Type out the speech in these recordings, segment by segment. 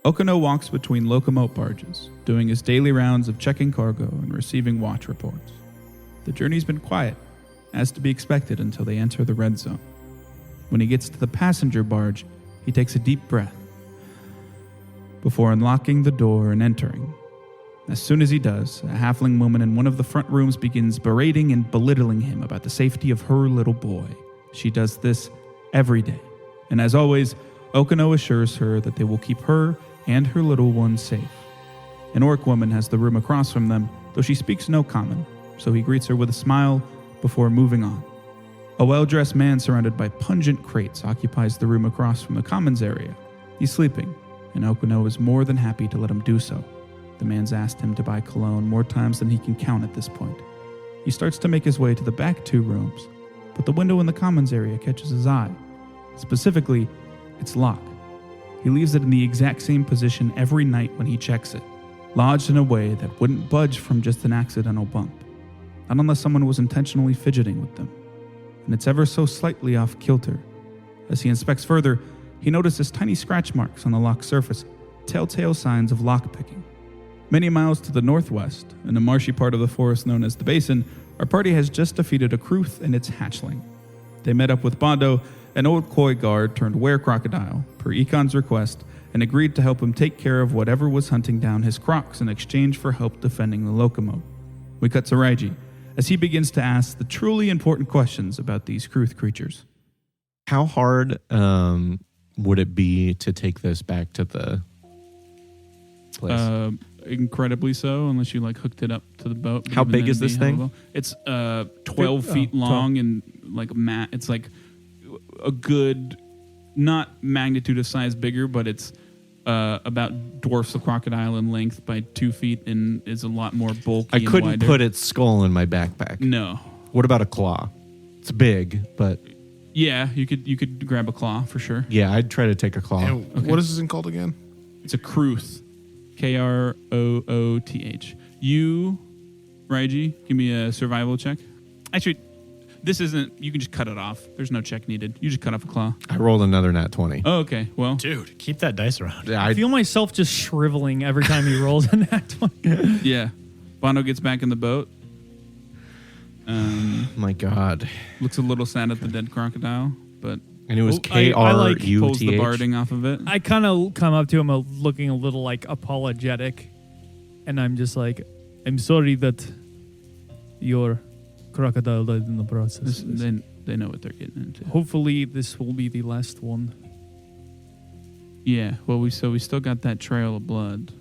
Okano walks between locomote barges, doing his daily rounds of checking cargo and receiving watch reports. The journey's been quiet, as to be expected until they enter the red zone. When he gets to the passenger barge, he takes a deep breath before unlocking the door and entering. As soon as he does, a halfling woman in one of the front rooms begins berating and belittling him about the safety of her little boy. She does this every day, and as always, Okano assures her that they will keep her and her little one safe. An orc woman has the room across from them, though she speaks no common, so he greets her with a smile before moving on. A well-dressed man surrounded by pungent crates occupies the room across from the commons area. He's sleeping, and Okano is more than happy to let him do so. The man's asked him to buy cologne more times than he can count at this point. He starts to make his way to the back two rooms, but the window in the commons area catches his eye. Specifically, its lock. He leaves it in the exact same position every night when he checks it, lodged in a way that wouldn't budge from just an accidental bump. Not unless someone was intentionally fidgeting with them. And it's ever so slightly off kilter. As he inspects further, he notices tiny scratch marks on the lock's surface, telltale signs of lockpicking. Many miles to the northwest, in a marshy part of the forest known as the Basin, our party has just defeated a Krooth and its hatchling. They met up with Bando, an old koi guard turned were-crocodile, per Econ's request, and agreed to help him take care of whatever was hunting down his crocs in exchange for help defending the locomote. We cut to Raiji, as he begins to ask the truly important questions about these Krooth creatures. How hard would it be to take this back to the place? Incredibly so, unless you hooked it up to the boat. How big is this thing? It's 12 feet long and it's like a good, not magnitude of size bigger, but it's about dwarfs the crocodile in length by 2 feet and is a lot more bulky. I couldn't and wider. put its skull in my backpack. No. What about a claw? It's big, but yeah, you could grab a claw for sure. yeah, I'd try to take a claw. And what is this thing called again? It's a Krooth. Krooth. You, Raiji, give me a survival check. Actually, this isn't, you can just cut it off. There's no check needed. You just cut off a claw. I rolled another nat 20. Oh, okay. Well, Dude, keep that dice around. Yeah, I feel myself just shriveling every time he rolls a nat 20. yeah. Bondo gets back in the boat. my God. Looks a little sad at the dead crocodile, but And it was I like pulls the Krooth. barding off of it. I kind of come up to him looking a little apologetic, and I'm just like, I'm sorry that your crocodile died in the process. They know what they're getting into. Hopefully this will be the last one. Yeah, well, we still got that trail of blood.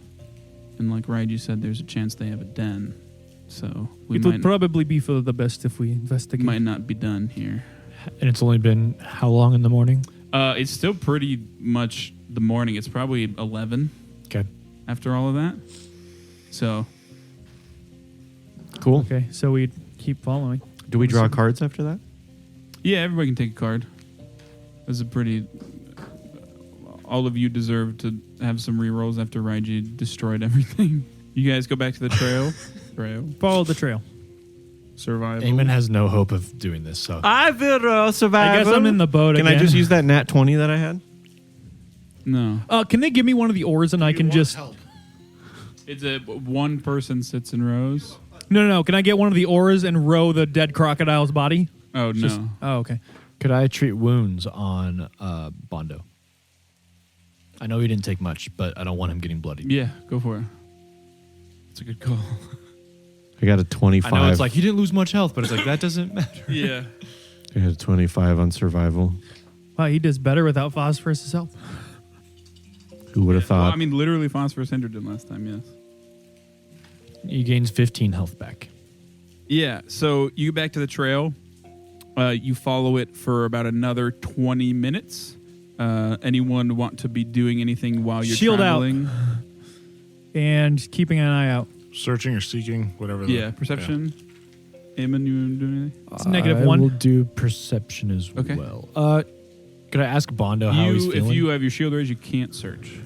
And like Raiji said, there's a chance they have a den. So It would probably be for the best if we investigate. might not be done here. And it's only been how long in the morning? It's still pretty much the morning. It's probably 11 Okay. after all of that. So, Cool. Okay, so we keep following. Do we draw cards after that? yeah, everybody can take a card. That's a pretty... all of you deserve to have some rerolls after Raiji destroyed everything. You guys go back to the trail. Follow the trail. Survival. Eamon has no hope of doing this, so. I will survive. I guess I'm in the boat Can again. I just use that nat 20 that I had? No. Can they give me one of the oars and I can just... help. It's one person sits and rows. No. Can I get one of the oars and row the dead crocodile's body? Oh, no. Just- oh, okay. Could I treat wounds on Bando? I know he didn't take much, but I don't want him getting bloodied. Yeah, go for it. It's a good call. I got a 25. I know it's like he didn't lose much health, but it's like that doesn't matter. Yeah. I got a 25 on survival. Wow, he does better without phosphorus' help. Who would have Well, thought? I mean, literally phosphorus hindered him last time, yes. He gains 15 health back. Yeah, so you get back to the trail. You follow it for about another 20 minutes. Anyone want to be doing anything while you're Shield out. traveling? And keeping an eye out. Searching or seeking, whatever. Yeah, perception. Eamon, you doing anything? It's negative I one. will do perception as Okay. well. Could I ask Bando how he's feeling? If you have your shield raised, you can't search.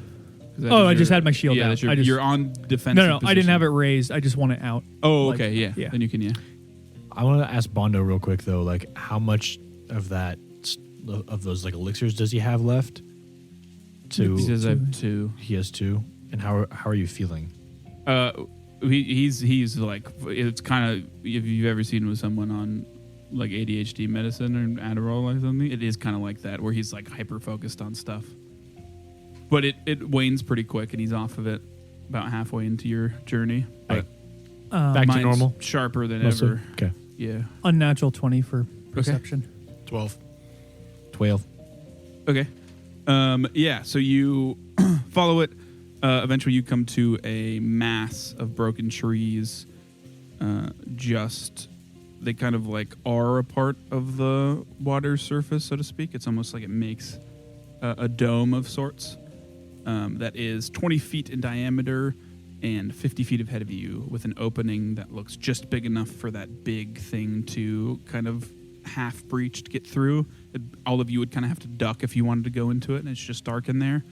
Oh, I just had my shield out. You're on defensive No, I didn't position. have it raised. I just want it out. Oh, like, okay, yeah. yeah. Then you can, yeah. I want to ask Bando real quick though, how much of that of those elixirs does he have left? 2. He says I have 2. He has 2. And how are you feeling? He's like, it's kind of, if you've ever seen with someone on like ADHD medicine or Adderall or something, it is kind of like that, where he's like hyper focused on stuff. But it wanes pretty quick, and he's off of it about halfway into your journey. But Back to mine's normal? sharper than Mostly? ever. Okay. Yeah. Unnatural 20 for perception. 12. 12. Okay. Yeah, so you follow it. Eventually you come to a mass of broken trees. They kind of like are a part of the water surface, so to speak. It's almost like it makes a dome of sorts that is 20 feet in diameter and 50 feet ahead of you, with an opening that looks just big enough for that big thing to kind of half breached get through. All of you would kind of have to duck if you wanted to go into it, and it's just dark in there.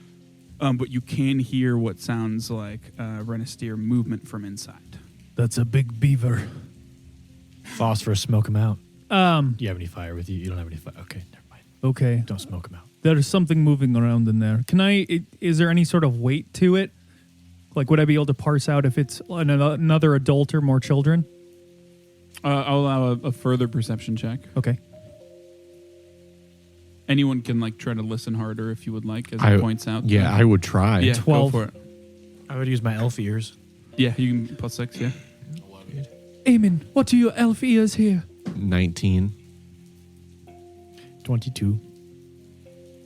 But you can hear what sounds like Renestier movement from inside. That's a big beaver. Phosphorus, smoke him out. Um, Do you have any fire with you? You don't have any fire. Okay, never mind. okay. Don't smoke him out. There's something moving around in there. Is there any sort of weight to it? Like, would I be able to parse out if it's another adult or more children? I'll allow a further perception check. Okay. Anyone can like try to listen harder if you would like, as it points out. Yeah, I would try. Yeah, 12. go for it. I would use my elf ears. Yeah, you can +6, yeah. Eamon, what do your elf ears hear? 19. 22.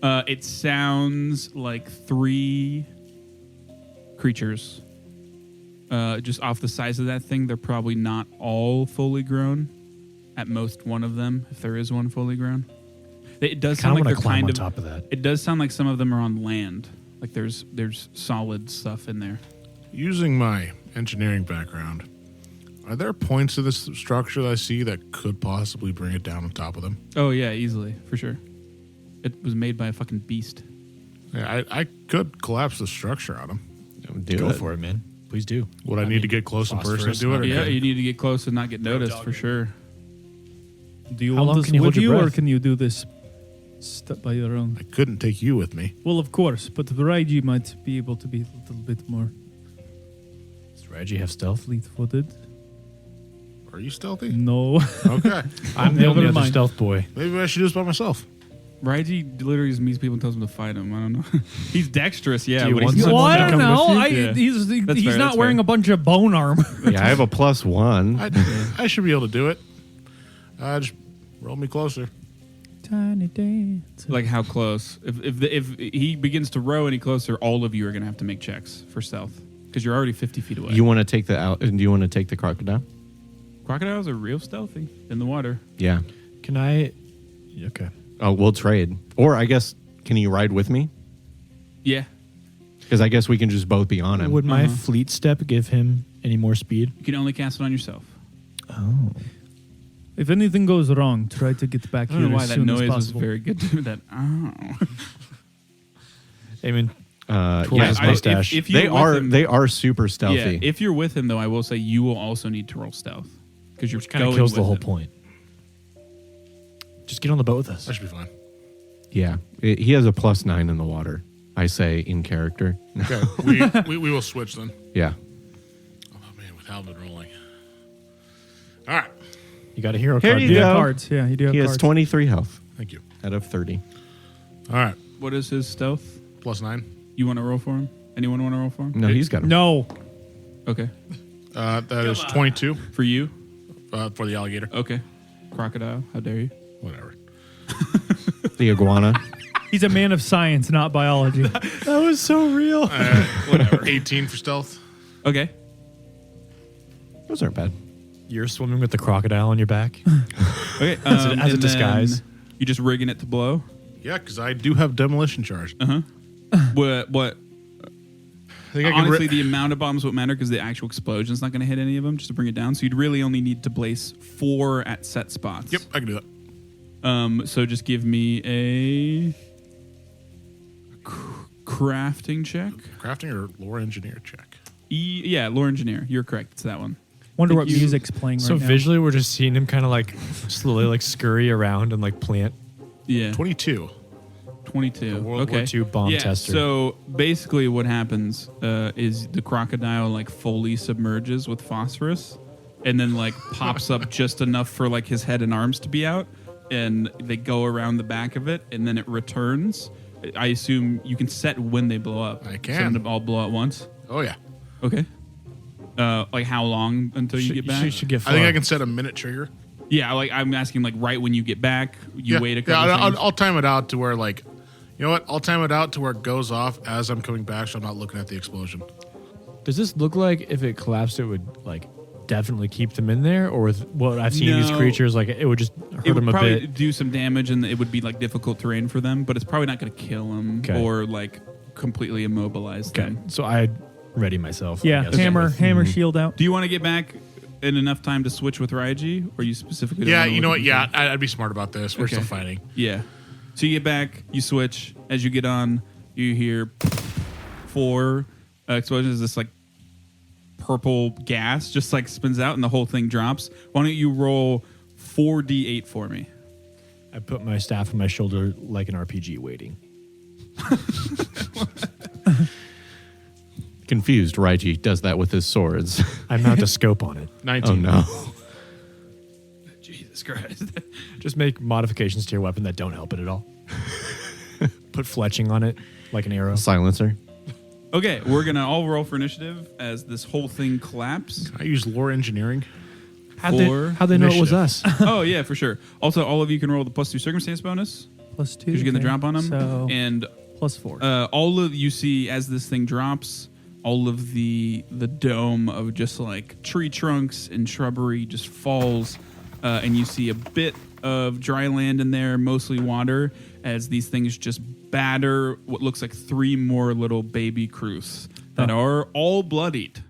It sounds like 3 creatures. Just off the size of that thing, they're probably not all fully grown. At most, one of them, if there is one fully grown. It does sound like they're climb kind on of. top of that. It does sound like some of them are on land. Like there's solid stuff in there. Using my engineering background, are there points of this structure that I see that could possibly bring it down on top of them? Oh yeah, easily for sure. It was made by a fucking beast. Yeah, I could collapse the structure on them. Go for it, man. Please do. Would I need to get close in person to phosphorus, do it? Or Yeah, can- you need to get close and not get noticed for sure. Do you How long want us can you hold with your you, or breath? can you do this by your own? I couldn't take you with me. Well, of course, but Raiji might be able to be a little bit more Does Reggie have stealth? fleet-footed. Are you stealthy? No. Okay. I'm the only Never other mind. stealth boy. Maybe I should do this by myself. Raiji literally just meets people and tells them to fight him. I don't know. He's dexterous, yeah. Do you but want he's someone not- Well, I don't know. Yeah. He's That's he's fair, not that's wearing fair. a bunch of bone armor. Yeah, I have a +1. I should be able to do it. Just roll me closer. Tiny dance. Like how close? If he begins to row any closer, all of you are going to have to make checks for stealth because you're already 50 feet away. You want to take do you want to take the crocodile? Crocodiles are real stealthy in the water. Yeah. Can I? Okay. Oh, we'll trade. Or I guess, can you ride with me? Yeah, Because I guess we can just both be on him. Would my fleet step give him any more speed? you can only cast it on yourself. Oh. If anything goes wrong, try to get back I don't here know why as that soon as noise was possible. very good to that. Oh. I mean, Yeah, his mustache. If you're with him- they are super stealthy. Yeah, if you're with him though, I will say you will also need to roll stealth because you're kind of going kills with the whole him. point. Just get on the boat with us. That should be fine. Yeah. He has a +9 in the water, I say, in character. Okay. we will switch then. Yeah. Oh, man, with Halvin rolling. All right. You got a hero Here card. you You dude. go. have cards. Yeah, you do have He has cards. 23 health Thank you. out of 30. All right. What is his stealth? +9. You want to roll for him? Anyone want to roll for him? No, he's got a No. Okay. That is 22 For you? for the alligator. Okay. Crocodile. How dare you? Whatever. the iguana. He's a man of science, not biology. That was so real. Whatever. 18 for stealth. Okay. Those aren't bad. You're swimming with the crocodile on your back. Okay. As a and disguise. then You just rigging it to blow. Yeah, because I do have demolition charge. What? I think I can Honestly, the amount of bombs won't matter because the actual explosion's not going to hit any of them. Just to bring it down, so you'd really only need to place 4 at set spots. Yep, I can do that. So just give me a crafting check. Crafting or lore engineer check. Yeah, lore engineer. You're correct. It's that one. Wonder what You- music's playing So right now. visually, we're just seeing him kind of like slowly like scurry around and like plant. Yeah. 22. 22. World okay. War II bomb yeah, tester. So basically, what happens is the crocodile like fully submerges with phosphorus, and then like pops up just enough for like his head and arms to be out, and they go around the back of it, and then it returns. I assume you can set when they blow up. I can. So them all blow at once. Oh yeah. Okay. Like how long until you get back? You should get I far. think I can set a minute trigger. Yeah, like I'm asking, like right when you get back, you yeah. wait a couple. Yeah, seconds. I'll time it out to where like, you know what? I'll time it out to where it goes off as I'm coming back, so I'm not looking at the explosion. Does this look like if it collapsed, it would like definitely keep them in there, or with what I've seen these No. creatures, like it would just hurt It would them a probably bit? do some damage, and it would be like difficult terrain for them. But it's probably not going to kill them Okay. or like completely immobilize Okay, them. so I ready myself. I Yeah, guess. hammer shield out. Do you want to get back in enough time to switch with Raiji, or you specifically? Don't Yeah, wanna you look know at what? the Yeah, thing? I'd be smart about this. We're Okay. still fighting. Yeah. So you get back, you switch. As you get on, you hear 4 explosions. This like purple gas just like spins out, and the whole thing drops. Why don't you roll 4d8 for me? I put my staff on my shoulder like an RPG waiting. Confused, Raiji does that with his swords. I mount a scope on it. 19. Oh no. Jesus Christ. Just make modifications to your weapon that don't help it at all. Put fletching on it like an arrow. Silencer. Okay, we're gonna all roll for initiative as this whole thing collapses. I use lore engineering. How'd they know it was initiative. us? Oh yeah, for sure. Also, all of you can roll the +2 circumstance bonus +2. because you're getting the drop on them. So And +4. all of you see as this thing drops, all of the dome of just like tree trunks and shrubbery just falls, and you see a bit of dry land in there, mostly water, as these things just batter what looks like 3 more little baby Krooths that are all bloodied.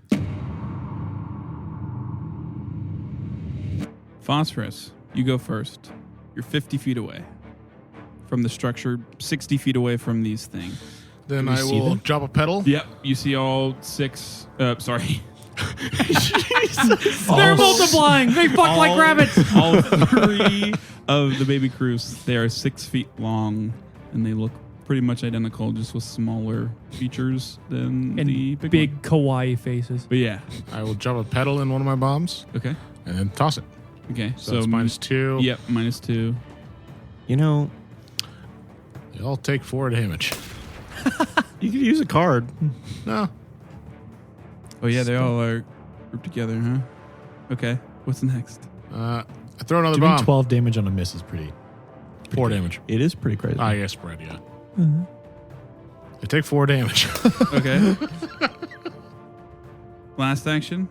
Phosphorus, you go first. You're 50 feet away from the structure, 60 feet away from these things. Then Can we I see will them? drop a pedal. Yep, you see all 6. Sorry, They're multiplying. They fuck like rabbits. all 3 of the baby Krooths. They are 6 feet long, and they look pretty much identical, just with smaller features than And the big, big one. kawaii faces. But yeah, I will drop a pedal in one of my bombs okay, and then toss it. okay. So it's -2. Yep, -2. You know, They all take 4 damage. you could use a card. No. Oh yeah, they all are grouped together, huh? Okay, what's next? I throw another Doing bomb. 12 damage on a miss is pretty 4 good. damage. It is pretty crazy. Yeah, spread, yeah. They take 4 damage. Okay. Last action.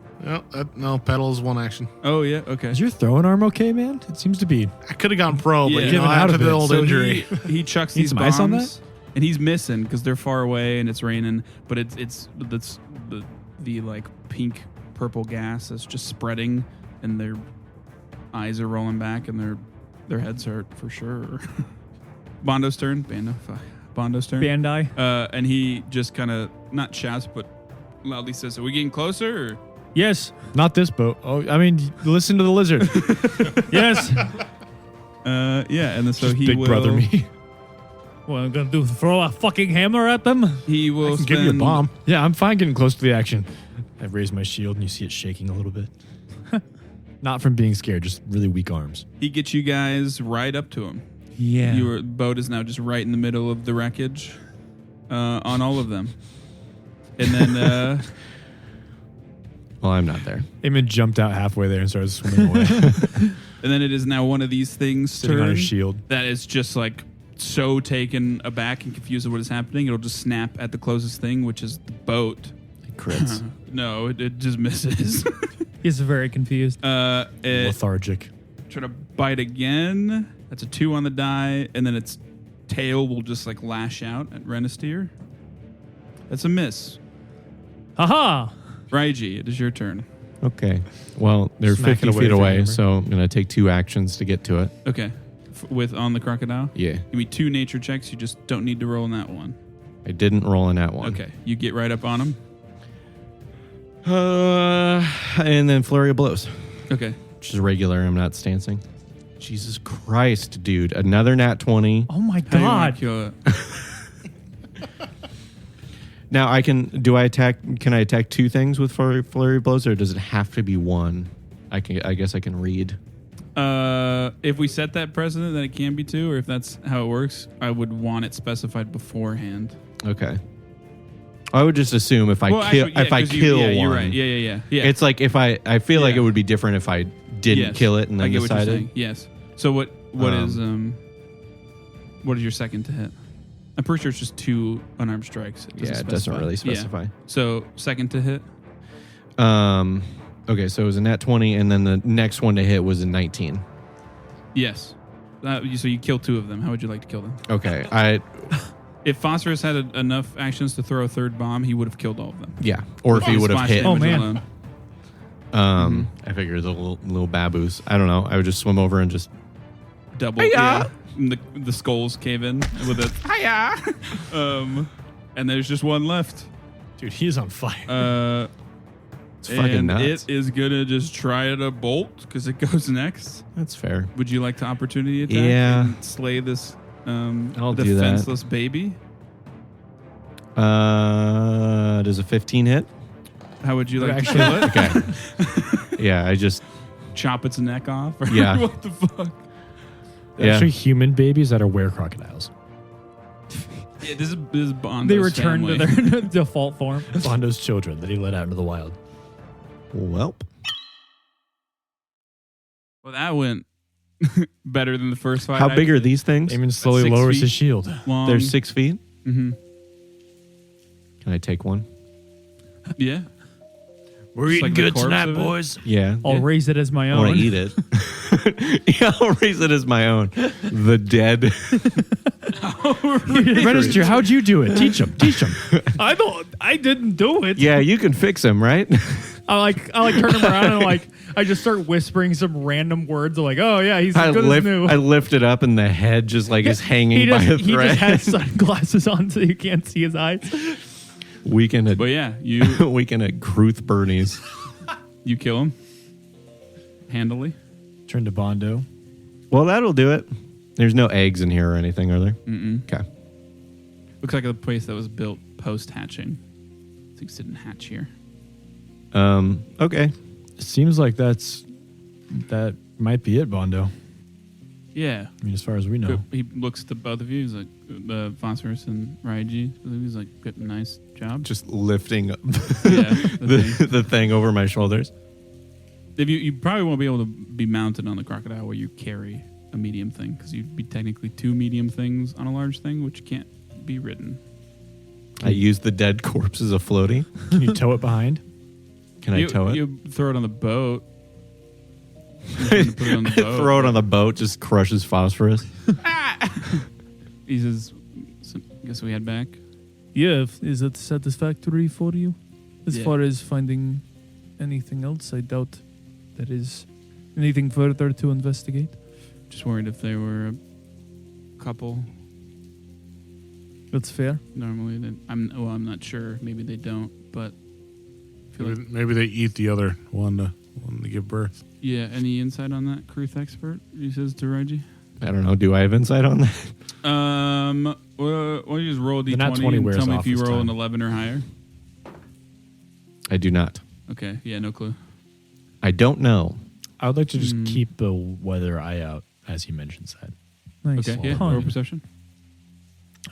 No, pedal is 1 action. Oh yeah, okay. Is your throwing arm okay, man? It seems to be. I could have gone pro, Yeah. but you Given know, out after of the it. old So injury. he chucks Need these some bombs, ice on that? and he's missing because they're far away and it's raining. But it's the like pink purple gas that's just spreading, and their eyes are rolling back, and their heads hurt for sure. Bando's turn. Bando's turn. Bandai. And he just kind of not shouts but loudly says, "Are we getting closer?" Or? Yes. Not this boat. Oh, I mean, listen to the lizard. Yes. Yeah, and then so Just he big will. brother me. What I'm gonna do? Throw a fucking hammer at them? He will I can spend, give you a bomb. Yeah, I'm fine getting close to the action. I raise my shield and you see it shaking a little bit. Not from being scared, just really weak arms. He gets you guys right up to him. Yeah. Your boat is now just right in the middle of the wreckage on all of them. And then, Well, I'm not there. Eamon jumped out halfway there and started swimming away, it is now one of these things sitting on turn his shield. that is just like so taken aback and confused at what is happening. It'll just snap at the closest thing, which is the boat. It crits. No, it just misses. He's very confused. It Lethargic. try to bite again. That's a 2 on the die, and then its tail will just like lash out at Renestier. That's a miss. Haha. Raiji, it is your turn. Okay. Well, they're Smack it 50 away feet from away, you, so I'm going to take 2 actions to get to it. Okay. With on the crocodile? Yeah. Give me 2 nature checks. You just don't need to roll in that one. I didn't roll in that one. Okay. You get right up on him. And then flurry of blows, Okay. which is regular. I'm not stancing. Jesus Christ, dude. Another nat 20. Oh my How do you wanna god. kill it? Now can I attack two things with flurry of blows, or does it have to be one? I guess I can read. If we set that precedent that it can be two, or if that's how it works, I would want it specified beforehand. Okay. I would just assume if I kill one. You're right. Yeah. It's like if I feel like Yeah. it would be different if I didn't kill it and I then get what you're decided. saying. Yes. So what is your second to hit? I'm pretty sure it's just 2 unarmed strikes. It It doesn't really specify. Yeah. So second to hit. Okay, so it was a nat 20, and then the next one to hit was a 19. Yes. So you kill 2 of them. How would you like to kill them? Okay, If Phosphorus had enough actions to throw a third bomb, he would have killed all of them. yeah, or if he would have Splash hit. Oh, damage man. alone. I figured the little baboos. I don't know. I would just swim over and just. Double. Hiya! Yeah. And the skulls cave in with it. Hiya! And there's just one left. Dude, he's on fire. It's fucking And nuts. it is gonna just try it a bolt because it goes next. That's fair. Would you like to opportunity attack? Yeah. And slay this I'll do that. defenseless baby? Does a 15 hit? How would you like to Actually- kill it? Okay. Yeah, I just. Chop its neck off? Or Yeah. what the fuck? They're Yeah. actually human babies that are were-crocodiles. Yeah, this is Bondo's They return family. to their default form. Bando's children that he let out into the wild. Welp. Well, that went better than the first fight. How big are these things? Eamon slowly 6 lowers feet. his shield. Long. They're 6 feet. Mm-hmm. Can I take one? Yeah. We're Just like the corpse of it? boys. Yeah. I'll raise it as my I want own. to eat it. Yeah, I'll raise it as my own. The dead. Register, how'd you do it? Teach him. I didn't do it. Yeah, you can fix him, right? I turn him around and I just start whispering some random words like, oh yeah, he's as good as new. I lift it up and the head just like is hanging by a he thread. just has sunglasses on so you can't see his eyes. Weekend at But yeah, you weekend at Krooth Bernie's. you kill him handily. Turn to Bando. Well, that'll do it. There's no eggs in here or anything, are there? Mm-mm. Okay. Looks like a place that was built post hatching. Things didn't hatch here. Okay. Seems like that might be it, Bando. Yeah. I mean, as far as we know. He looks to both of you. He's like, Phosphorus and Raiji. He's like, good, nice job. Just lifting up Yeah, the thing over my shoulders. If you probably won't be able to be mounted on the crocodile where you carry a medium thing because you'd be technically 2 medium things on a large thing, which can't be ridden. I use the dead corpse as a floaty. Can you tow it behind? Can I tow it? You throw it on the boat. You put it on the boat. Throw it on the boat, just crushes phosphorus. He says, so I guess we head back. Yeah, is it satisfactory for you? As Yeah. far as finding anything else, I doubt there is anything further to investigate. Just worried if they were a couple. That's fair. Normally, I'm not sure. Maybe they don't, but I feel like, Maybe they eat the other one to give birth. yeah. Any insight on that, Krooth expert? He says to Raiji. I don't know. Do I have insight on that? Well, why don't you just roll a The nat d20 20 and wears tell me off if you this roll time. an 11 or higher? I do not. Okay, yeah, no clue. I don't know. I would like to just keep a weather eye out, as he mentions that. Nice. Okay, yeah, Fine. roll perception.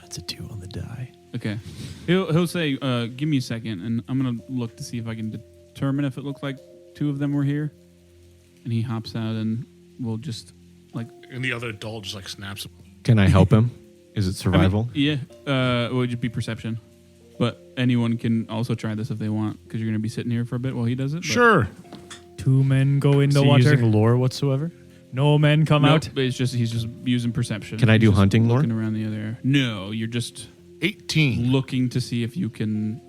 That's a 2 on the die. Okay, he'll say, "Give me a second, and I'm gonna look to see if I can determine if it looks like 2 of them were here." And he hops out, and we'll just like And the other adult just like snaps. Can I help him? Is it survival? yeah, it would just be perception. But anyone can also try this if they want, because you're gonna be sitting here for a bit while he does it. but- Sure. 2 men go in Is the he water. using lore whatsoever? No men come Nope, out. but he's just using perception. Can I He's do just hunting lore? looking around the other. No, you're just 18. looking to see if you can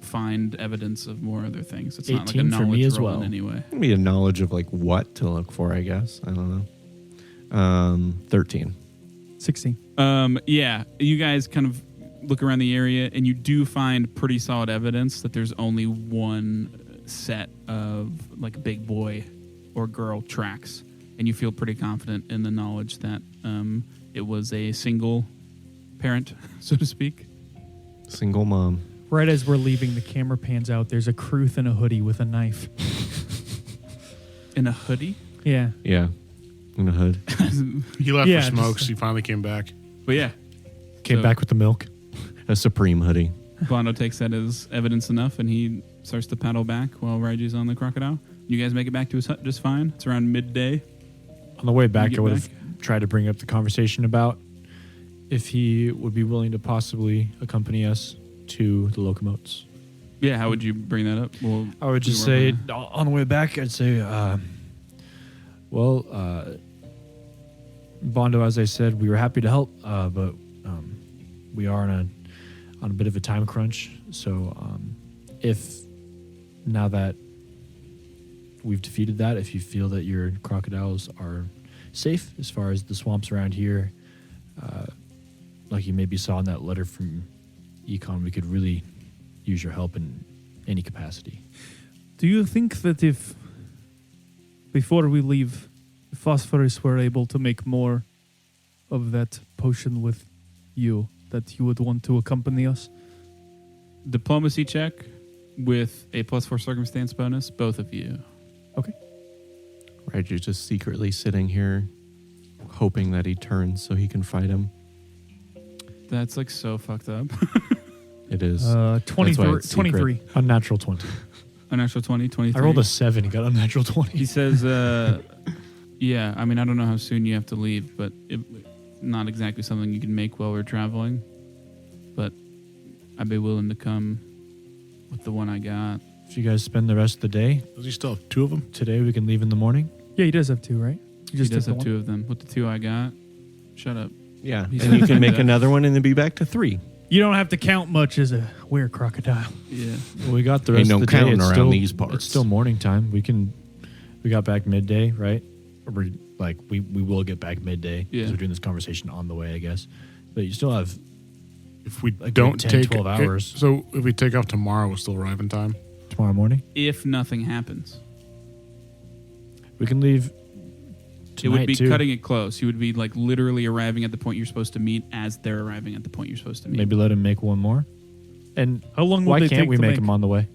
find evidence of more other things. It's not like a 18 for me knowledge as roll well. in any way. Maybe a knowledge of like what to look for, I guess. I don't know. 13. 16. Yeah, you guys kind of look around the area, and you do find pretty solid evidence that there's only one set of like big boy or girl tracks and you feel pretty confident in the knowledge that it was a single parent, so to speak. Single mom. Right as we're leaving, the camera pans out. There's a Krooth in a hoodie with a knife. In a hoodie? Yeah. Yeah. In a hood. He left Yeah, for smokes. just- He finally came back. But yeah, Came So- back with the milk. A Supreme hoodie. Bando takes that as evidence enough, and he starts to paddle back while Raiju's on the crocodile. You guys make it back to his hut just fine. It's around midday. On the way back, get I would have tried to bring up the conversation about if he would be willing to possibly accompany us to the locomotes. Yeah, how would you bring that up? Well, I would just you say, work on on the way back, I'd say, Bando, as I said, we were happy to help, but we are on a bit of a time crunch. So if now that we've defeated that, if you feel that your crocodiles are safe as far as the swamps around here, like you maybe saw in that letter from Econ, we could really use your help in any capacity. Do you think that if, before we leave, Phosphorus were able to make more of that potion with you, that you would want to accompany us? Diplomacy check with a +4 circumstance bonus, both of you. Right, you're just secretly sitting here hoping that he turns so he can fight him. That's like so fucked up. It is. 23. it's secret. 23. Unnatural 20. Unnatural 20, 23. I rolled a 7 and got unnatural 20. He says, yeah, I mean, I don't know how soon you have to leave, but not exactly something you can make while we're traveling. But I'd be willing to come with the one I got. If you guys spend the rest of the day, Does he still have two of them? today we can leave in the morning. Yeah, he does have 2, right? You He does took have the 2 of them. With the 2 I got, shut up. Yeah, He and said- you can make another one and then be back to 3. You don't have to count much as a weird crocodile. Yeah. Well, we got the Ain't rest no of the day. counting It's around still, these parts. It's still morning time. We got back midday, right? Or we will get back midday because Yeah. we're doing this conversation on the way, I guess. But you still have If we Like don't 10, take 12 hours. So if we take off tomorrow, we'll still arrive in time. tomorrow morning. If nothing happens. We can leave It would tonight, be too. cutting it close. You would be like literally arriving at the point you're supposed to meet as they're arriving at the point you're supposed to meet. Maybe let him make one more. And How long would why they can't take we to make him on the way?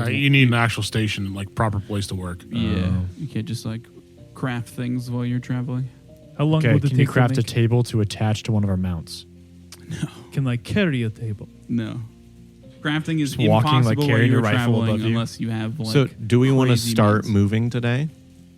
You need an actual station, like proper place to work. Yeah. Oh. You can't just like craft things while you're traveling. How long Okay, would it can you take craft to a make? table to attach to one of our mounts? Can like carry a table? No. Crafting is Just walking, like, impossible while carrying you're your rifle traveling above you? unless you have like So, do we want to crazy start means. moving today?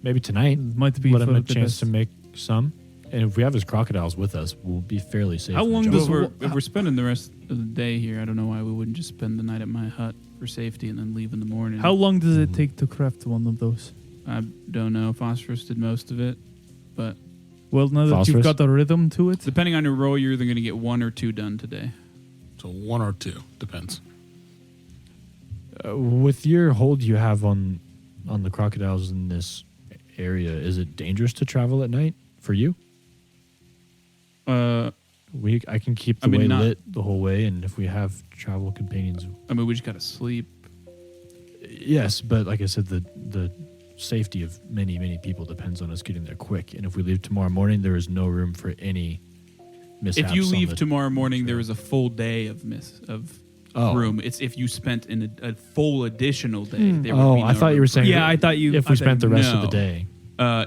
Maybe tonight. Might be Let him for a the chance best. to make some. And if we have his crocodiles with us, we'll be fairly safe. How on the long job. does- If we're spending the rest of the day here, I don't know why we wouldn't just spend the night at my hut for safety and then leave in the morning. How long does it take to craft one of those? I don't know. Phosphorus did most of it, but Well, now that Phosphorus? you've got a rhythm to it, depending on your roll, you're either going to get 1 or 2 done today. So 1 or 2, depends. With your hold you have on the crocodiles in this area, is it dangerous to travel at night for you? I can keep the I mean, way not- lit the whole way, and if we have travel companions, I mean, we just got to sleep. yes. But like I said, the safety of many people depends on us getting there quick. And if we leave tomorrow morning, there is no room for any mishaps. If you on leave the- tomorrow morning, there is a full day of Oh. room. It's if you spent in a full additional day. There would Oh, be no I thought you room were for saying. it. Yeah, I thought you- If I we thought spent the you- rest of the No. day.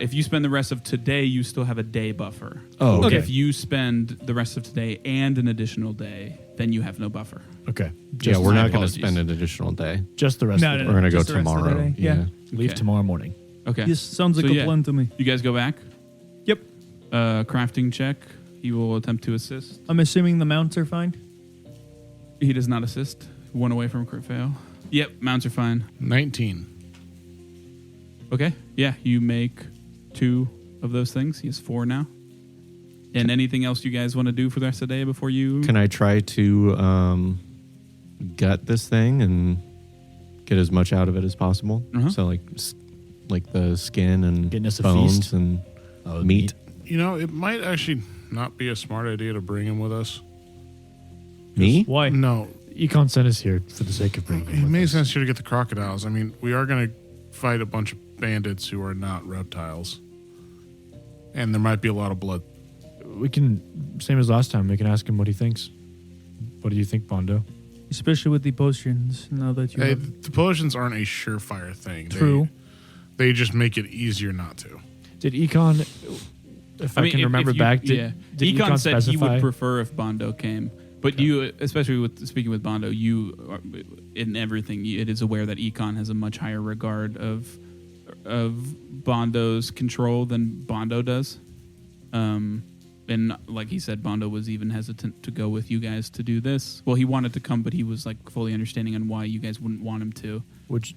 If you spend the rest of today, you still have a day buffer. Oh, okay. If you spend the rest of today and an additional day, then you have no buffer. Okay. Yeah, we're my not going to apologies. spend an additional day. Just the rest No, of the no, day. We're going to go just the rest of the tomorrow. day. Yeah. Leave Okay. tomorrow morning. Okay. this sounds like So, a yeah. plan to me. You guys go back. Yep. Crafting check. He will attempt to assist. I'm assuming the mounts are fine. He does not assist. 1 away from crit fail. Yep, mounts are fine. 19. Okay. Yeah, you make 2 of those things. He has 4 now. And anything else you guys want to do for the rest of the day before you? Can I try to gut this thing and get as much out of it as possible? Uh-huh. So like the skin and Getting us a bones feast? and Oh, meat. You know, it might actually not be a smart idea to bring him with us. Me? Why? No, Econ sent us here for the sake of bringing it him with makes us. sense here to get the crocodiles. I mean, we are going to fight a bunch of bandits who are not reptiles. And there might be a lot of blood. We can, same as last time, we can ask him what he thinks. What do you think, Bando? Especially with the potions, now that you have... The potions aren't a surefire thing. True. They just make it easier not to. Did Econ, if I can remember back, did Econ said specify? he would prefer if Bando came. But you, especially with speaking with Bando, you are, in everything, it is aware that Econ has a much higher regard of Bando's control than Bando does. And like he said, Bando was even hesitant to go with you guys to do this. Well, he wanted to come, but he was like fully understanding on why you guys wouldn't want him to. Which,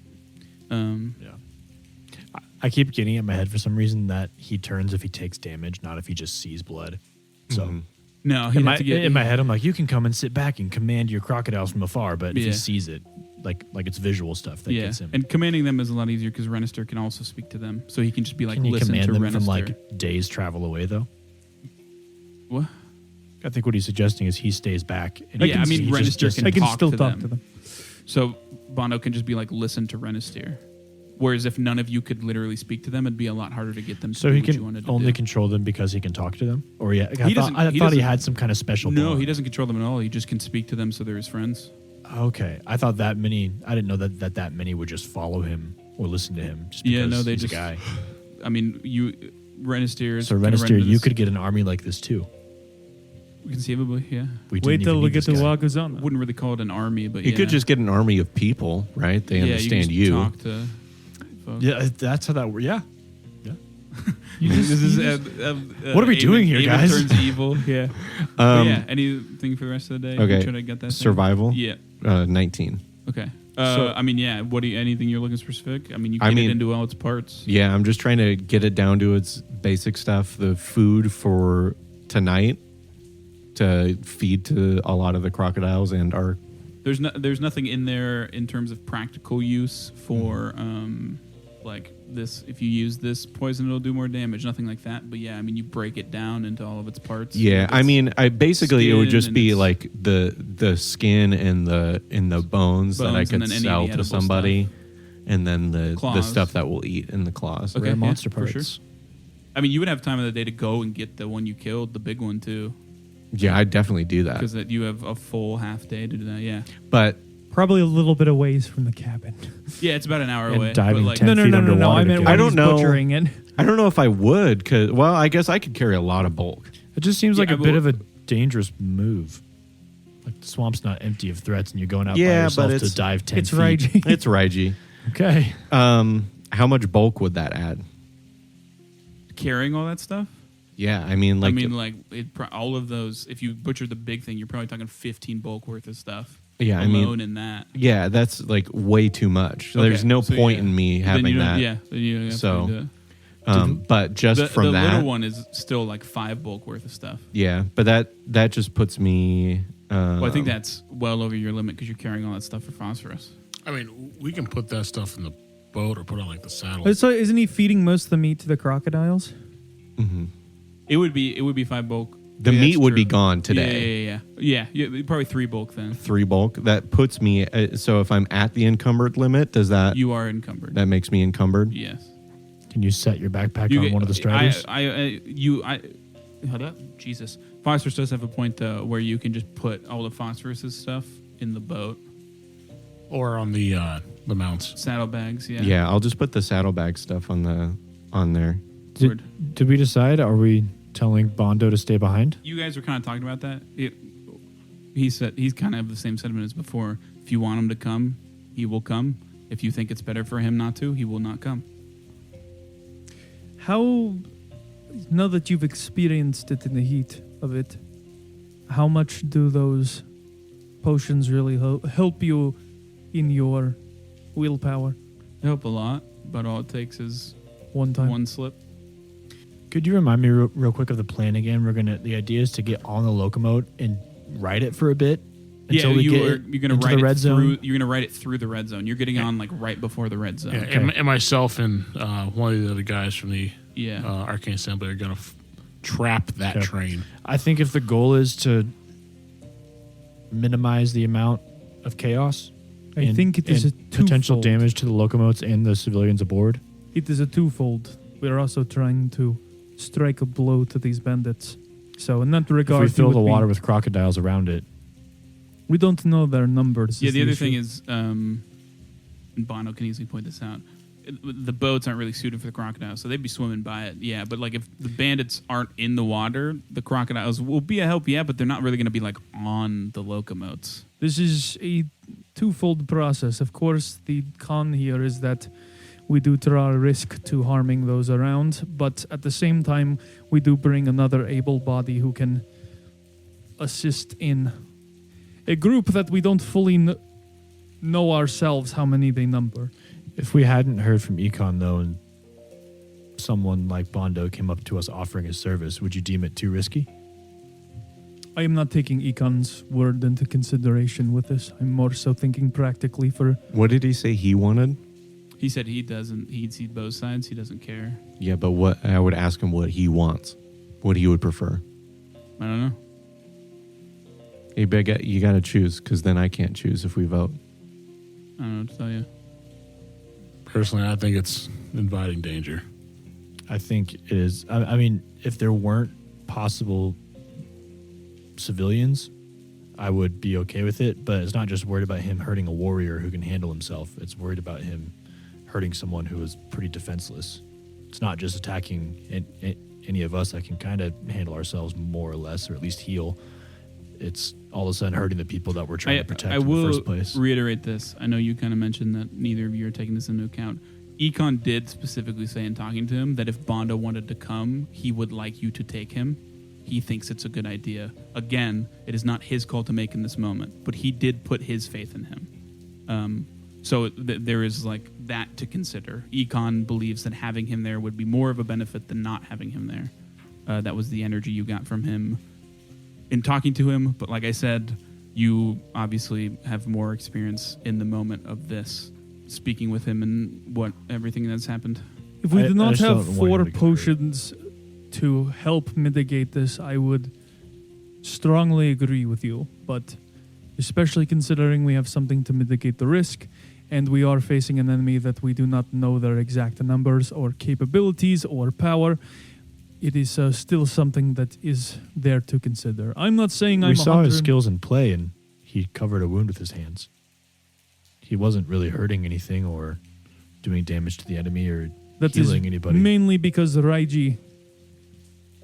I keep getting it in my head for some reason that he turns if he takes damage, not if he just sees blood. So no, in my head, I'm like, you can come and sit back and command your crocodiles from afar, but if he sees it, like it's visual stuff that gets him. And commanding them is a lot easier because Renister can also speak to them, so he can just be like, can you listen command to them Renister from like days travel away though. What? I think what he's suggesting is he stays back. And Renister can I can talk still to talk them. to them. So Bando can just be like, listen to Renister. Whereas if none of you could literally speak to them, it'd be a lot harder to get them to so do he what you can wanted to only do. control them because he can talk to them? Or I doesn't- thought he doesn't- had some kind of special No, power. he doesn't control them at all. He just can speak to them so they're his friends. Okay. I thought that many, I didn't know that many would just follow him or listen to him just because they he's just a guy. I mean, Renister is So gonna run Renister, into you this- could get an army like this too. conceivably, yeah. We didn't Wait till even we need get to this guy. Waguzana. Wouldn't really call it an army, but You yeah. could just get an army of people, right? They understand you. you. Can just talk to folks. Yeah, that's how that works. Yeah. This is What are we doing here, guys? Turns evil. Yeah. Anything for the rest of the day? Okay. You try to get that thing? Survival? Yeah. 19. Okay. So- I mean, yeah. What do you, anything you're looking specific? I mean, you get it into all its parts. Yeah, I'm just trying to get it down to its basic stuff. The food for tonight to feed to a lot of the crocodiles and our... There's nothing in there in terms of practical use for like this. If you use this poison, it'll do more damage. Nothing like that. But yeah, I mean, you break it down into all of its parts. Yeah, Like I mean, I basically it would skin just and be its- like the skin and the bones that I Bones and could then any sell to edible somebody, and then the Claws. stuff that we'll eat in the claws. Okay, Rare yeah, monster for parts. sure. I mean, you would have time of the day to go and get the one you killed, the big one too, Yeah, I'd definitely do that. because you have a full half day to do that. Yeah, But Probably a little bit of ways from the cabin. yeah, it's about an hour And away. diving but like, 10 No. feet I underwater meant to when get I don't he's know. butchering it. I don't know if I would, because well, I guess I could carry a lot of bulk. It just seems like Yeah, a bit but- of a dangerous move. Like the swamp's not empty of threats, and you're going out by Yeah, yourself but to it's- dive 10 It's feet. Raiji. It's Raiji. Okay. How much bulk would that add? carrying all that stuff. Yeah, I mean, like, All of those. If you butcher the big thing, you're probably talking 15 bulk worth of stuff. yeah, I alone mean, in that. yeah, that's like way too much. Okay, There's no so point yeah. in me Then having you don't- that. Yeah, then you don't have So, to do it. But just the from that, little one is still like 5 bulk worth of stuff. yeah, but that just puts me. Well, I think that's well over your limit because you're carrying all that stuff for phosphorus. I mean, we can put that stuff in the boat or put it on like the saddle. So isn't he feeding most of the meat to the crocodiles? It would be 5 bulk. the Yeah, meat that's would true. be gone today. Yeah, probably 3 bulk then. 3 bulk. That puts me. So if I'm at the encumbered limit, does that You are encumbered. that makes me encumbered? Yes. Can you set your backpack You on get- one of the striders? Hold up. Jesus. Phosphorus does have a point where you can just put all the phosphorus stuff in the boat. Or on the mounts. Saddlebags, yeah. Yeah, I'll just put the saddlebag stuff on there. Did we decide? Are we telling Bando to stay behind? You guys were kind of talking about that. He said he's kind of the same sentiment as before. If you want him to come, he will come. If you think it's better for him not to, he will not come. How, now that you've experienced it in the heat of it, how much do those potions really help you in your willpower? They help a lot, but all it takes is One time. one slip. Could you remind me real quick of the plan again? The idea is to get on the locomotive and ride it for a bit until we you're get gonna into ride the red it zone. through. You're gonna ride it through the red zone. You're getting on like right before the red zone. Yeah, and myself and one of the other guys from the Yeah. Arcane Assembly are going to trap that Okay. train. I think if the goal is to minimize the amount of chaos, I think it is and a potential twofold. damage to the locomotives and the civilians aboard. It is a twofold. We're also trying to strike a blow to these bandits. So in that If regard, we fill you the would water be, with crocodiles around it, we don't know their numbers. Yeah, is the other issue. thing is, and Bando can easily point this out, the boats aren't really suited for the crocodiles, so they'd be swimming by it. Yeah, but like if the bandits aren't in the water, the crocodiles will be a help, yeah, but they're not really going to be like on the locomotes. This is a twofold process. Of course, the con here is that we do draw a risk to harming those around, but at the same time, we do bring another able body who can assist in a group that we don't fully know ourselves how many they number. if we hadn't heard from Econ though, and someone like Bando came up to us offering his service, would you deem it too risky? I am not taking Econ's word into consideration with this. I'm more so thinking practically for... What did he say he wanted? He said he'd see both sides, he doesn't care. Yeah, but what I would ask him what he wants, what he would prefer. I don't know. Hey, Big, you got to choose, because then I can't choose if we vote. I don't know what to tell you. Personally, I think it's inviting danger. I think it is. I mean, if there weren't possible civilians, I would be okay with it, but it's not just worried about him hurting a warrior who can handle himself. It's worried about him hurting someone who is pretty defenseless. It's not just attacking any of us that can kind of handle ourselves more or less, or at least heal. It's all of a sudden hurting the people that we're trying to protect in the first place. I will reiterate this. I know you kind of mentioned that neither of you are taking this into account. Econ did specifically say in talking to him that if Bando wanted to come, he would like you to take him. He thinks it's a good idea. Again, it is not his call to make in this moment, but he did put his faith in him. So there is like that to consider. Econ believes that having him there would be more of a benefit than not having him there. That was the energy you got from him in talking to him. But like I said, you obviously have more experience in the moment of this, speaking with him and everything that's happened. If we do not just have don't want 4 him to get hurt. potions to help mitigate this, I would strongly agree with you. But especially considering we have something to mitigate the risk, and we are facing an enemy that we do not know their exact numbers or capabilities or power, it is still something that is there to consider. I'm not saying I'm We saw his 100 skills in play, and he covered a wound with his hands. He wasn't really hurting anything or doing damage to the enemy or That is healing anybody. mainly because Raiji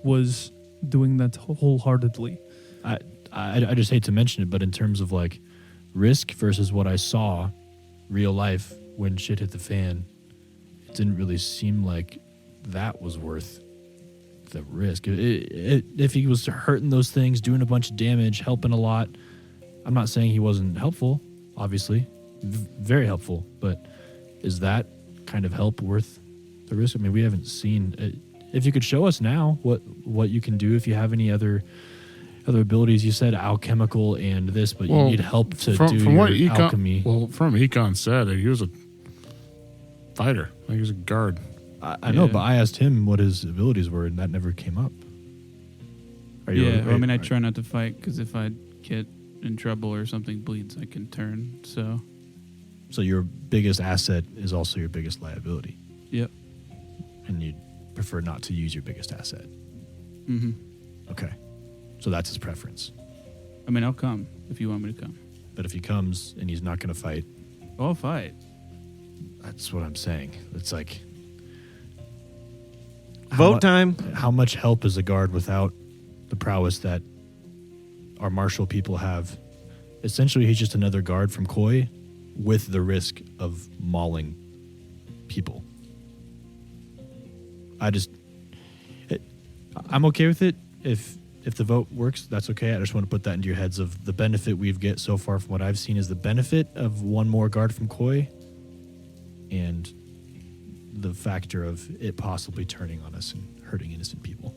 was doing that wholeheartedly. I just hate to mention it, but in terms of like risk versus what I saw real life when shit hit the fan, it didn't really seem like that was worth the risk. If he was hurting those things, doing a bunch of damage, helping a lot, I'm not saying he wasn't helpful, obviously. Very helpful, but is that kind of help worth the risk? I mean, we haven't seen it. If you could show us now what you can do, if you have any other abilities. You said alchemical and this, but you need help to do your alchemy. Well, from Econ said, he was a fighter. Like he was a guard. I know, but I asked him what his abilities were, and that never came up. I try not to fight, because if I get in trouble or something bleeds, I can turn, so... So your biggest asset is also your biggest liability. Yep. And you prefer not to use your biggest asset. Mm-hmm. Okay. So that's his preference. I mean, I'll come if you want me to come. But if he comes and he's not going to fight... I'll fight. That's what I'm saying. It's like... Vote time. How much help is a guard without the prowess that our martial people have? Essentially, he's just another guard from Koi with the risk of mauling people. I'm okay with it. If the vote works, that's okay. I just want to put that into your heads of the benefit we've get so far from what I've seen is the benefit of one more guard from Koi and the factor of it possibly turning on us and hurting innocent people.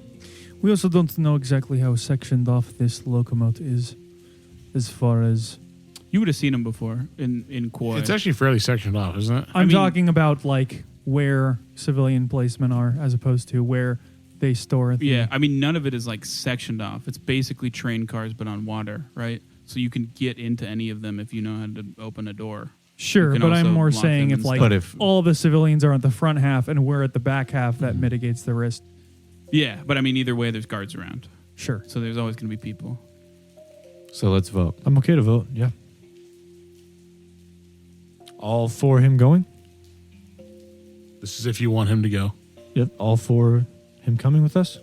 We also don't know exactly how sectioned off this locomotive is, as far as... You would have seen him before in Koi. It's actually fairly sectioned off, isn't it? I'm talking about like where civilian placement are as opposed to where they store the... Yeah, I mean, none of it is like sectioned off. It's basically train cars, but on water, right? So you can get into any of them if you know how to open a door. Sure, You can but I'm also more lock saying them if and like But if- all the civilians are at the front half and we're at the back half, that mitigates the risk. Yeah, but I mean, either way, there's guards around. Sure. So there's always going to be people. So let's vote. I'm okay to vote. Yeah. All for him going? This is if you want him to go. Yep. All for him coming with us?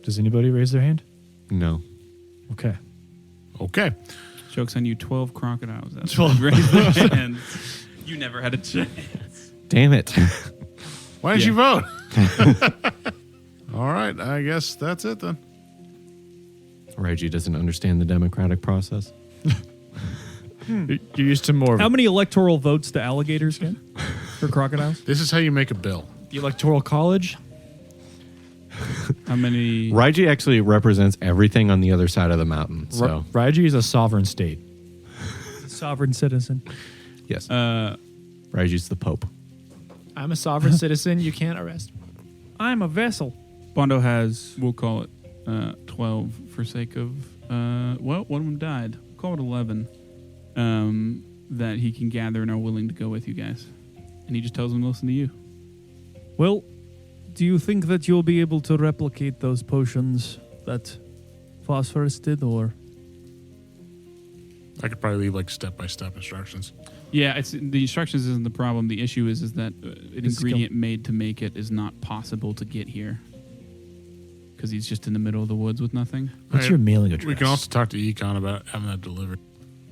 Does anybody raise their hand? No. Okay. Okay. Joke's on you, 12 crocodiles. That's 12. great. And you never had a chance. Damn it. Why didn't Yeah. you vote? All right. I guess that's it then. Reggie doesn't understand the democratic process. You're used to more. How many electoral votes do alligators get for crocodiles? This is how you make a bill. The Electoral College? How many? Raiji actually represents everything on the other side of the mountain. So, Raiji is a sovereign state. Sovereign citizen. yes. Raiji's the Pope. I'm a sovereign citizen. You can't arrest me. I'm a vessel. Bando has, we'll call it 12 for sake of, well, one of them died. We'll call it 11 that he can gather and are willing to go with you guys. And he just tells them to listen to you. Well, do you think that you'll be able to replicate those potions that Phosphorus did, or? I could probably leave like step-by-step instructions. Yeah, it's the instructions isn't the problem. The issue is that an ingredient made to make it is not possible to get here. Because he's just in the middle of the woods with nothing. What's your mailing address? We can also talk to Econ about having that delivered.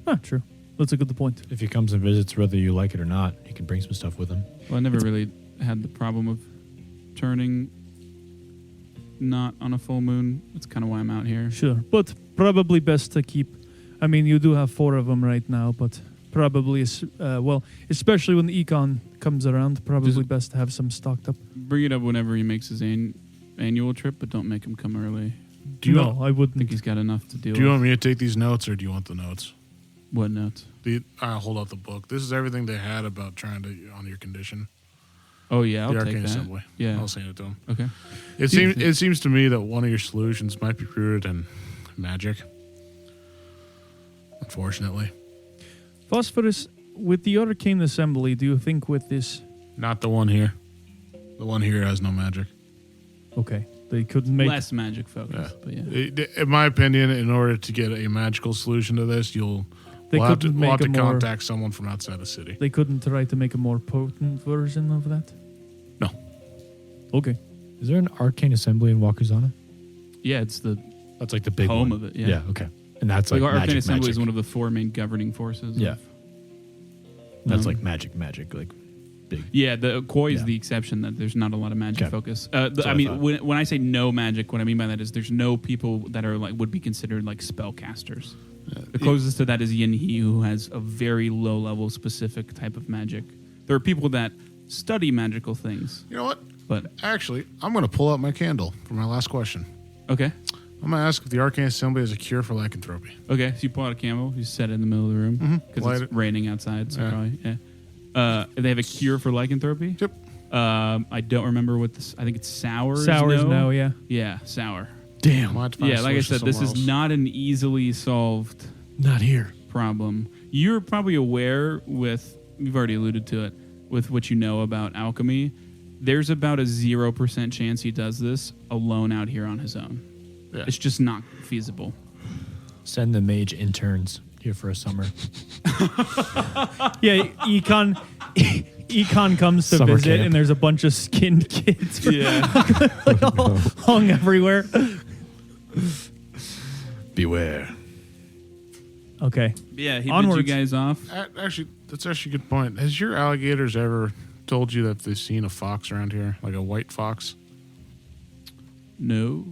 Ah, true. That's a good point. If he comes and visits, whether you like it or not, he can bring some stuff with him. Well, I never really had the problem of turning not on a full moon. That's kind of why I'm out here. Sure, but probably best to keep. I mean, you do have 4 of them right now, but probably, well, especially when the econ comes around, probably best to have some stocked up. Bring it up whenever he makes his annual trip, but don't make him come early. Do you no, want, I I wouldn't. think he's got enough to deal do you with. want me to take these notes, or do you want the notes? What notes? I'll hold out the book. This is everything they had about trying to on your condition. Oh, yeah, I'll the take Arcane that. Assembly. Yeah. I'll send it to them. Okay. It seems to me that one of your solutions might be rooted in magic. Unfortunately, Phosphorus, with the Arcane Assembly, do you think with this... not the one here. The one here has no magic. Okay, they couldn't make... Less magic focus, but yeah. In my opinion, in order to get a magical solution to this, we'll They have to, couldn't we'll have make to a more... contact someone from outside the city. They couldn't try to make a more potent version of that? No. Okay. Is there an arcane assembly in Wakuzana? Yeah, it's the That's like the big home one. of it. Yeah. Okay. And that's Like like Arcane magic, Assembly magic. is one of the 4 main governing forces. Yeah. Of, That's like magic, like big. yeah, the Koi is Yeah. the exception that there's not a lot of magic Okay. focus. That's what I I mean, thought. when I say no magic, what I mean by that is there's no people that are like would be considered like spellcasters. The closest to that is Yin He, who has a very low level specific type of magic. There are people that study magical things, You know what? but Actually, I'm going to pull out my candle for my last question. okay. I'm going to ask if the Arcane Assembly is a cure for lycanthropy. Okay, so you pull out a candle, you set it in the middle of the room because Light it's it. raining outside. So Yeah. probably, yeah. They have a cure for lycanthropy. Yep. I don't remember what this. I think it's sour. Sour is no, yeah. Yeah, sour. Damn. Might have to find Yeah, a like I solution said, this somewhere is else. not an easily solved Not here. problem. You're probably aware you've already alluded to it, with what you know about alchemy. There's about a 0% chance he does this alone out here on his own. Yeah. It's just not feasible. Send the mage interns here for a summer. Yeah, Econ comes to Summer visit, camp. and there's a bunch of skinned kids Yeah. like, all hung everywhere. Beware. Okay. Yeah, he Onwards. bids you guys off. Actually, that's actually a good point. Has your alligators ever told you that they've seen a fox around here, like a white fox? No.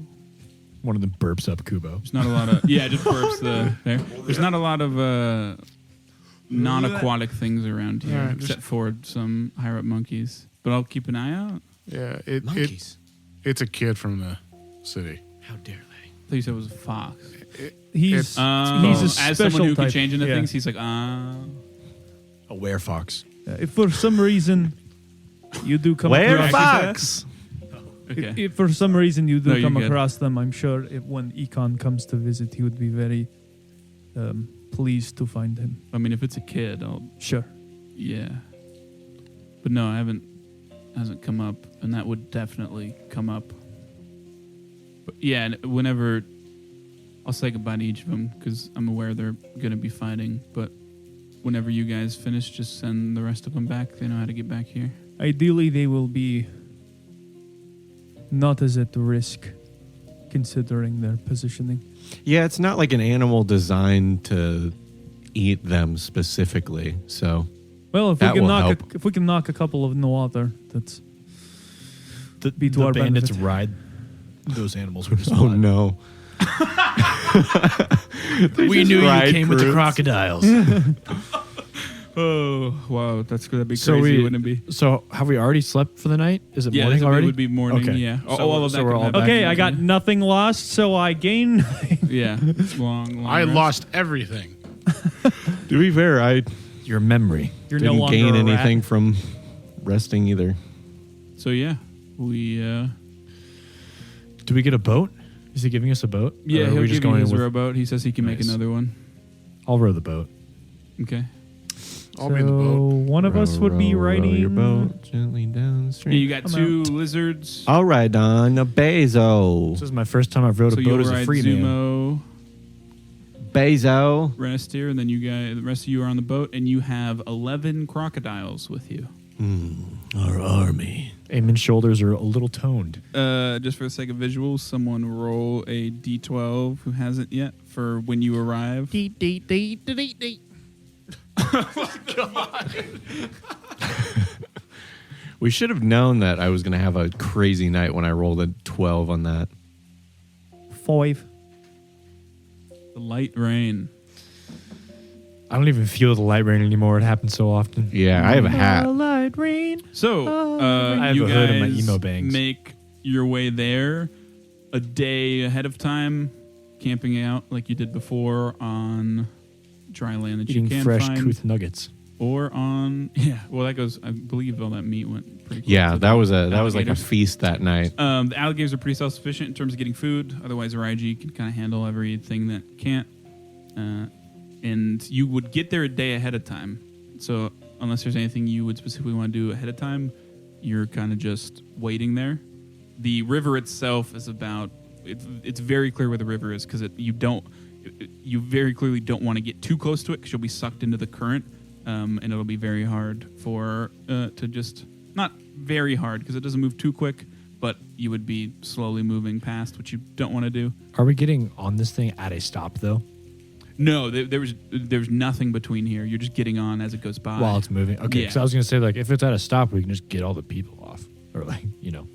One of them burps up Kubo. There's not a lot of just burps there. There's not a lot of non-aquatic things around here, All right, except for some higher up monkeys. But I'll keep an eye out. Yeah, it's a kid from the city. How dare they? I thought you said it was a fox. He's Oh, he's a as special someone who type. can change into Yeah. things, he's like, A werefox. If for some reason you do come across Fox? okay. If for some reason you do No, you're come good. across them, I'm sure when Econ comes to visit, he would be very pleased to find him. I mean, if it's a kid, Sure. yeah. But no, hasn't come up, and that would definitely come up. But yeah, and whenever I'll say goodbye to each of them because I'm aware they're going to be fighting. But whenever you guys finish, just send the rest of them back. They know how to get back here. Ideally, they will be not as at risk, considering their positioning. Yeah, it's not like an animal designed to eat them specifically. So Well, if That we can will knock help. if we can knock a couple of in the water, that's The our bandits benefit. ride those animals. We just oh fly. no. We knew you ride came with the Krooths. crocodiles. Oh, wow. That'd be crazy, So wouldn't it be? So have we already slept for the night? Is it Yeah, morning it already? would be morning, Okay. yeah. So all of that we're can all happen. back okay. I got nothing lost, so I gain. Yeah. Long I rest. lost everything. To be fair, I Your memory. You're no didn't longer gain a rat. anything from resting either. So, yeah. We, Do we get a boat? Is he giving us a boat? yeah, Or are he'll we give just you going his with? rowboat. He says he can make Nice. another one. I'll row the boat. Okay. I'll be in the boat. One of us would be Row riding. your boat gently downstream. Yeah, you got I'm two out. lizards. I'll ride on a Bezo. This is my first time I've rowed So a boat you'll as a ride free man. Zumo, Bezo. Restier, and then the rest of you are on the boat, and you have 11 crocodiles with you. Our army. Eamon's shoulders are a little toned. Just for the sake of visuals, someone roll a d12 who hasn't yet for when you arrive. We should have known that I was going to have a crazy night when I rolled a 12 on that. 5. The light rain. I don't even feel the light rain anymore. It happens so often. Yeah, I have a hat. Light rain. So, I have you a hood and my guys emo bangs. make your way there a day ahead of time, camping out like you did before on dry land that you Eating can fresh find, Krooth nuggets. or on Well, that goes. I believe all that meat went pretty. Close Yeah, to that the was like a alligators. feast that night. The alligators are pretty self-sufficient in terms of getting food. Otherwise, Raiji can kind of handle everything that can't. And you would get there a day ahead of time. So unless there's anything you would specifically want to do ahead of time, you're kind of just waiting there. The river itself is about. It's very clear where the river is because you very clearly don't want to get too close to it because you'll be sucked into the current, and it'll be very hard to just not very hard because it doesn't move too quick, but you would be slowly moving past, which you don't want to do. Are we getting on this thing at a stop though? No, there's nothing between here. You're just getting on as it goes by. While it's moving. Okay, Yeah. so I was gonna say like if it's at a stop, we can just get all the people off, or like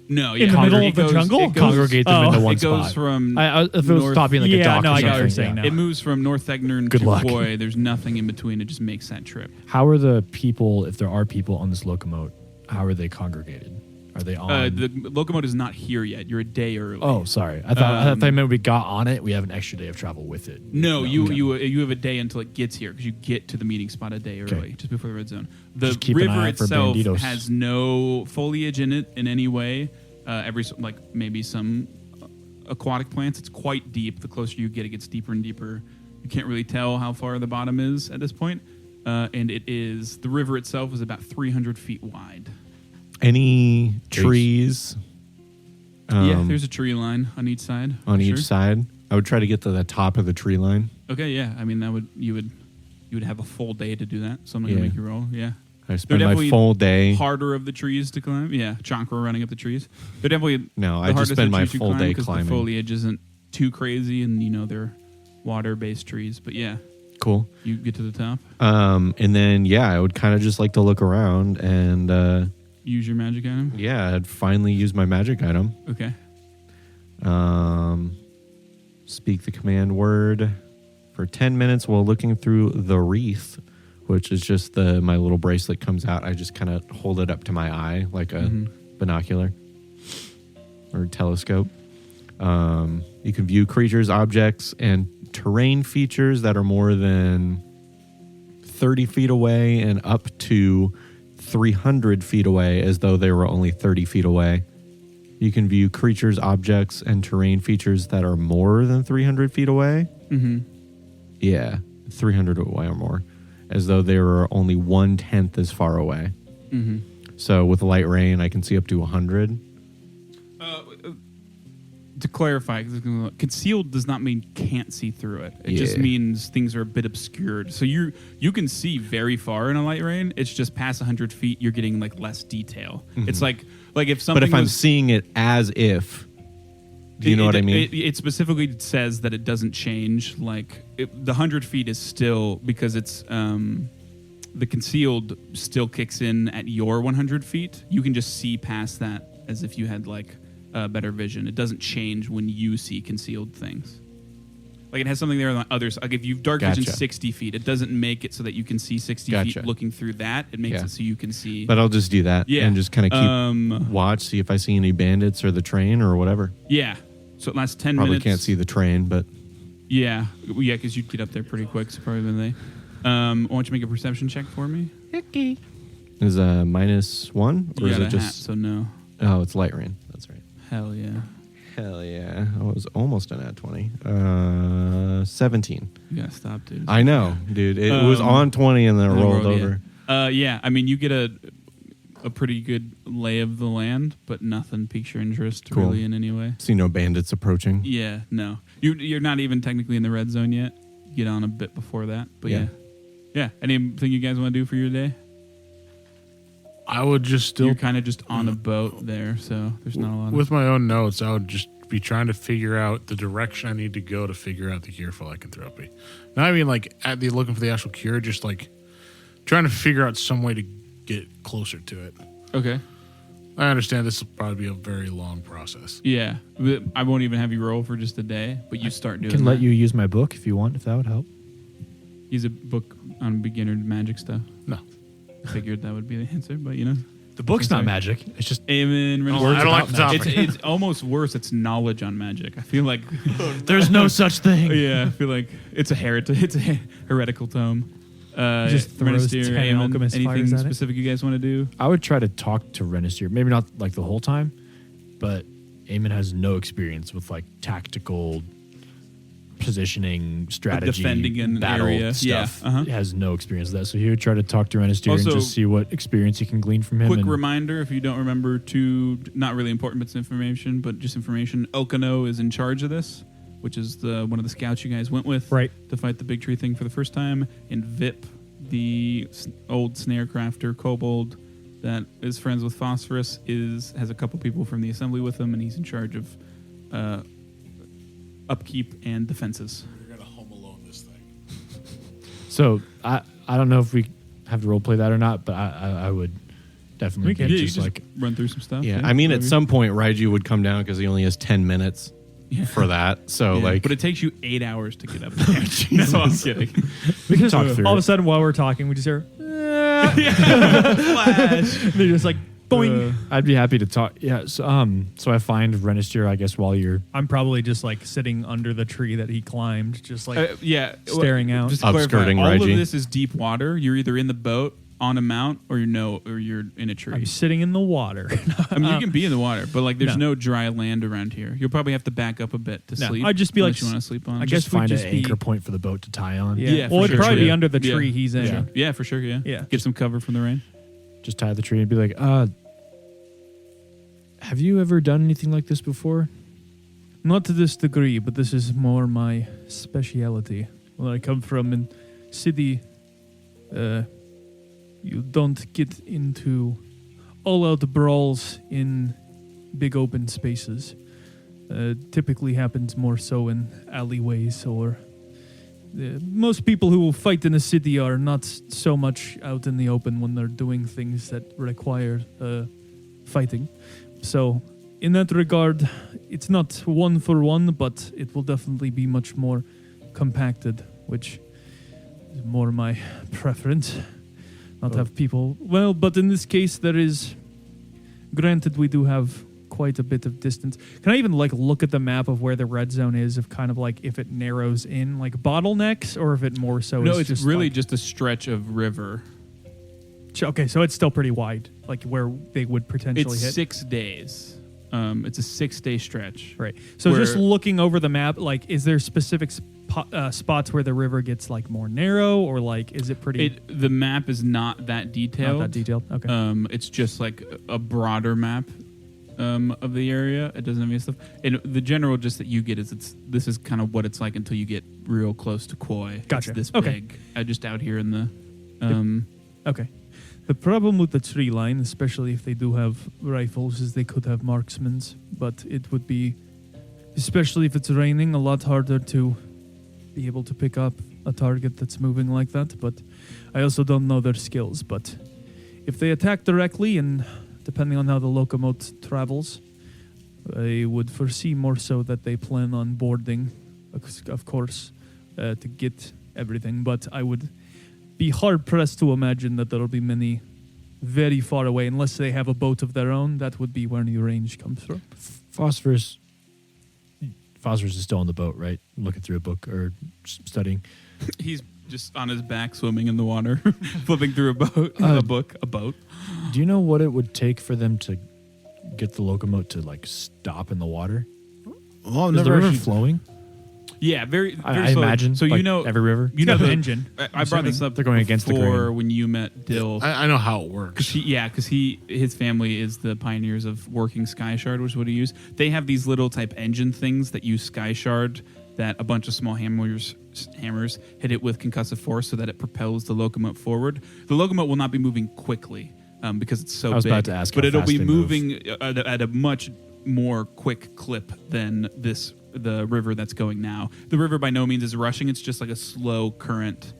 No, In the middle of the jungle? It goes, congregate them into one it goes spot. from if it was north- stopping like a Yeah, dock. no, or I got what you're something, saying yeah. now. It moves from North Thegner Good to luck. Boy. There's nothing in between. It just makes that trip. How are the people, if there are people on this locomotive, how are they congregated? Are they on? The locomotive is not here yet. You're a day early. Oh, sorry. I thought they meant we got on it. We have an extra day of travel with it. No, okay. you have a day until it gets here because you get to the meeting spot a day early, Okay. just before the red zone. The Just keep an river eye out for itself banditos. has no foliage in it in any way. Maybe some aquatic plants. It's quite deep. The closer you get, it gets deeper and deeper. You can't really tell how far the bottom is at this point. And the river itself is about 300 feet wide. Any trees Yeah, there's a tree line on each side. on for each sure. side? I would try to get to the top of the tree line. Okay, yeah. I mean, you would have a full day to do that. So I'm not Yeah. gonna make you roll. Yeah. I spend my definitely full day. Harder of the trees to climb. Yeah, Chankra running up the trees. They're definitely No, the I just hardest spend of the my trees to full climb day 'cause climbing. The foliage isn't too crazy, and they're water-based trees. But yeah, Cool. you get to the top. And then I would kind of just like to look around and Use your magic item. I'd finally use my magic item. Okay. Speak the command word for 10 minutes while looking through the wreath, which is just my little bracelet comes out. I just kind of hold it up to my eye like a binocular or telescope. You can view creatures, objects, and terrain features that are more than 30 feet away and up to 300 feet away as though they were only 30 feet away. You can view creatures, objects, and terrain features that are more than 300 feet away. Mm-hmm. Yeah, 300 away or more, as though they were only 1/10 as far away. Mm-hmm. So with light rain, I can see up to 100. to clarify, concealed does not mean can't see through it. It just means things are a bit obscured. So you can see very far in a light rain. It's just past 100 feet, you're getting like less detail. It's like if something. But if I'm seeing it as if, do you know what I mean? It specifically says that it doesn't change. Like the 100 feet is still because it's the concealed still kicks in at your 100 feet. You can just see past that as if you had like better vision. It doesn't change when you see concealed things. Like it has something there on the others. Like if you've dark vision 60 feet, it doesn't make it so that you can see 60 feet looking through that. It makes it so you can see. But I'll just do that and just kind of keep watch, see if I see any bandits or the train or whatever. Yeah. So it lasts 10 probably minutes. Probably can't see the train, but. Yeah, because you'd get up there pretty quick, so probably than they. Why don't you make a perception check for me? Okay. Is -1? Or You is got it a just. hat, so no. Oh, it's light rain. That's right. Hell yeah. Hell yeah. I was almost an at 20. 17. You gotta stop, dude. I know, dude. It was on 20 and then it rolled over. Yeah, I mean, you get a pretty good lay of the land, but nothing piques your interest really in any way. See no bandits approaching. Yeah, no. You're not even technically in the red zone yet. You get on a bit before that, but yeah. Anything you guys want to do for your day? I would just still... You're kind of just on a boat there, so there's not a lot of... With my own notes, I would just be trying to figure out the direction I need to go to figure out the cure for lycanthropy. Not I mean like looking for the actual cure, just like trying to figure out some way to get closer to it. Okay. I understand this will probably be a very long process. Yeah. I won't even have you roll for just a day, but you start doing I can that. let you use my book if you want, if that would help. Use a book on beginner magic stuff. No. I figured that would be the answer, but The book's not magic. It's just Amen. I don't like the topic. It's almost worse. It's knowledge on magic. I feel like there's no such thing. I feel like it's a heretical tome. Just throws Renastier, 10 Aemon, alchemist anything fires at it. specific you guys want to do? I would try to talk to Renastier. Maybe not like the whole time, but Eamon has no experience with like tactical positioning, strategy, defending an battle area. stuff. Yeah, He has no experience with that. So he would try to talk to Renastier and Also, just see what experience he can glean from him. Quick reminder, if you don't remember, two not really important bits of information, but just information. Elkano is in charge of this, which is one of the scouts you guys went with to fight the big tree thing for the first time. And Vip, the old snare crafter kobold that is friends with Phosphorus, has a couple people from the assembly with him, and he's in charge of upkeep and defenses. You're gonna home alone this thing. So I don't know if we have to role play that or not, but I would definitely Yeah, be you just just like run through some stuff. Yeah, I mean, at some point, Raiju would come down because he only has 10 minutes for that. So, but it takes you 8 hours to get up there. No, I'm kidding. we can talk through All of a it. sudden, while we're talking, we just hear Flash. they're just like boing. I'd be happy to talk. Yeah. So I find Renastier, I guess, while you're I'm probably just like sitting under the tree that he climbed, just like staring out. Just to clarify, Upskirting all Raiji. of this is deep water. You're either in the boat on a mount or you're in a tree. I'm sitting in the water. I mean, you can be in the water, but like there's no dry land around here. You'll probably have to back up a bit to sleep. I'd just be unless like, you want to sleep on. I just guess we'd find an just be- anchor point for the boat to tie on. Yeah, well, for it'd sure. probably be Yeah. under the Yeah. tree he's in. Yeah. Yeah, for sure. Yeah. Yeah. Get some cover from the rain. Just tie the tree and be like, have you ever done anything like this before? Not to this degree, but this is more my speciality. Where I come from in city, you don't get into all-out brawls in big open spaces. Typically happens more so in alleyways or... most people who will fight in a city are not so much out in the open when they're doing things that require fighting. So, in that regard, it's not one for one, but it will definitely be much more compacted, which is more my preference. Not have people... Well, but in this case, there is... Granted, we do have quite a bit of distance. Can I even like look at the map of where the red zone is, of kind of like if it narrows in like bottlenecks, or if it more so No, is it's just really like, just a stretch of river. okay, so it's still pretty wide, like where they would potentially It's hit. 6 days. It's a 6-day stretch. Right. So Where- just looking over the map, like, is there specific spots where the river gets like more narrow, or like is it pretty The map is not that detailed. not that detailed? Okay. It's just like a broader map. of the area. It doesn't have any stuff. And the general gist that you get is this is kind of what it's like until you get real close to Koi. Gotcha. It's this Okay. big. Just out here in the... Okay. The problem with the tree line, especially if they do have rifles, is they could have marksmen's, but it would be, especially if it's raining, a lot harder to be able to pick up a target that's moving like that. But I also don't know their skills. But if they attack directly, and depending on how the locomotive travels, I would foresee more so that they plan on boarding, of course, to get everything. But I would be hard-pressed to imagine that there'll be many very far away, unless they have a boat of their own. That would be where the range comes from. Phosphorus is still on the boat, right? Looking through a book or studying. He's just on his back swimming in the water, flipping through a boat, a boat. Do you know what it would take for them to get the locomotive to like stop in the water? Well, I've Is the never river actually, flowing? Yeah, very I slowly. imagine. So like every river. you know Got an the engine. I brought this up They're going against the before grain. when you met Dill. I know how it works. Because his family is the pioneers of working sky shard, which is what he used. They have these little type engine things that use sky shard that a bunch of small hammers hit it with concussive force so that it propels the locomotive forward. The locomotive will not be moving quickly because it's so big. I was about to ask but how it'll fast be they move. moving at a much more quick clip than the river that's going now. The river by no means is rushing. It's just like a slow current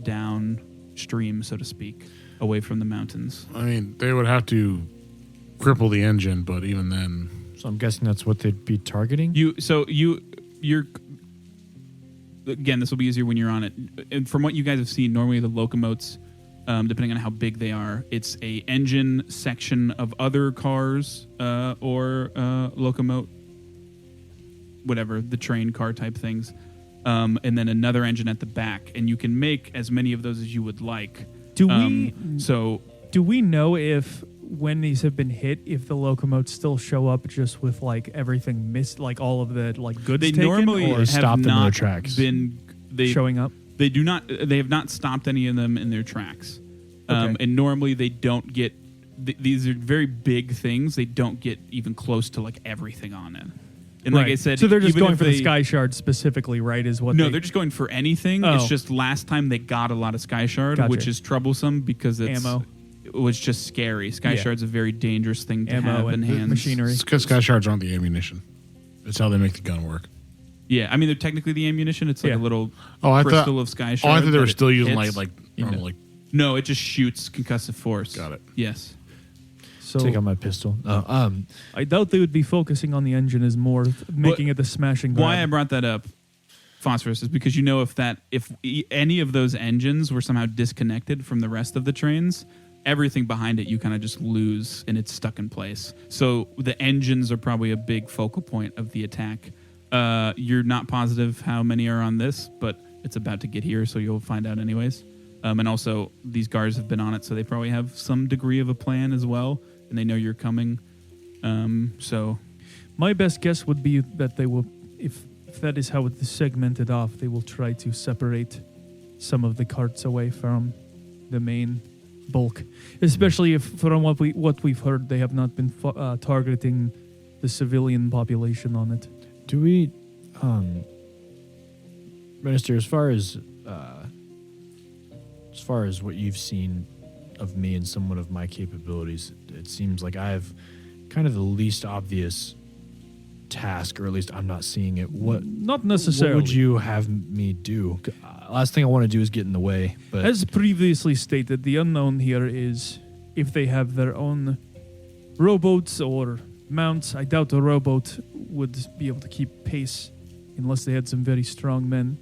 downstream, so to speak, away from the mountains. I mean, they would have to cripple the engine, but even then, So I'm guessing that's what they'd be targeting. You're again, this will be easier when you're on it. And from what you guys have seen, normally the locomotives, depending on how big they are, it's a engine section of other cars or locomotive, whatever, the train car type things, and then another engine at the back. And you can make as many of those as you would like. Do we know if when these have been hit, if the locomotives still show up just with like everything missed, like all of the like goods They taken, normally or have stop them in not their tracks. been showing up? They do not. They have not stopped any of them in their tracks. Okay. And normally they don't get. These are very big things. They don't get even close to like everything on it. And like I said, so they're just even going if for the they- sky shard specifically, right? Is what? No, they're just going for anything. Oh. It's just last time they got a lot of sky shard, Gotcha. which is troublesome because it's Ammo. It was just scary. Sky Yeah. shard's a very dangerous thing to Ammo have in and hands. machinery. it's because sky shards aren't the ammunition. It's how they make the gun work. Yeah, I mean they're technically the ammunition. It's like Yeah. a little I crystal thought. of sky Oh, shard. I thought they were that still it using hits. normal like. No, it just shoots concussive force. Got it. Yes. So Take out my pistol. I doubt they would be focusing on the engine as more making it a smashing. Why I grab. brought that up, Phosphorus, is because you know if any of those engines were somehow disconnected from the rest of the trains, everything behind it you kind of just lose and it's stuck in place. So the engines are probably a big focal point of the attack. You're not positive how many are on this, but it's about to get here, so you'll find out anyways. And also, these guards have been on it, so they probably have some degree of a plan as well, and they know you're coming. So My best guess would be that they will, if that is how it's segmented off, they will try to separate some of the carts away from the main bulk. Especially if, from what we've heard, they have not been targeting the civilian population on it. Do we, Minister, as far as what you've seen of me and somewhat of my capabilities, it seems like I have kind of the least obvious task, or at least I'm not seeing it. Not necessarily. What would you have me do? Last thing I want to do is get in the way. But As previously stated, the unknown here is if they have their own rowboats or mounts. I doubt a rowboat would be able to keep pace unless they had some very strong men.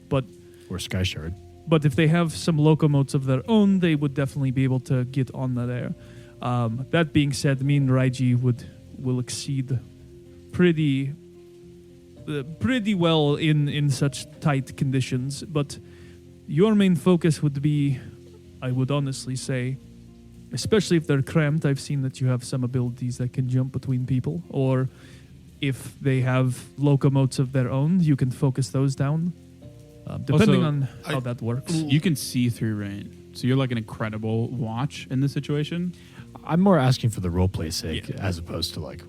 or Sky Shard. But if they have some locomotives of their own, they would definitely be able to get on there. That being said, me and Raiji will exceed pretty well in such tight conditions. But your main focus would be, I would honestly say, especially if they're cramped. I've seen that you have some abilities that can jump between people, or if they have locomotives of their own, you can focus those down. Depending Also, on how that works. you can see through rain. So you're like an incredible watch in this situation. I'm more asking for the roleplay's sake as opposed to like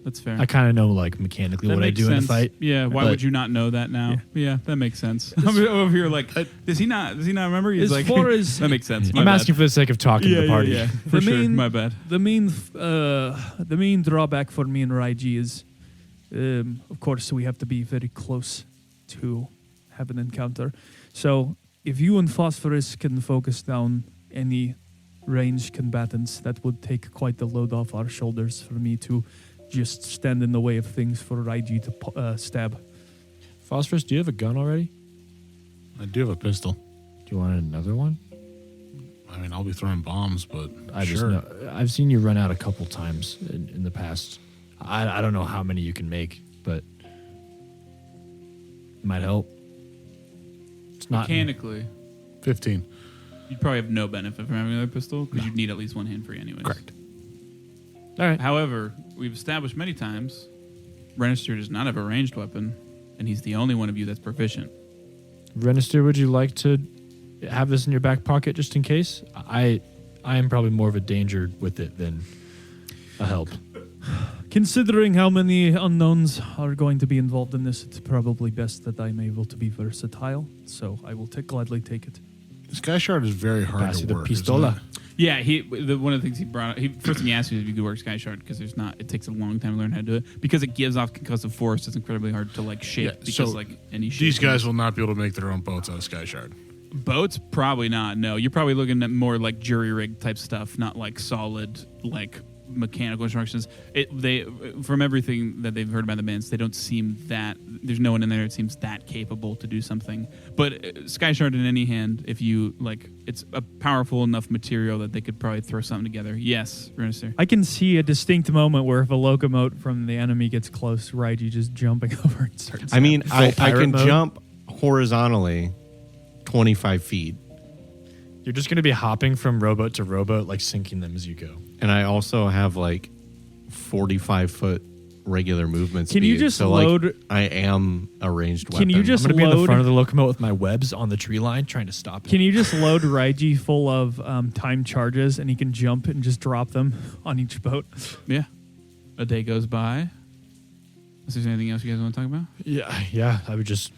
That's fair. I kind of know like mechanically what I makes do in a sense. fight. Yeah, why but- would you not know that now? Yeah, that makes sense. I'm over here like, does he not remember? He's As like, far as that makes sense. My I'm bad. asking for the sake of talking to the party. Yeah, for The sure. main- My bad. the main drawback for me and Raiji is, of course, we have to be very close to have an encounter. So if you and Phosphorus can focus down any ranged combatants, that would take quite the load off our shoulders for me to just stand in the way of things for Raiji to stab. Phosphorus, do you have a gun already? I do have a pistol. Do you want another one? I mean, I'll be throwing bombs, but I just sure. know, I've seen you run out a couple times in the past. I don't know how many you can make, but it might help. It's not Mechanically, 15. you'd probably have no benefit from having another pistol because you'd need at least one hand free anyways. correct. All right. However, we've established many times, Renister does not have a ranged weapon, and he's the only one of you that's proficient. Renister, would you like to have this in your back pocket just in case? I am probably more of a danger with it than a help. Considering how many unknowns are going to be involved in this, it's probably best that I'm able to be versatile. So I will gladly take it. Sky Shard is very hard Pass to you the work. isn't pistola. it? Yeah, one of the things he brought up, first thing he asked me is if you could work Sky Shard because it takes a long time to learn how to do it because it gives off concussive force. It's incredibly hard to like shape Yeah, because so like any shape. These guys will not be able to make their own boats out of Sky Shard. Boats probably not. No, you're probably looking at more like jury rig type stuff, not like solid like mechanical instructions. They from everything that they've heard about the bands, they don't seem that. There's no one in there that seems that capable to do something. But Sky Shard in any hand, if you like, it's a powerful enough material that they could probably throw something together. Yes, Renister. I can see a distinct moment where if a locomote from the enemy gets close, Raiji just jumping over and starts. I mean, I pirate can mode? jump horizontally 25 feet. You're just going to be hopping from rowboat to rowboat, like sinking them as you go. And I also have like 45-foot regular movement speed. Can you just so, load- Like, I am a ranged weapon. Can you just I'm going to be in the load- front of the locomote with my webs on the tree line trying to stop it. Can you just load Raiji full of time charges and he can jump and just drop them on each boat? Yeah. A day goes by. Is there anything else you guys want to talk about? Yeah. I would just.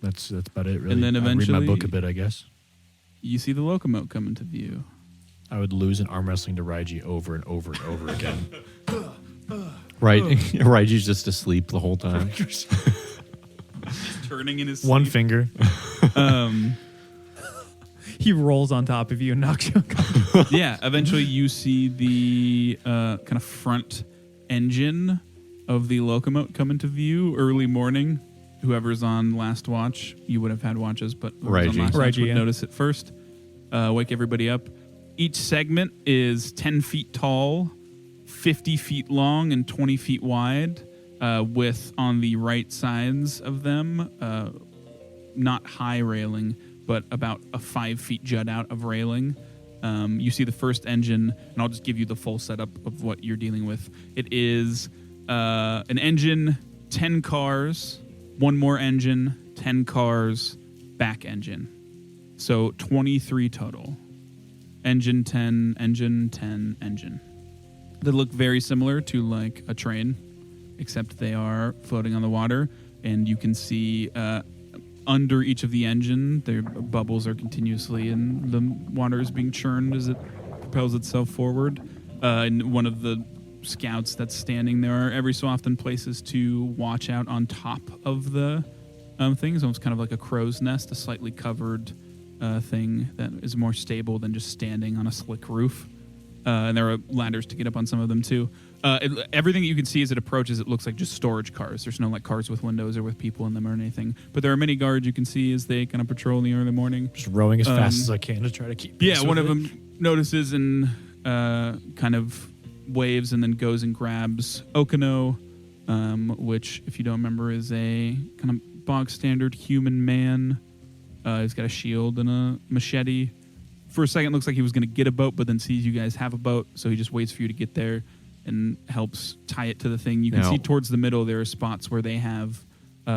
That's about it, really. And then I'd read eventually- my book a bit, I guess. You see the locomote come into view. I would lose an arm wrestling to Raiji over and over and over again. Right. Raiji's just asleep the whole time. Turning in his One sleep. finger. He rolls on top of you and knocks you. Yeah, eventually you see the kind of front engine of the locomote come into view early morning. Whoever's on last watch, you would have had watches, but whoever's on Raiji. last watch Raiji, would yeah. notice it first. Wake everybody up. Each segment is 10 feet tall, 50 feet long, and 20 feet wide, with on the right sides of them, not high railing, but about a 5 feet jut out of railing. You see the first engine, and I'll just give you the full setup of what you're dealing with. It is an engine, 10 cars, one more engine, 10 cars, back engine. So 23 total. Engine 10, engine 10, engine. They look very similar to like a train, except they are floating on the water, and you can see under each of the engine, their bubbles are continuously, and the water is being churned as it propels itself forward. And one of the scouts that's standing there are every so often places to watch out on top of the things, almost kind of like a crow's nest, a slightly covered thing that is more stable than just standing on a slick roof. And there are ladders to get up on some of them too. Everything that you can see as it approaches, it looks like just storage cars. There's no like cars with windows or with people in them or anything. But there are many guards you can see as they kind of patrol in the early morning. Just rowing as fast as I can to try to keep pace Yeah, one with of it. them notices and kind of waves and then goes and grabs Okino, which, if you don't remember, is a kind of bog standard human man. He's got a shield and a machete. For a second, looks like he was going to get a boat, but then sees you guys have a boat, so he just waits for you to get there and helps tie it to the thing. You can Now- see towards the middle there are spots where they have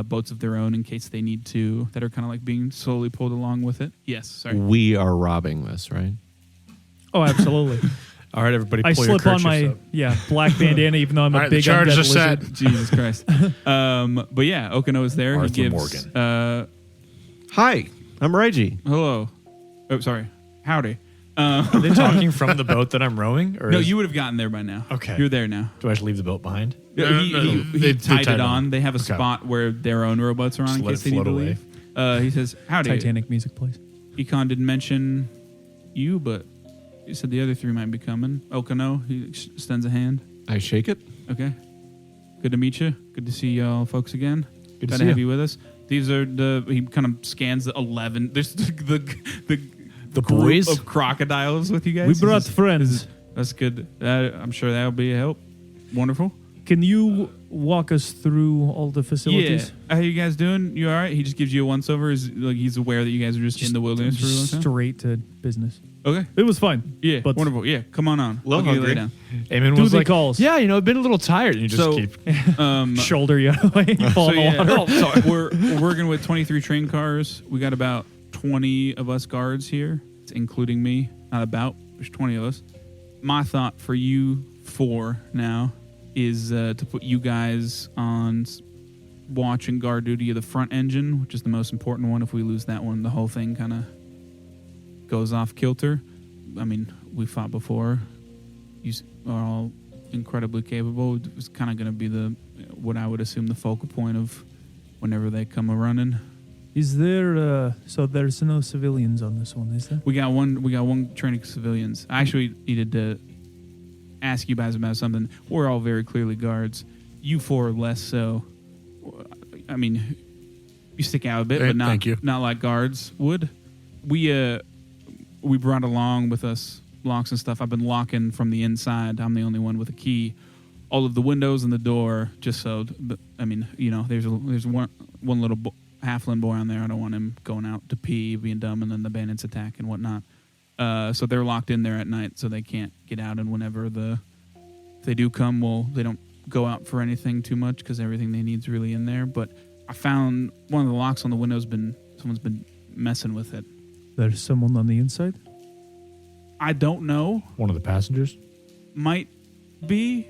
boats of their own in case they need to, that are kind of like being slowly pulled along with it. Yes, sorry. We are robbing this, right? Oh, absolutely. All right, everybody, I pull your slip on my kerchiefs up. black bandana, even though I'm All a right, the big charges undead are set. lizard. Jesus Christ. But yeah, Okano is there. Arthur he gives. Morgan. Hi, I'm Reggie. Hello. Oh, sorry. Howdy. Are they talking from the boat that I'm rowing? Or No, is- you would have gotten there by now. Okay. You're there now. do I have to leave the boat behind? No, He they tied tied it on. on. They have a Okay. spot where their own rowboats are on Just in let case it they need to float away. leave. He says, howdy. Titanic music plays. Econ didn't mention you, but he said the other three might be coming. Okano, he extends a hand. I shake it. Okay. Good to meet you. Good to see y'all folks again. Good to Glad see to have you. you with us. These are he kind of scans the 11. There's the group boys? of crocodiles with you guys. We brought This is- friends. That's good. I'm sure that'll be a help. Wonderful. Can you walk us through all the facilities? Yeah. How you guys doing? You all right? He just gives you a once over. He's aware that you guys are just in the wilderness for a long Just time. straight to business. Okay. It was fine. Yeah. But- wonderful. Yeah. Come on on. Little I'll get you lay hungry. down. Eamon Do was the like, calls. yeah, I've been a little tired. And you just So- keep. Shoulder you away. Fall in the water. So we're working with 23 train cars. We got about 20 of us guards here, including me. Not about. There's 20 of us. My thought for you four now is to put you guys on watch and guard duty of the front engine, which is the most important one. If we lose that one, the whole thing kind of goes off kilter. I mean, we fought before. You are all incredibly capable. It's kind of going to be what I would assume the focal point of whenever they come a running. Is there? So there's no civilians on this one, is there? We got one training civilians. I actually needed to ask you guys about something. We're all very clearly guards. You four less so. I mean, you stick out a bit, but Thank you. not like guards would. We brought along with us locks and stuff. I've been locking from the inside. I'm the only one with a key. All of the windows and the door, just so. I mean, there's one little halfling boy on there. I don't want him going out to pee, being dumb, and then the bandits attack and whatnot. So they're locked in there at night, so they can't get out. And whenever if they do come, they don't go out for anything too much because everything they need is really in there. But I found one of the locks on the window's someone's been messing with it. There's someone on the inside. I don't know. One of the passengers. Might be.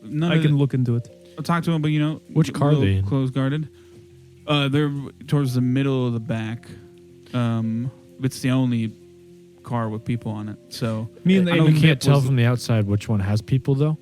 I can look into it. I'll talk to him, but Which car are they in? Closed guarded. They're towards the middle of the back. It's the only car with people on it. So Me and I know You Eamon can't tell was- from the outside which one has people, though.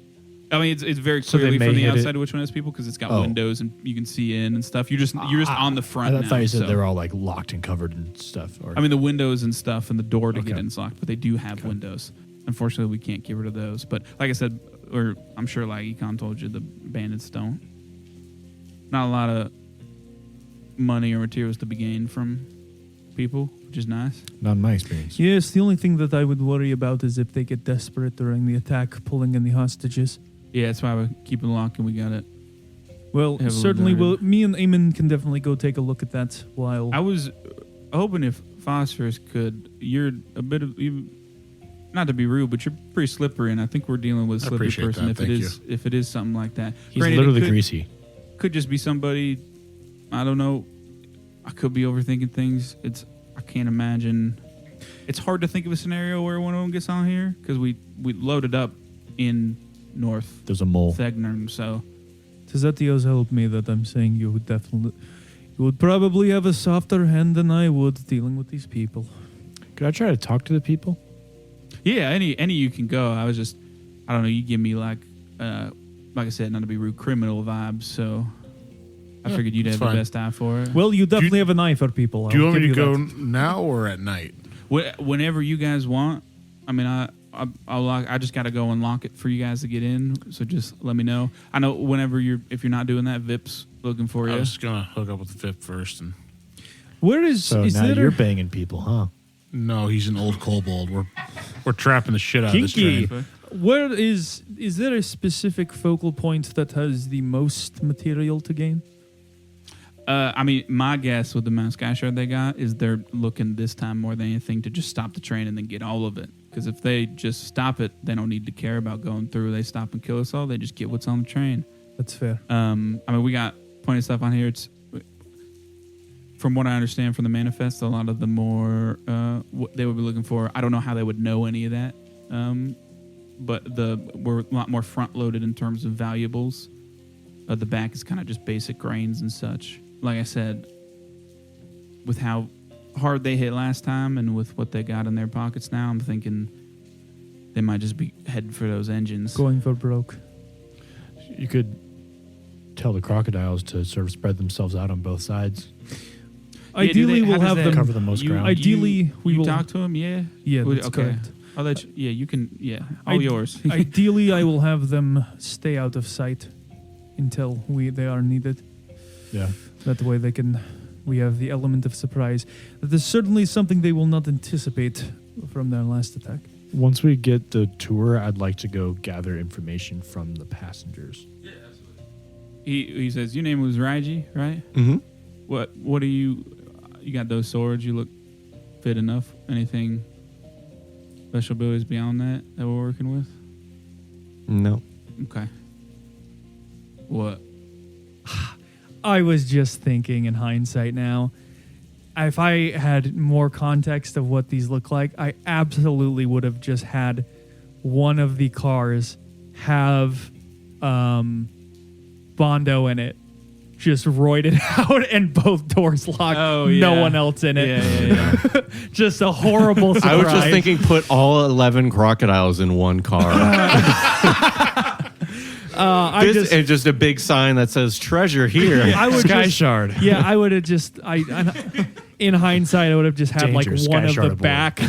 I mean, it's very So they clearly may from the hit it- outside which one has people because it's got Oh. windows and you can see in and stuff. You're just on the front. I thought now, you said so. they were all like locked and covered and stuff. Or, I mean, the windows and stuff and the door to get Okay. in is locked, but they do have windows. Unfortunately, we can't get rid of those. But like I said, or I'm sure like Econ told you, the bandits don't. Not a lot of money or materials to be gained from people, which is nice. not in my experience. Yes, the only thing that I would worry about is if they get desperate during the attack, pulling in the hostages. Yeah, that's why we're keeping lock and we got it. Well, Heavily certainly, guarded. me and Eamon can definitely go take a look at that while. I was hoping if Phosphorus could, you're a bit of, not to be rude, but you're pretty slippery, and I think we're dealing with a I slippery appreciate person that. if it is something like that. He's Granted, it literally could- greasy. Could just be somebody, I don't know. I could be overthinking things. I can't imagine. It's hard to think of a scenario where one of them gets on here because we loaded up in North There's a mole. Thegner, so Tizetios helped me that I'm saying you would probably have a softer hand than I would dealing with these people. Could I try to talk to the people? yeah. Any you can go. I was just, I don't know. You give me like I said, not to be rude, criminal vibes. So I figured you'd that's have the fine. best eye for it. Well, you definitely have an eye for people. Do you I'll want me to give go that. now or at night? Whenever you guys want. I mean, I'll lock. I just got to go and lock it for you guys to get in. So just let me know. I know whenever if you're not doing that, Vip's looking for I you. was gonna hook up with the VIP first, and Where is So is now there you're banging people, huh? no, he's an old kobold. We're trapping the shit out of Kinky. this train. where is there a specific focal point that has the most material to gain? I mean, my guess with the amount of sky shard they got is they're looking this time more than anything to just stop the train and then get all of it. Because if they just stop it, they don't need to care about going through. They stop and kill us all. They just get what's on the train. That's fair. I mean, we got plenty of stuff on here. It's from what I understand from the manifest, a lot of the more what they would be looking for. I don't know how they would know any of that but we're a lot more front loaded in terms of valuables. The back is kind of just basic grains and such. Like I said, with how hard they hit last time and with what they got in their pockets now, I'm thinking they might just be heading for those engines. Going for broke. You could tell the crocodiles to sort of spread themselves out on both sides. Ideally, how we'll does have that- them cover the most ground. Ideally, we you will talk to them. Yeah, Yeah, that's okay. correct. I'll let you. Yeah, you can. Yeah, all Ide- yours. Ideally, I will have them stay out of sight until they are needed. Yeah. That way we have the element of surprise. That is certainly something they will not anticipate from their last attack. Once we get the tour, I'd like to go gather information from the passengers. He says your name was Raiji, right? Mm-hmm. What are you? You got those swords. You look fit enough. Anything special abilities beyond that we're working with? No. Okay. What? I was just thinking in hindsight now, if I had more context of what these look like, I absolutely would have just had one of the cars have Bando in it, just roided out and both doors locked. Oh, No yeah. one else in it. Yeah. Just a horrible surprise. I was just thinking put all 11 crocodiles in one car. And just a big sign that says treasure here. I would Sky just, Shard. Yeah, I would have just. In hindsight, I would have just had Danger, like Sky one of Shard the aboard. back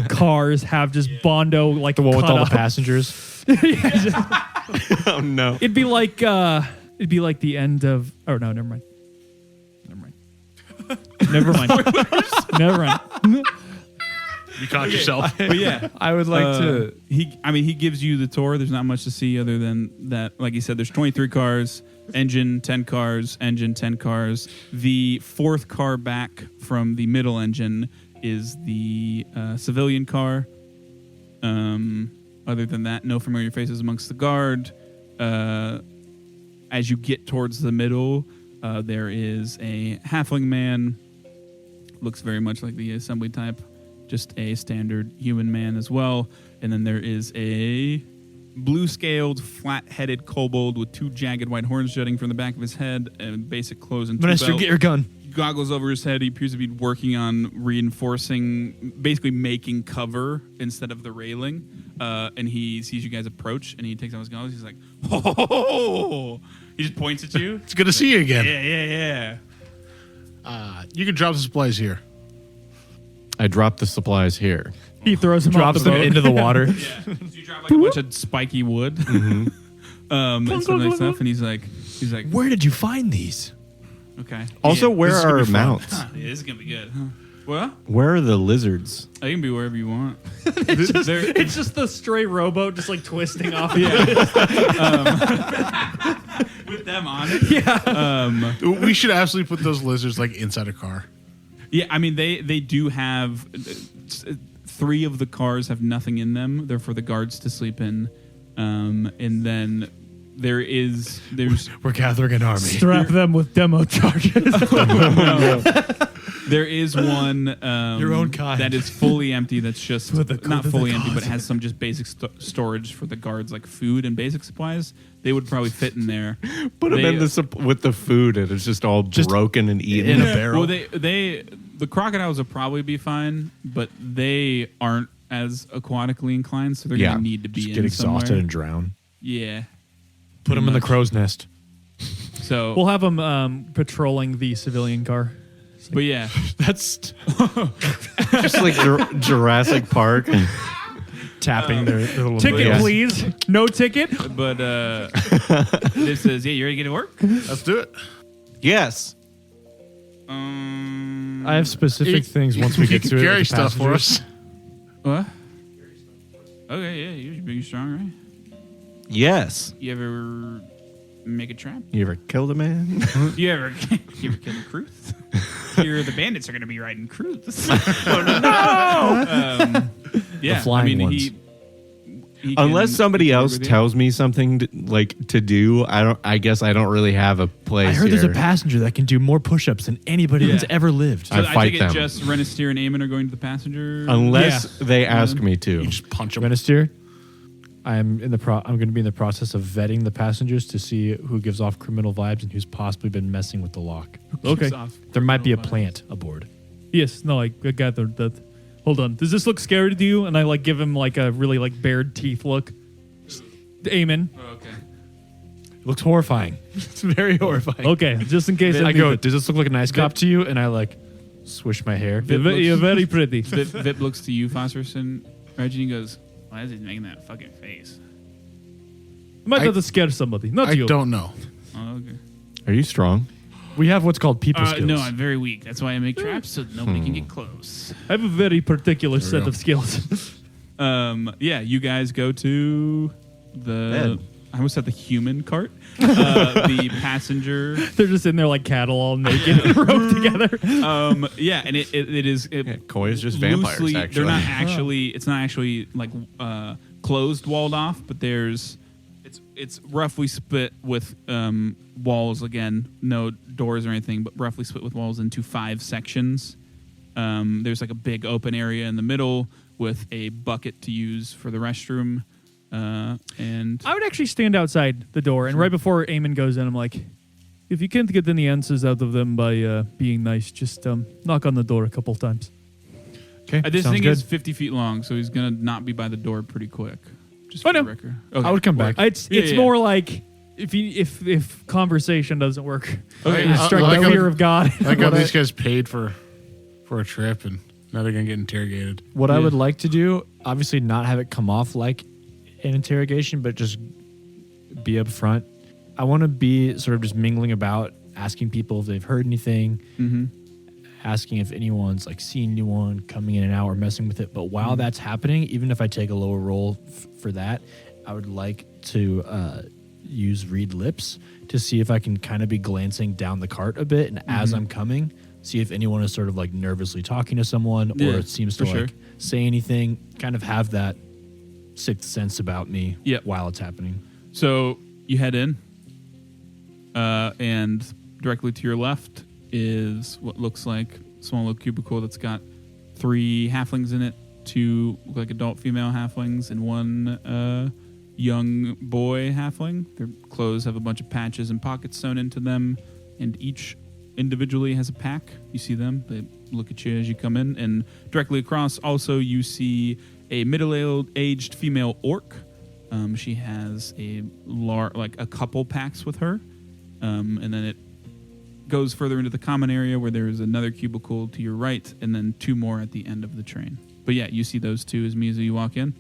cars have just Bando like The one with cut all up. the passengers. Oh no. It'd be like the end of. Oh no, never mind. Never mind. Never mind. You caught yourself. But yeah, I would like to. He gives you the tour. There's not much to see other than that. Like he said, there's 23 cars, engine 10 cars, engine 10 cars. The fourth car back from the middle engine is the civilian car. Other than that, no familiar faces amongst the guard. As you get towards the middle, there is a halfling man. Looks very much like the assembly type. Just a standard human man as well. And then there is a blue-scaled, flat-headed kobold with two jagged white horns jutting from the back of his head and basic clothes and Minister, belt. get your gun. Goggles over his head. He appears to be working on reinforcing, basically making cover instead of the railing. And he sees you guys approach, and he takes out his goggles. He's like, "Oh!" He just points at you. It's good to see you again. Yeah. You can drop the supplies here. I dropped the supplies here. He throws him Drops off the them boat. into the water. Yeah. So you drop like a bunch of spiky wood. And some nice stuff, and he's like, Where did you find these? okay. Also, Yeah. where this is gonna are be fun. mounts? Yeah, this is gonna be good. Huh? Well, Where are the lizards? I can be wherever you want. It's just the stray rowboat just like twisting off. With them on it. Yeah. We should absolutely put those lizards like inside a car. Yeah, I mean they do have 3 of the cars have nothing in them. They're for the guards to sleep in, and then there's We're gathering an army. Strap them with demo charges. there is one Your own kind. that is fully empty. That's just With the not code of fully the empty, but gods. it has some just basic storage for the guards, like food and basic supplies. They would probably fit in there. Put them They- in with the food, and it's just all broken and eaten. in a barrel. Well, the crocodiles will probably be fine, but they aren't as aquatically inclined, so they're Yeah. gonna need to be Just in get exhausted somewhere. and drown. Yeah. Put them in the much. crow's nest. So, We'll have them patrolling the civilian car. but yeah, That's just like Jurassic Park. tapping their little Ticket, Yeah. please. No ticket. but this is yeah. You ready to get to work? Let's do it. Yes. I have specific things once we You get can to it. carry with the stuff for passengers. us. What? Okay, yeah. You're big and strong, right? Yes. You ever make a trap? You ever killed a man? You ever kill a Krooth? Here, the bandits are going to be riding Krooths. No! Yeah, flying I mean, ones. he Unless somebody else tells tells me something to do, I guess I don't really have a place. I heard there's here. a passenger that can do more push-ups than anybody Yeah. that's ever lived. So I I fight think them. it just Renisteer and Eamon are going to the passenger. Unless they ask me to. You just punch them. Renisteer, I'm going to be in the process of vetting the passengers to see who gives off criminal vibes and who's possibly been messing with the lock. Okay. There might be a plant aboard. Yes, no, I gathered that. Hold on. Does this look scary to you? And I like give him like a really like bared teeth look. Amen. Oh, okay. It looks horrifying. It's very horrifying. Okay, just in case I go, does this look like a nice cop to you? And I like swish my hair. You're very pretty. Vip looks to you, Phosphorus, and Reggie, and goes, why is he making that fucking face? Might have to scare somebody, not I you. don't know. Oh, okay. Are you strong? We have what's called people skills. No, I'm very weak. That's why I make traps so nobody can get close. I have a very particular we set go. of skills. Yeah, you guys go to the. Bed. I almost said the human cart. The passenger. They're just in there like cattle, all naked, roped together. Yeah, and it is. Koi is just vampires, loosely, actually. They're not actually. It's not actually like closed, walled off, but it's roughly split with walls. Again, no doors or anything, but roughly split with walls into 5 sections. There's like a big open area in the middle with a bucket to use for the restroom. And I would actually stand outside the door, and right before Eamon goes in, I'm like, if you can't get any answers out of them by being nice, just knock on the door a couple times. Okay, this sounds thing good. is 50 feet long, so he's gonna not be by the door pretty quick. Just Oh, for the no. record. I would come back. It's Yeah. more like if conversation doesn't work, Okay, you strike like the how- fear of God. Like how What these guys paid for a trip and now they're gonna get interrogated. What I Yeah. would like to do, obviously not have it come off like an interrogation, but just be up front. I want to be sort of just mingling about, asking people if they've heard anything, asking if anyone's like seen anyone coming in and out or messing with it. But while that's happening, even if I take a lower roll for that, I would like to use read lips to see if I can kind of be glancing down the cart a bit, and as I'm coming, see if anyone is sort of like nervously talking to someone Yeah, or it seems to for sure. like say anything, kind of have that sixth sense about me Yep. while it's happening. So you head in, and directly to your left is what looks like a small little cubicle that's got 3 halflings in it, 2 look like adult female halflings, and 1 young boy halfling. Their clothes have a bunch of patches and pockets sewn into them, and each individually has a pack. You see them. They look at you as you come in, and directly across also you see a middle-aged female orc. She has a couple packs with her, and then it goes further into the common area where there is another cubicle to your right, and then 2 more at the end of the train. But yeah, you see those 2 as me as you walk in.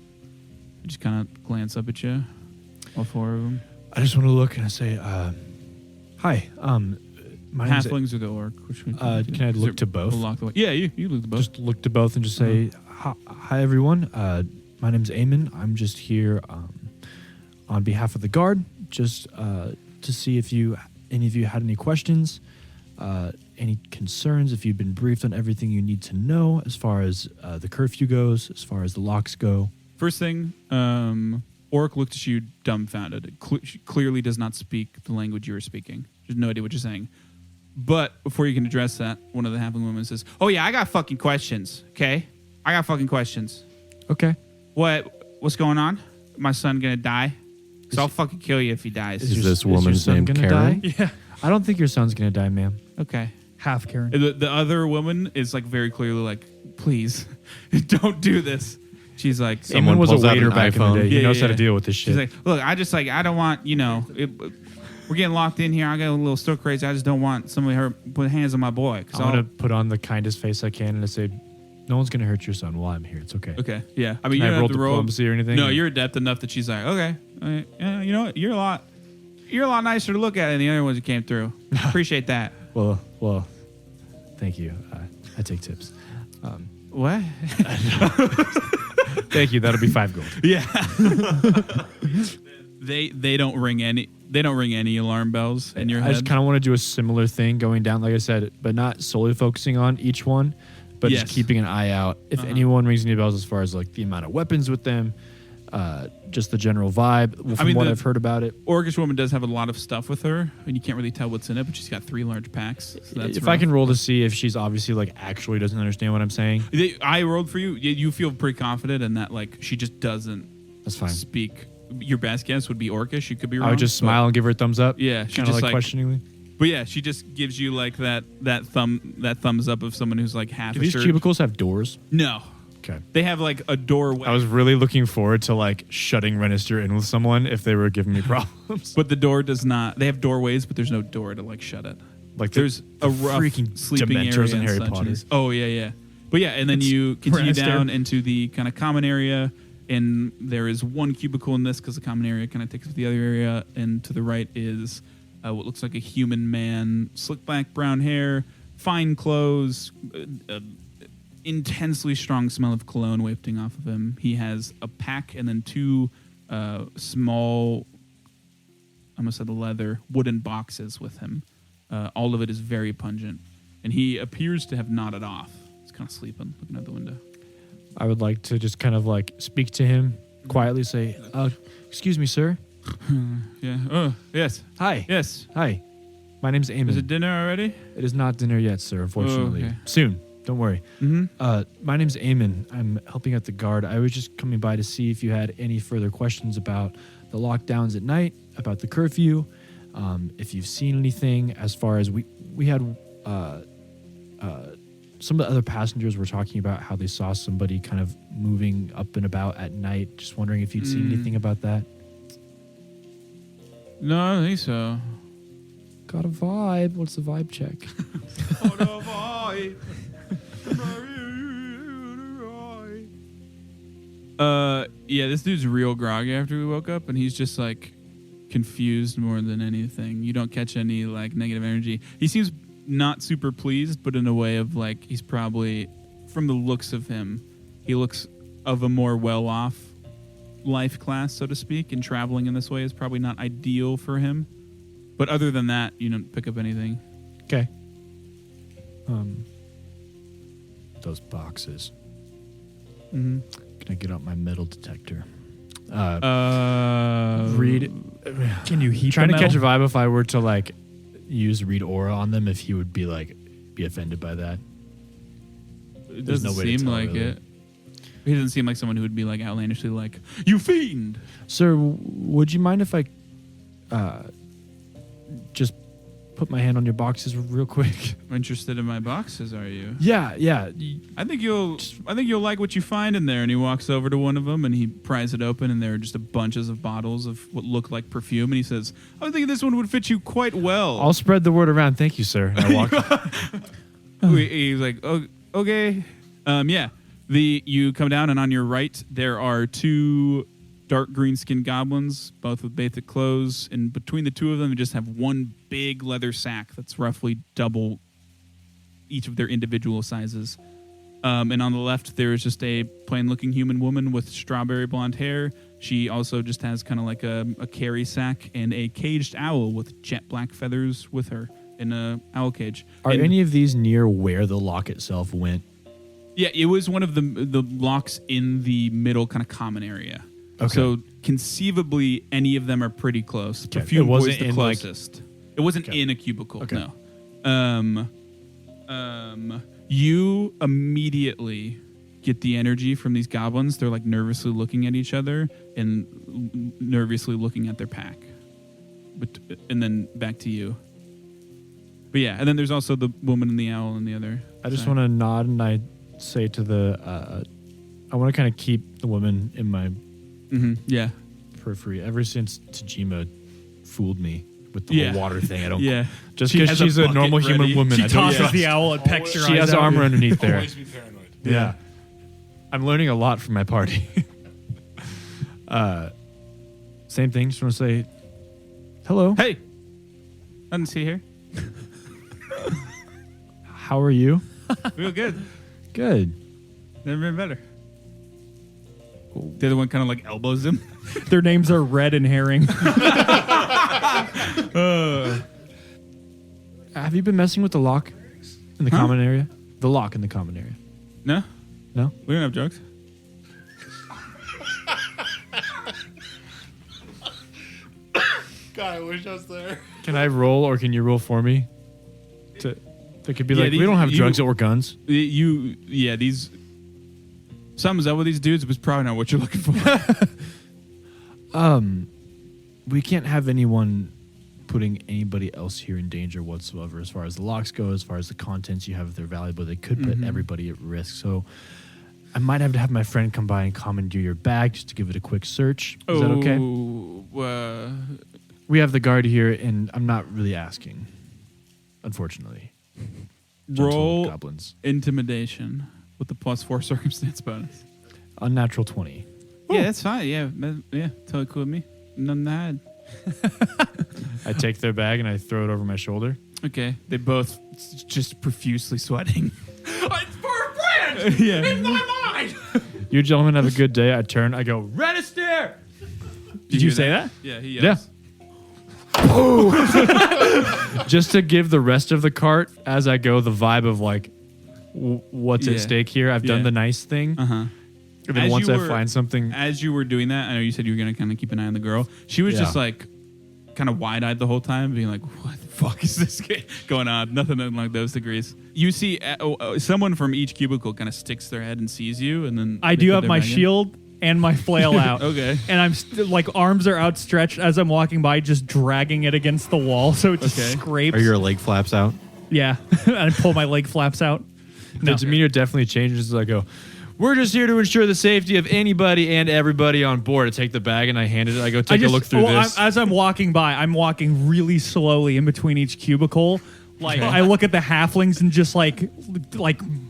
I just kind of glance up at you, all 4 of them. I just want to look and I say, hi, my name's Halflings or the orc? Which one? can I look to both? We'll lock the way. Yeah, you look to both. Just look to both and just say, hi everyone. My name's Eamon. I'm just here on behalf of the guard, just to see if any of you had any questions, any concerns, if you've been briefed on everything you need to know as far as the curfew goes, as far as the locks go. First thing, Orc looked at you dumbfounded. She clearly does not speak the language you are speaking. She has no idea what you're saying. But before you can address that, one of the halfling women says, "Oh yeah, I got fucking questions. Okay, I got fucking questions. Okay. What's going on? My son gonna die? Cause I'll fucking kill you if he dies." Is this woman's son name gonna Karen? die? Yeah, I don't think your son's gonna die, ma'am. Okay. half Karen. The other woman is like very clearly like, "Please, don't do this." She's like, Someone Eamon was a pulls out waiter an back in the iPhone. day. He Yeah, knows yeah, how to yeah. deal with this shit. She's like, "Look, I don't want, we're getting locked in here. I get a little stir crazy. I just don't want somebody put hands on my boy." I'm gonna put on the kindest face I can and I say, "No one's gonna hurt your son while I'm here. It's okay." Okay, yeah. I mean, Can you I don't roll have to roll diplomacy or anything? No, you're adept enough that she's like, okay, yeah, you know what? You're a lot nicer to look at than the other ones that came through. Appreciate that. Well, thank you. I take tips. What? Thank you. That'll be 5 gold. Yeah. They don't ring any alarm bells in your I head. just kind of want to do a similar thing going down, like I said, but not solely focusing on each one, but Yes. just keeping an eye out. If anyone rings any bells as far as like the amount of weapons with them, just the general vibe from what I've heard about it. Orcish woman does have a lot of stuff with her, and you can't really tell what's in it, but she's got 3 large packs. So that's If I can roll to see if she's obviously like actually doesn't understand what I'm saying, I rolled for you. You feel pretty confident in that, like, she just doesn't that's fine. speak your best guess would be orcish. You could be wrong. I would just smile and give her a thumbs up. Yeah, she kind of just like questioningly. But yeah, she just gives you like that thumbs up of someone who's like half Do these assured. cubicles have doors? No, Okay. they have like a doorway. I was really looking forward to like shutting Renister in with someone if they were giving me problems. but the door does not. They have doorways, but there's no door to like shut it. Like There's a rough freaking sleeping Dementors area in Harry such Potter. Oh yeah. But yeah, and then you continue Rannister. down into the kind of common area, and there is one cubicle in this because the common area kind of takes up the other area, and to the right is what looks like a human man, slick black brown hair, fine clothes, intensely strong smell of cologne wafting off of him. He has a pack and then two small, I almost said leather, wooden boxes with him. All of it is very pungent. And he appears to have nodded off. He's kind of sleeping, looking out the window. I would like to just kind of like speak to him quietly, say, excuse me, sir. Yeah. Oh, yes. Hi. Yes. Hi. My name's Eamon. Is it dinner already? It is not dinner yet, sir, unfortunately. okay. Soon. Don't worry. Mm-hmm. My name's Eamon. I'm helping out the guard. I was just coming by to see if you had any further questions about the lockdowns at night, about the curfew, if you've seen anything as far as we had some of the other passengers were talking about how they saw somebody kind of moving up and about at night. Just wondering if you'd seen anything about that. No, I don't think so. Got a vibe. What's the vibe check? Yeah, this dude's real groggy after we woke up, and he's just like confused more than anything. You don't catch any like negative energy. He seems not super pleased, but in a way of like he's probably, from the looks of him, he looks of a more well-off life class, so to speak, and traveling in this way is probably not ideal for him. But other than that, you don't pick up anything. Okay. Those boxes. Mm-hmm. Can I get out my metal detector? Read. Can you heat Trying the to catch a metal? vibe if I were to like use read aura on them, if he would be like be offended by that. It There's doesn't no way to seem tell, like really. it. He doesn't seem like someone who would be like outlandishly like, "You fiend!" Sir, would you mind if I just put my hand on your boxes real quick? I'm interested in my boxes, are you? Yeah. I think you'll like what you find in there. And he walks over to one of them and he pries it open, and there are just a bunches of bottles of what look like perfume. And he says, "I think this one would fit you quite well." I'll spread the word around. Thank you, sir. And I walk. He's like, "Oh, okay, yeah." You come down, and on your right there are two dark green skinned goblins, both with basic clothes, and between the two of them, they just have one big leather sack that's roughly double each of their individual sizes. And on the left, there is just a plain-looking human woman with strawberry blonde hair. She also just has kind of like a carry sack and a caged owl with jet black feathers with her in a owl cage. Are And- any of these near where the lock itself went? Yeah, it was one of the locks in the middle kind of common area. Okay. So conceivably, any of them are pretty close. Okay. Perfume It wasn't was the in, like- closest. It wasn't Okay. in a cubicle. Okay. No. You immediately get the energy from these goblins. They're like nervously looking at each other and nervously looking at their pack. And then back to you. But yeah, and then there's also the woman and the owl and the other. I just side. want to nod and I say to the. I want to kind of keep the woman in my Yeah. periphery. Ever since Tajima fooled me with the Yeah. whole water thing, I don't. Yeah. Just She because has a she's a bucket normal human ready. woman, She I don't tosses trust. the owl and pecks your She eyes has out. armor underneath there. Always be paranoid. Yeah. I'm learning a lot from my party. Same thing. Just want to say hello. Hey. Nothing to see here. How are you? Real good. Good. Never been better. The other one kind of like elbows him. Their names are Red and Herring. Have you been messing with the lock in the common area? The lock in the common area. No? No? We don't have drugs. God, I wish I was there. Can I roll or can you roll for me? They could be Yeah, like, we these- don't have you- drugs or guns. These. Something's up with these dudes, but it's probably not what you're looking for. We can't have anyone putting anybody else here in danger whatsoever. As far as the locks go, as far as the contents you have, if they're valuable, they could put everybody at risk. So I might have to have my friend come by and commandeer your bag just to give it a quick search. Is that okay? We have the guard here, and I'm not really asking, unfortunately. Roll goblins. Intimidation with the +4 circumstance bonus. Unnatural 20. Yeah, that's fine. Yeah, totally cool with me. None to hide. I take their bag and I throw it over my shoulder. Okay, they both just profusely sweating. It's for a brand! Yeah. In my mind! You gentlemen have a good day. I turn, I go, Register! Did you say that? Yeah, he yells. Just to give the rest of the cart, as I go, the vibe of like, what's at stake here? I've done the nice thing. Uh-huh. And then once I find something. As you were doing that, I know you said you were going to kind of keep an eye on the girl. She was just like kind of wide-eyed the whole time, being like, what the fuck is this going on? Nothing like those degrees. You see someone from each cubicle kind of sticks their head and sees you, and then I do have my shield and my flail out. Okay. And I'm like, arms are outstretched as I'm walking by, just dragging it against the wall so it just scrapes. Are your leg flaps out? Yeah. And I pull my leg flaps out. The demeanor definitely changes as I go, we're just here to ensure the safety of anybody and everybody on board. I take the bag and I hand it. I go, take a look through this. As I'm walking by, I'm walking really slowly in between each cubicle. Like I look at the halflings and just like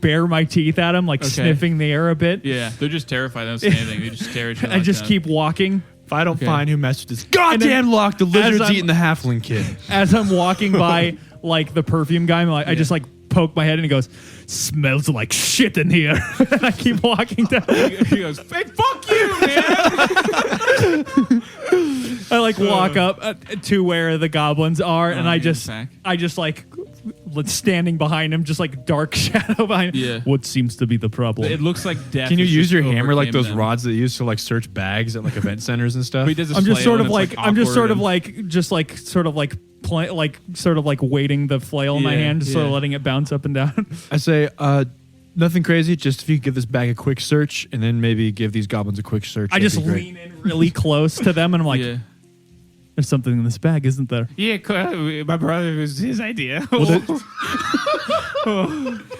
bare my teeth at them, like sniffing the air a bit. Yeah, they're just terrified. They don't say anything. They just stare at you. I just keep walking. If I don't find who messed with this goddamn lock, the lizard's eating the halfling kid. As I'm walking by, like the perfume guy, I just like poke my head and he goes, smells like shit in here. And I keep walking down. He goes, hey, fuck you, man. I like walk up to where the goblins are, and I just like standing behind him, just like dark shadow behind him. Yeah. What seems to be the problem? It looks like death. Can you is use just your hammer like overcame those them. rods that you use to like search bags at like event centers and stuff? But he does a I'm just flail sort of and like it's, I'm just sort of awkward like waiting the flail in my hand, just sort of letting it bounce up and down. I say, nothing crazy. Just if you give this bag a quick search, and then maybe give these goblins a quick search. I just lean in really close to them, and I'm like, "There's something in this bag, isn't there?" Yeah, my brother, it was his idea.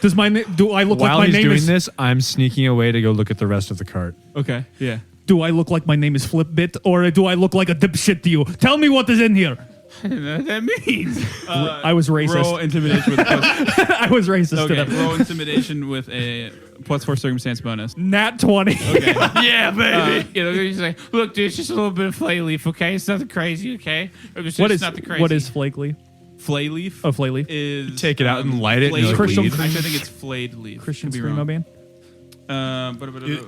Does my do I look While like my he's name doing is this, I'm sneaking away to go look at the rest of the cart. Okay, yeah. Do I look like my name is Flipbit, or do I look like a dipshit to you? Tell me what is in here. I don't know what that means. I was racist. Roll intimidation with a plus. I was racist to Okay, them. roll intimidation with a +4 circumstance bonus. Nat 20. Okay. Yeah, baby. He's like, look, dude, it's just a little bit of flay leaf, okay? It's nothing crazy, okay? It's What is nothing crazy. what is flake leaf? flay leaf? Oh, flay leaf. Is Take it out and light it and flayed like Crystal leaf. weed. Actually, I think it's flayed leaf. Christian Could be Screamo wrong. band.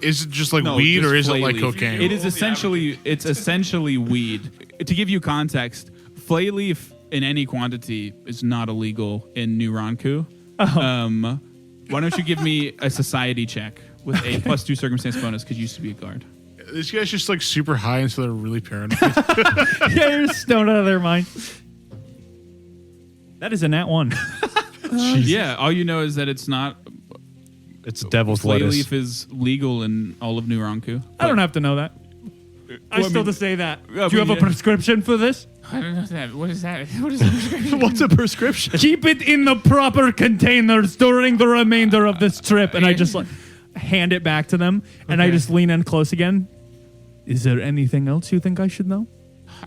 Is it just like No, weed just or is it flay like leaf. cocaine? It is essentially weed. To give you context, flay leaf in any quantity is not illegal in New Ranku. Why don't you give me a society check with a +2 circumstance bonus because you used to be a guard. This guy's just like super high and so they're really paranoid. Yeah, they're stoned out of their mind. That is a nat 1. Yeah, all you know is that it's not. It's devil's Flay lettuce. leaf is legal in all of New Ranku. I don't have to know that. I still mean- to say that. I Do you have mean, a prescription for this? I don't know that. What is that? What is that? What's a prescription? Keep it in the proper containers during the remainder of this trip. And I just like hand it back to them, and I Okay. just lean in close again. Is there anything else you think I should know?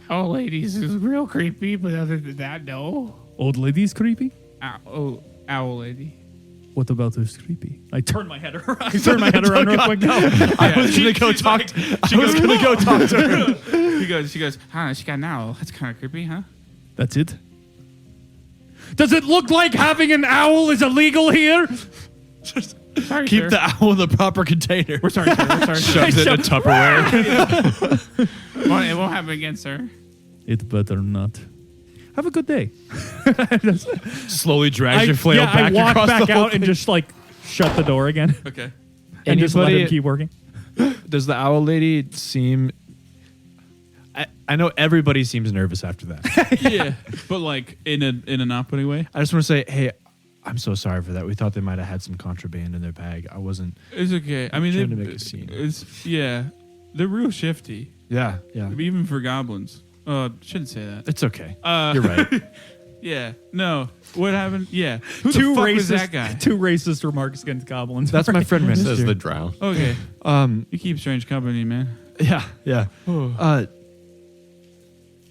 Oh, ladies is real creepy, but other than that, no. Old lady's creepy? Owl lady. What about who's creepy? I turn my head around. I turn my head around real quick. I was gonna go talk. I was gonna go talk to her. She goes, huh, she got an owl. That's kind of creepy, huh? That's it. Does it look like having an owl is illegal here? Sorry, Keep sir. the owl in the proper container. We're sorry, sir. We're sorry, sir. Shoves it in a Tupperware. It won't happen again, sir. It better not. Have a good day. Slowly drags your flail I back walk across back the whole out and just like shut the door again Okay. and just let Anybody- him keep working. Does the owl lady seem? I know everybody seems nervous after that. Yeah, but like in an off-putting way. I just want to say, hey, I'm so sorry for that. We thought they might have had some contraband in their bag. I wasn't. It's okay. I mean, Trying to make a scene. It's yeah. They're real shifty, Yeah, yeah. even for goblins. Shouldn't say that. It's okay. You're right. Yeah. No. What happened? Yeah. Who Two the fuck racist, was that guy? Two racist remarks against goblins. That's my friend Says Minister. the drow. Okay. Um, You keep strange company, man. yeah, yeah. And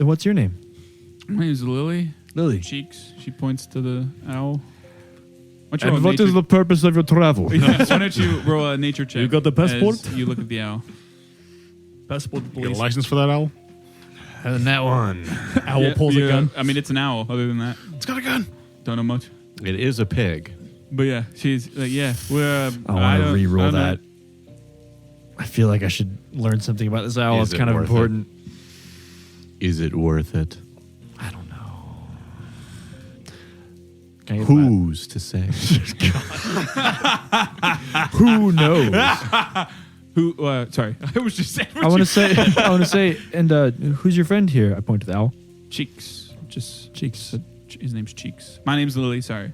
what's your name? My name's Lily. Lily. Cheeks. She points to the owl. Why don't you And roll a what is nature- the purpose of your travel? Yeah, why don't you roll a nature check? You got the passport? as You look at the owl. passport, You got a please. license for that owl? And that one. Owl pulls a gun. I mean, it's an owl. Other than that, It's got a gun. don't know much. It is a pig. But yeah, she's like, yeah. We're. I want to re-roll I'm that. I feel like I should learn something about this owl. Is It's it kind of worth important. Is it worth it? I don't know. Can I get Who's to say? Who knows? Who? Sorry, I was just saying. I want to say. I want to say. And who's your friend here? I point to the owl. Cheeks. Just Cheeks. his name's Cheeks. My name's Lily. Sorry.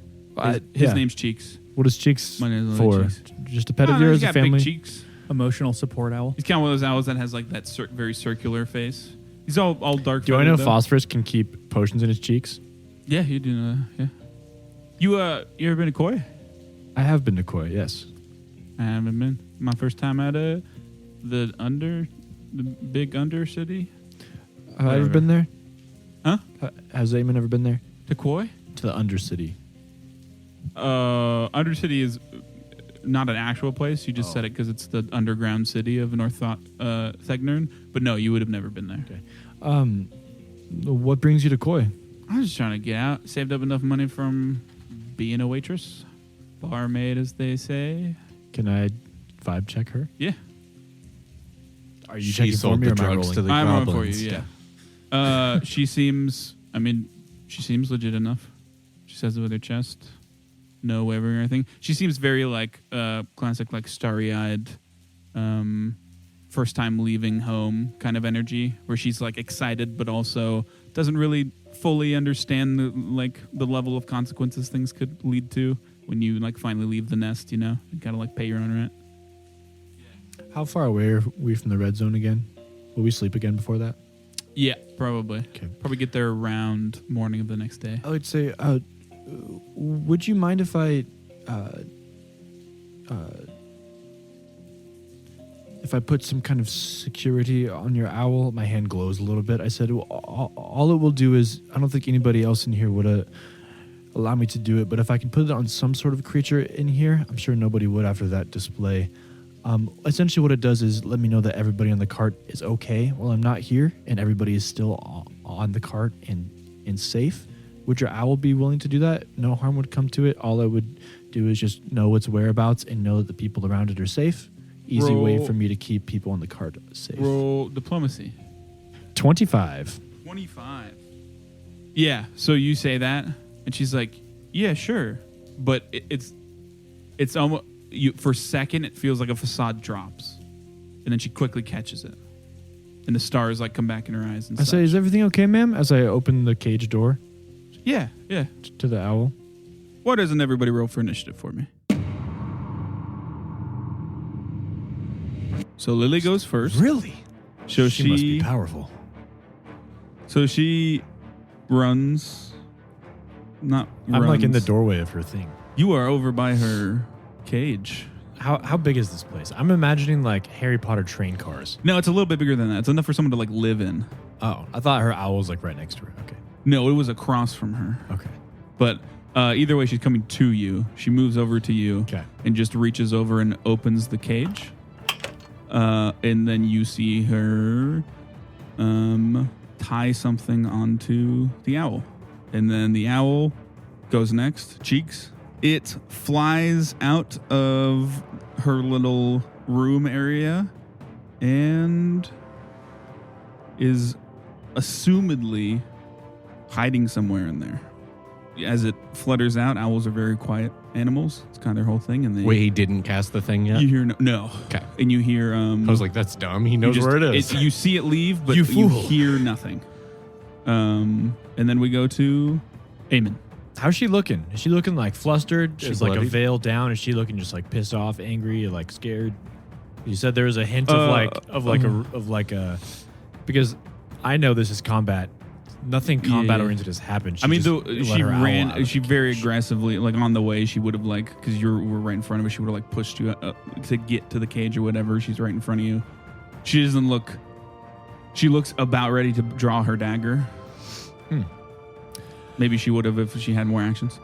His Yeah. name's Cheeks. What is Cheeks My name's for? Lily Cheeks. Just a pet of I don't know, yours, he's a got big family? cheeks. Emotional support owl. He's kind of one of those owls that has like that very circular face. He's all dark. Do I know though. Phosphorus can keep potions in his cheeks? Yeah, you do know that. Yeah. You ever been to Koi? I have been to Koi, yes. I haven't been. My first time at the big under city. Have I ever Whatever. been there? Huh? Has Eamon ever been there? To Koi? To the Undercity. Undercity is not an actual place. You just said it because it's the underground city of North Thegnern. But no, you would have never been there. Okay. What brings you to Koi? I was just trying to get out. Saved up enough money from being a waitress. Barmaid, as they say. Can I vibe check her? Yeah. Are you She checking for sold me the or am I drugs rolling? to the I'm rolling for goblins. you, yeah. She seems legit enough. She says it with her chest. No wavering or anything. She seems very like classic, like starry-eyed, first time leaving home kind of energy, where she's like excited but also doesn't really fully understand the level of consequences things could lead to when you like finally leave the nest. You gotta like pay your own rent. How far away are we from the red zone again? Will we sleep again before that? Yeah, probably. Okay. Probably get there around morning of the next day. I would say, would you mind if I put some kind of security on your owl? My hand glows a little bit. I said, all it will do is, I don't think anybody else in here would allow me to do it, but if I can put it on some sort of creature in here, I'm sure nobody would after that display. Essentially what it does is let me know that everybody on the cart is okay while I'm not here, and everybody is still on the cart and safe. Would your owl be willing to do that? No harm would come to it. All I would do is just know its whereabouts and know that the people around it are safe. Easy way Roll- for me to keep people on the cart safe. Roll diplomacy. 25. 25. Yeah, so you say that, and she's like, yeah, sure. But it's almost, for a second, it feels like a facade drops. And then she quickly catches it. And the stars like come back in her eyes and I say, is everything okay, ma'am? As I open the cage door yeah. to the owl. Why doesn't everybody roll for initiative for me? So Lily goes first. Really? So She must be powerful. So she runs. Not I'm like in the runs. doorway of her thing. You are over by her cage. How big is this place? I'm imagining like Harry Potter train cars. No, it's a little bit bigger than that. It's enough for someone to like live in. Oh, I thought her owl was like right next to her. Okay. No, it was across from her. Okay. But either way, she's coming to you. She moves over to you Okay. and just reaches over and opens the cage. And then you see her tie something onto the owl. And then the owl goes next. Cheeks. It flies out of her little room area and is assumedly hiding somewhere in there. As it flutters out, owls are very quiet animals. It's kind of their whole thing. And they Wait, he didn't cast the thing yet? you hear no. Okay. And you hear I was like, that's dumb. He knows you where it is. you see it leave, but You you fool. hear nothing. And then we go to Eamon. How's she looking? Is she looking like flustered? She Is like a bloodied? veil down? Is she looking just like pissed off, angry, like scared? You said there was a hint of because I know this is combat. Nothing combat oriented has happened. She very aggressively, like on the way, she would have because you were right in front of her, she would have pushed you to get to the cage or whatever. She's right in front of you. She doesn't look. She looks about ready to draw her dagger. Maybe she would have if she had more actions.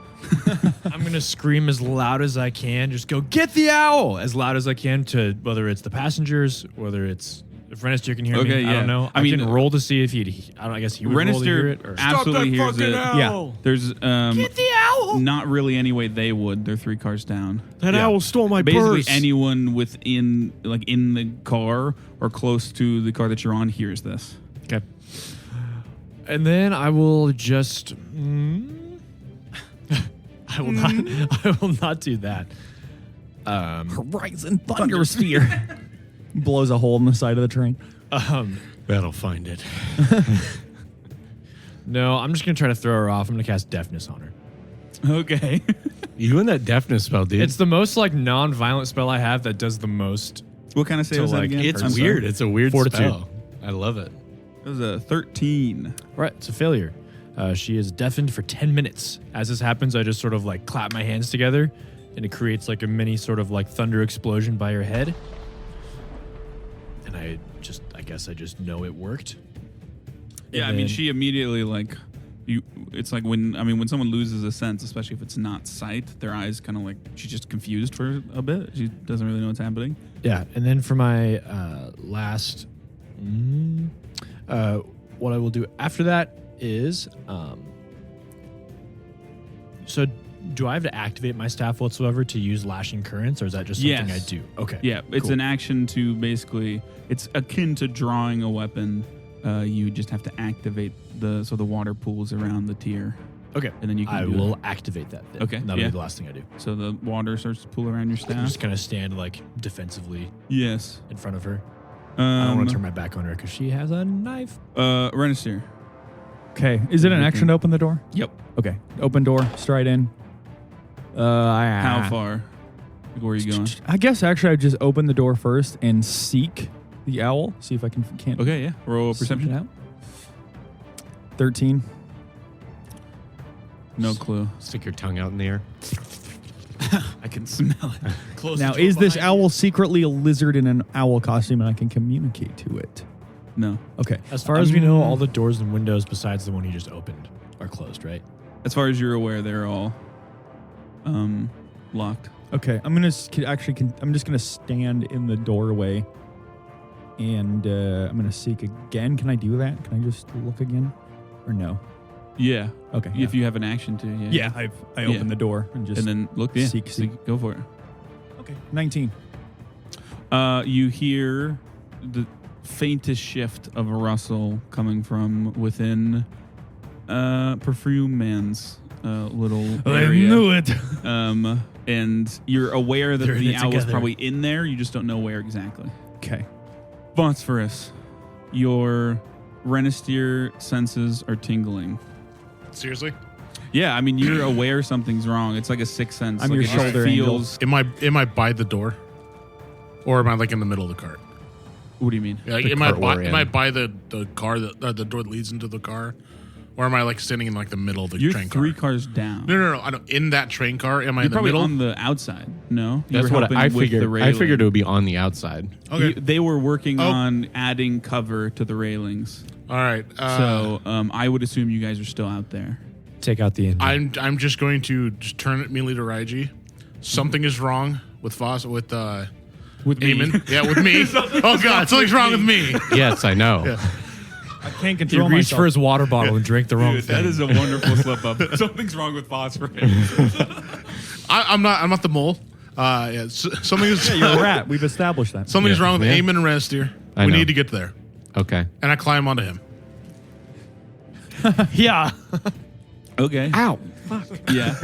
I'm going to scream as loud as I can. Just go, get the owl! As loud as I can to whether it's the passengers, whether it's... If Renister can hear me, yeah. I don't know. I can roll to see if he'd... I guess he would roll to hear it. Or, absolutely hears it. Yeah. There's... get the owl! Not really any way they would. They're 3 cars down. That owl stole my Basically, purse. anyone within... in the car or close to the car that you're on hears this. Okay. And then I will just... I will not do that. Horizon Thunder Sphere. Blows a hole in the side of the train. That'll find it. No, I'm just going to try to throw her off. I'm going to cast Deafness on her. Okay. You and that deafness spell, dude. It's the most non-violent spell I have that does the most. What kind of save is that again? It's I'm weird. sorry. It's a weird Fortitude. spell. I love it. It was a 13. Right, it's a failure. She is deafened for 10 minutes. As this happens, I just sort of clap my hands together, and it creates a mini sort of thunder explosion by her head. And I guess I just know it worked. Yeah, And then- she immediately it's like when someone loses a sense, especially if it's not sight, their eyes kind of she's just confused for a bit. She doesn't really know what's happening. Yeah, and then for my last, what I will do after that is, so do I have to activate my staff whatsoever to use Lashing Currents, or is that just something Yes. I do? Okay. Yeah, it's cool. an action to basically, it's akin to drawing a weapon. You just have to activate the water pools around the tier. Okay. And then you can I do will it. activate that then. Okay, That'll yeah. be the last thing I do. So the water starts to pool around your I'm staff. just going to stand defensively Yes. in front of her. I don't want Um, to turn my back on her because she has a knife. Renister. Okay. Is it an action to open the door? Yep. Okay. Open door. Stride in. How far? Where are you going? I guess actually I'd just open the door first and seek the owl. See if I can't. Okay, yeah. Roll a seek perception. it out. 13. No clue. Stick your tongue out in the air. I can smell it. Close Now, the door is this behind owl secretly a lizard in an owl costume and I can communicate to it? you. No. Okay. As far as we know, all the doors and windows besides the one you just opened are closed, right? As far as you're aware, they're all locked. Okay. I'm just gonna stand in the doorway, and I'm gonna seek again. Can I do that? Can I just look again, or no? Yeah. Okay. If you have an action to, yeah. yeah, I open the door and just And then look, yeah. seek. Go for it. Okay. 19. You hear the faintest shift of a rustle coming from within Perfume Man's little area. it. And you're aware that They're in the it owl is together. probably in there. You just don't know where exactly. Okay. Phosphorus, your Renister senses are tingling. Seriously? Yeah, you're aware something's wrong. It's like a sixth sense. I'm like your it just shoulder feels. Am I by the door? Or am I in the middle of the cart? What do you mean? Like, The am I cart we're am I in. by the car the door that leads into the car? Or am I standing in the middle of the You're train 3 car? cars down. No. I don't, in that train car, am I You're in the probably middle? on the outside. No, You That's were what helping I with figured. the I railing. figured it would be on the outside. Okay. They were working Oh. on adding cover to the railings, All right. so I would assume you guys are still out there. Take out the engine. I'm just going to just turn it immediately to Raiji. Something is wrong with With me. Eamon. Yeah, with me. Oh God, something's wrong with me. Yes, I know. I can't he control reached myself. for his water bottle and drank the wrong Dude, thing. that is a wonderful slip up. Something's wrong with phosphorus. I'm not the mole. Something is You're a rat. We've established that. something's Yeah. wrong with Yeah. Eamon and Renister. I We know. need to get there, Okay. and I climb onto him. yeah. Okay. Ow. Yeah.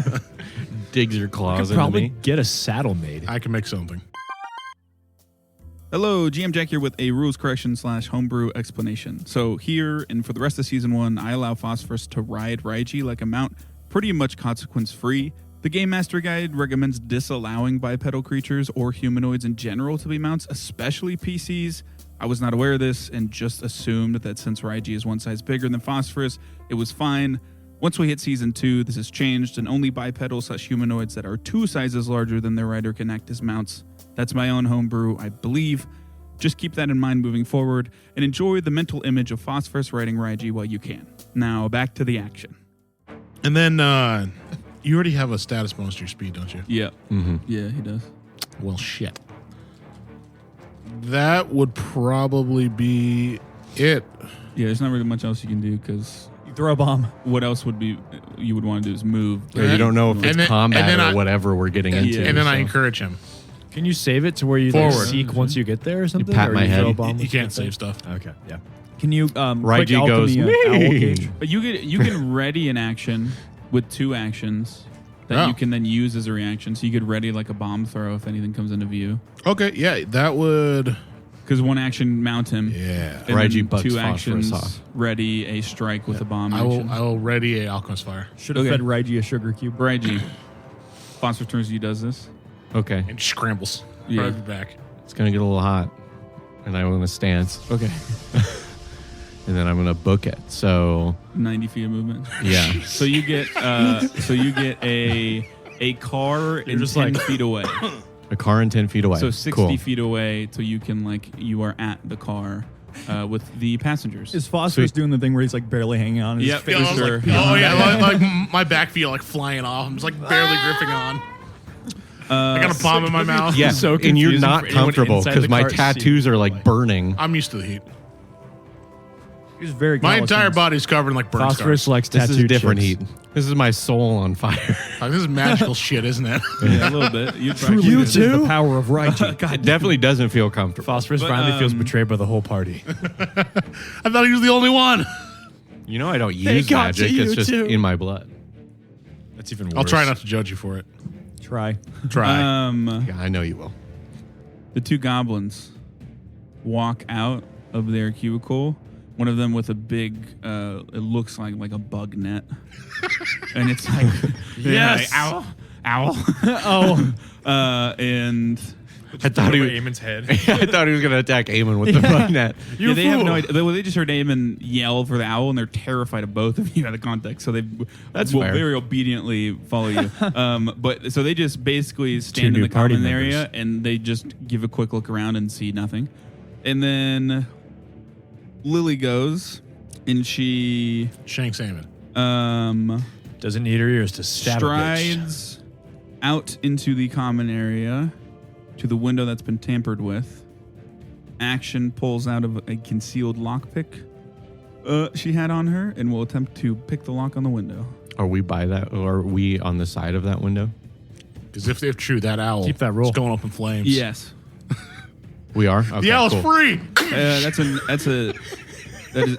Digs your claws into Probably me. get a saddle made. I can make something. Hello, GM Jack here with a rules correction / homebrew explanation. So here and for the rest of season 1, I allow Phosphorus to ride Raiji like a mount, pretty much consequence free. The Game Master Guide recommends disallowing bipedal creatures or humanoids in general to be mounts, especially PCs. I was not aware of this and just assumed that since Raiji is one size bigger than Phosphorus, it was fine. Once we hit Season 2, this has changed, and only bipedal/humanoids that are 2 sizes larger than their rider can act as mounts. That's my own homebrew, I believe. Just keep that in mind moving forward, and enjoy the mental image of Phosphorus riding Raiji while you can. Now, back to the action. And then you already have a status bonus to your speed, don't you? Yeah. Mm-hmm. Yeah, he does. Well, shit. That would probably be it. Yeah, there's not really much else you can do because You throw a bomb. what else would be you would want to do is move. Yeah, you don't know if it's And then- combat and then or whatever we're getting into. And then I so. encourage him. Can you save it to where you Forward. seek once you get there or something? pat or my you head. throw a bomb You with can't the save thing? stuff. Okay, yeah. Can you Raiji quick goes, alchemy owl "Whee!" cage? But you can ready an action with 2 actions that Oh. you can then use as a reaction. So you could ready like a bomb throw if anything comes into view. Okay, yeah, that would. Because 1 action mount him. Yeah. And Raiji then bucks 2 Phosphorus actions off. ready a strike with a bomb I action. will ready a alchemist fire Should have Okay. fed Raiji a sugar cube. Raiji. Phosphorus turns to you does this. Okay. and scrambles. Yeah. Right back. It's going to get a little hot. And I'm going to stance. Okay. And then I'm going to book it. So, 90 feet of movement. yeah. So you get a car and just 10 like- feet away. A car and 10 feet away. So 60 cool. feet away till you can you are at the car with the passengers. Is Phosphorus Sweet. doing the thing where he's like barely hanging on? His Yep. face? For I was sure. like, oh yeah, like my back feel like flying off. I'm just like barely gripping on. I got a bomb in my mouth. Yeah, So and you're confusing not for anyone comfortable inside because the my car seat. tattoos are like burning. I'm used to the heat. He's very. My Gallus entire things. body's covered in like burn Phosphorus scars. likes This tattooed is different chips. heat. This is my soul on fire. Like, this is magical shit, isn't it? Yeah, a little bit. You Truly, this is the power of Raiji. It definitely doesn't feel comfortable. Phosphorus But, finally feels betrayed by the whole party. I thought he was the only one. You know I don't use got to magic. you It's just too. in my blood. That's even worse. I'll try not to judge you for it. Try. Try. Yeah, I know you will. The 2 goblins walk out of their cubicle. One of them with a big, it looks like a bug net, and it's like, Yes! owl, owl. Oh, And I thought he was, Eamon's head. I thought he was going to attack Eamon with the bug net. yeah, they have no idea. They just heard Eamon yell for the owl, and they're terrified of both of you out of context. So they That's will fair. very obediently follow you. But so they just basically stand in new the party common members. area, and they just give a quick look around and see nothing. And then Lily goes, and she Shanks Eamon. Doesn't need her ears to stab a bitch. strides out into the common area to the window that's been tampered with. Action pulls out of a concealed lockpick she had on her and will attempt to pick the lock on the window. Are we by that? Or are we on the side of that window? Because if true, that owl Keep that roll. is going up in flames. Yes. We are? Okay, The owl's cool. free. That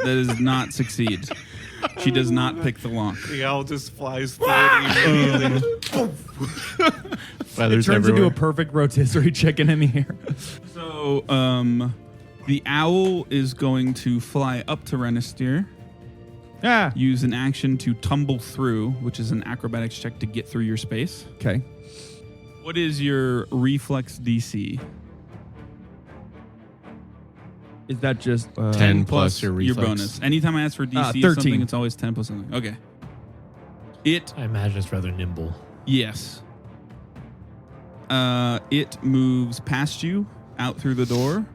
does not succeed. She does not pick the lock. The owl just flies through. Feathers turns into everywhere. a perfect rotisserie chicken in the air. So, the owl is going to fly up to Renister, Ah. use an action to tumble through, which is an acrobatics check to get through your space. Okay. What is your reflex DC? Is that just 10 plus your reflex. bonus. Anytime I ask for DC 13. something, it's always 10 plus something. Okay. I imagine it's rather nimble. Yes. It moves past you, out through the door,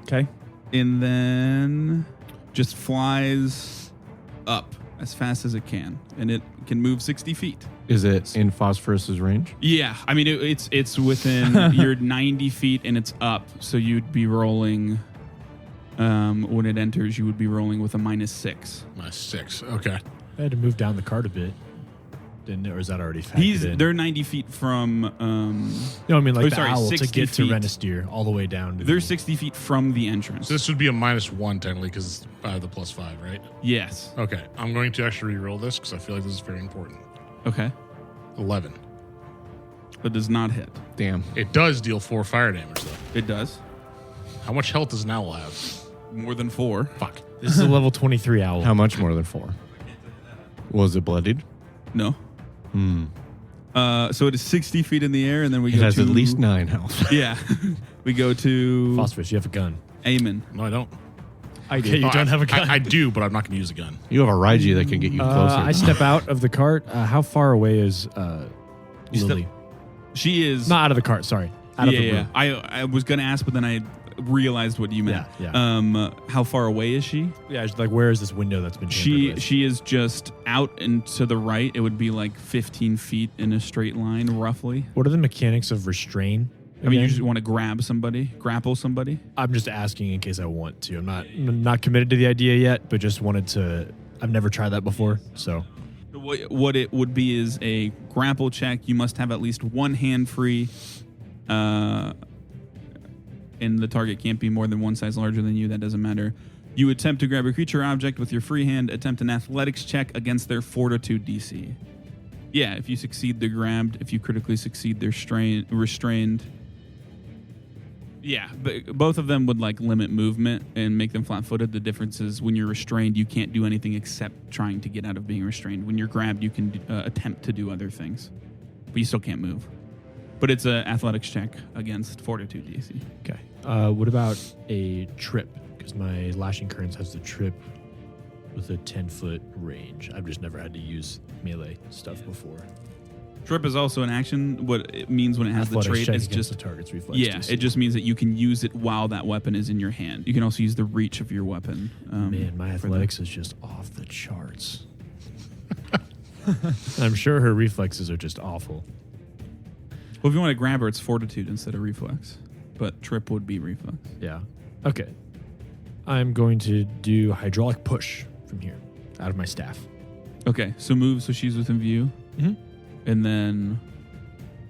Okay. and then just flies up as fast as it can. And it can move 60 feet. Is it in Phosphorus's range? Yeah. I mean, it's within, you're 90 feet and it's up. So you'd be rolling, when it enters, you would be rolling with a -6. My 6. Okay. I had to move down the cart a bit. Didn't it? Or is that already factored in? They're 90 feet from, No, I mean like oh, the sorry, owl to 60 get to feet. Renister all the way down. To they're the, 60 feet from the entrance. So this would be a -1 technically because I have the +5, right? Yes. Okay. I'm going to actually re-roll this because I feel like this is very important. Okay. 11. But does not hit. Damn. It does deal 4 fire damage though. It does. How much health does an owl have? More than 4. Fuck. This is a level 23 owl. How much more than 4? Was it bloodied? No. So it is 60 feet in the air, and then we It go has to at least 9 health. Yeah, we go to Phosphorus, you have a gun. Eamon. No, I don't. Okay, you Oh, don't have a gun. I do, but I'm not going to use a gun. You have a Raiji that can get you closer. I step out of the cart. How far away is You Lily? She is Not out of the cart, sorry. Out of the room. I was gonna ask, but then I realized what you meant. Yeah. How far away is she? Yeah, it's like where is this window that's been tampered with? She is just out and to the right. It would be like 15 feet in a straight line, roughly. What are the mechanics of restrain? I mean, you again? just want to grapple somebody. I'm just asking in case I want to. I'm not committed to the idea yet, but just wanted to. I've never tried that before, so. What it would be is a grapple check. You must have at least one hand free, and the target can't be more than one size larger than you. That doesn't matter. You attempt to grab a creature or object with your free hand. Attempt an athletics check against their fortitude DC. Yeah, if you succeed, they're grabbed. If you critically succeed, they're restrained. Yeah, but both of them would like limit movement and make them flat-footed. The difference is when you're restrained, you can't do anything except trying to get out of being restrained. When you're grabbed, you can attempt to do other things, but you still can't move. But it's an athletics check against fortitude DC. Okay. What about a trip? Because my lashing currents has the trip with a 10-foot range. I've just never had to use melee stuff before. Trip is also an action. What it means when it has Athletics the trait check is against just the target's reflex. yeah. DC. It just means that you can use it while that weapon is in your hand. You can also use the reach of your weapon. Man, my for athletics is just off the charts. I'm sure her reflexes are just awful. Well, if you want to grab her, it's fortitude instead of reflex. But trip would be reflex. Yeah. Okay. I'm going to do hydraulic push from here, out of my staff. Okay, so move so she's within view. Mm-hmm. And then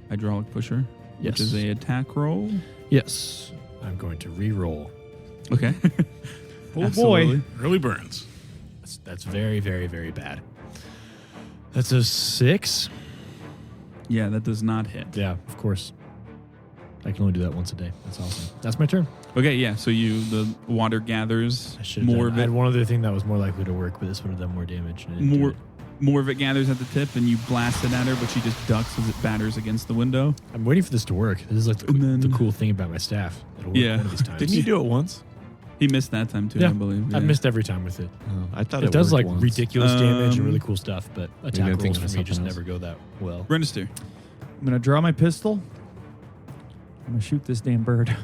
hydraulic pusher, Yes. which is a attack roll. Yes. I'm going to re-roll. Okay. Oh, Absolutely. boy. Early burns. That's very, very, very bad. That's a 6. Yeah, that does not hit. Yeah, of course. I can only do that once a day. That's awesome. That's my turn. Okay, yeah. So the water gathers I should more have of I it. had one other thing that was more likely to work, but this would have done more damage. And it didn't do More, it. more of it gathers at the tip, and you blast it at her, but she just ducks as it batters against the window. I'm waiting for this to work. This is like And then- the cool thing about my staff. It'll work Yeah. one of these times. Didn't you do it once? He missed that time too, Yeah. I believe. I've Yeah. missed every time with it. I thought It does worked like once. ridiculous damage and Um, really cool stuff, but I'm attack thinking rolls of for me something just else. never go that well. Renister. I'm going to draw my pistol. I'm going to shoot this damn bird.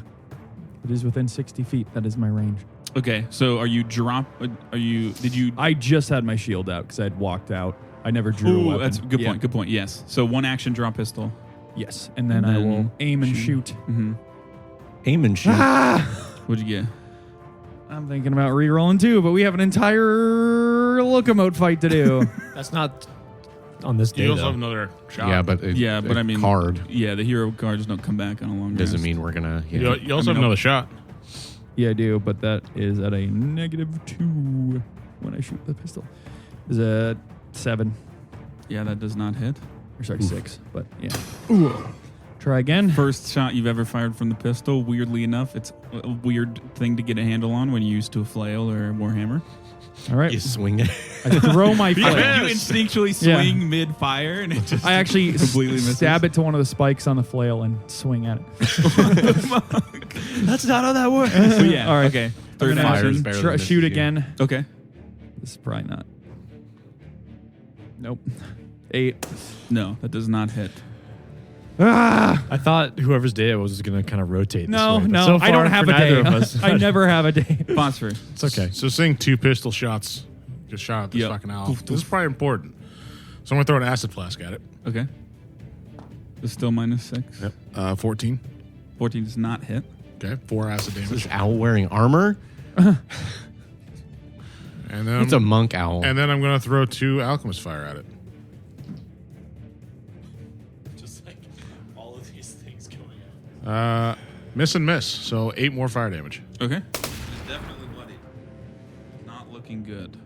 It is within 60 feet. That is my range. Okay, so did you? I just had my shield out because I'd walked out. I never drew a Ooh, weapon. that's a good Yeah. point. Good point. Yes. So one action, draw pistol. Yes. And then, And I then will aim and shoot. Mm-hmm. Aim and shoot. What'd you get? I'm thinking about re-rolling too, but we have an entire locomote fight to do. That's not on this day. You also though. have another shot. Yeah, but I mean, card Yeah, the hero cards don't come back on a long doesn't rest. mean we're gonna. Yeah. You also have another shot. Yeah, I do, but that is at a -2 when I shoot the pistol. Is a 7. Yeah, that does not hit. Or sorry, 6. But yeah. Try again. First shot you've ever fired from the pistol. Weirdly enough, it's a weird thing to get a handle on when you're used to a flail or a warhammer. All right. You swing it. I throw my flail. You instinctually Yeah. swing mid-fire, and it just I actually completely misses. stab it to one of the spikes on the flail and swing at it. That's not how that works. So yeah, All right. okay. I'm Third gonna Fire is action. better than shoot misses you. again. Okay. This is probably not. Nope. 8. No, that does not hit. I thought whoever's day it was going to kind of rotate. No, this way, but no, so I don't far, have for a day. neither of us. I never have a day. Phosphor. It's okay. So seeing 2 pistol shots, just shot at this Yep. fucking owl. Doof, This is doof. probably important. So I'm gonna throw an acid flask at it. Okay. It's still -6. Yep. 14. 14 does not hit. Okay. 4 acid Is damage. this owl wearing armor? And then It's a monk owl. and then I'm gonna throw 2 alchemist fire at it. Just like all of these things going on. Miss and miss. So 8 more fire damage. Okay. It's definitely bloody. Not looking good.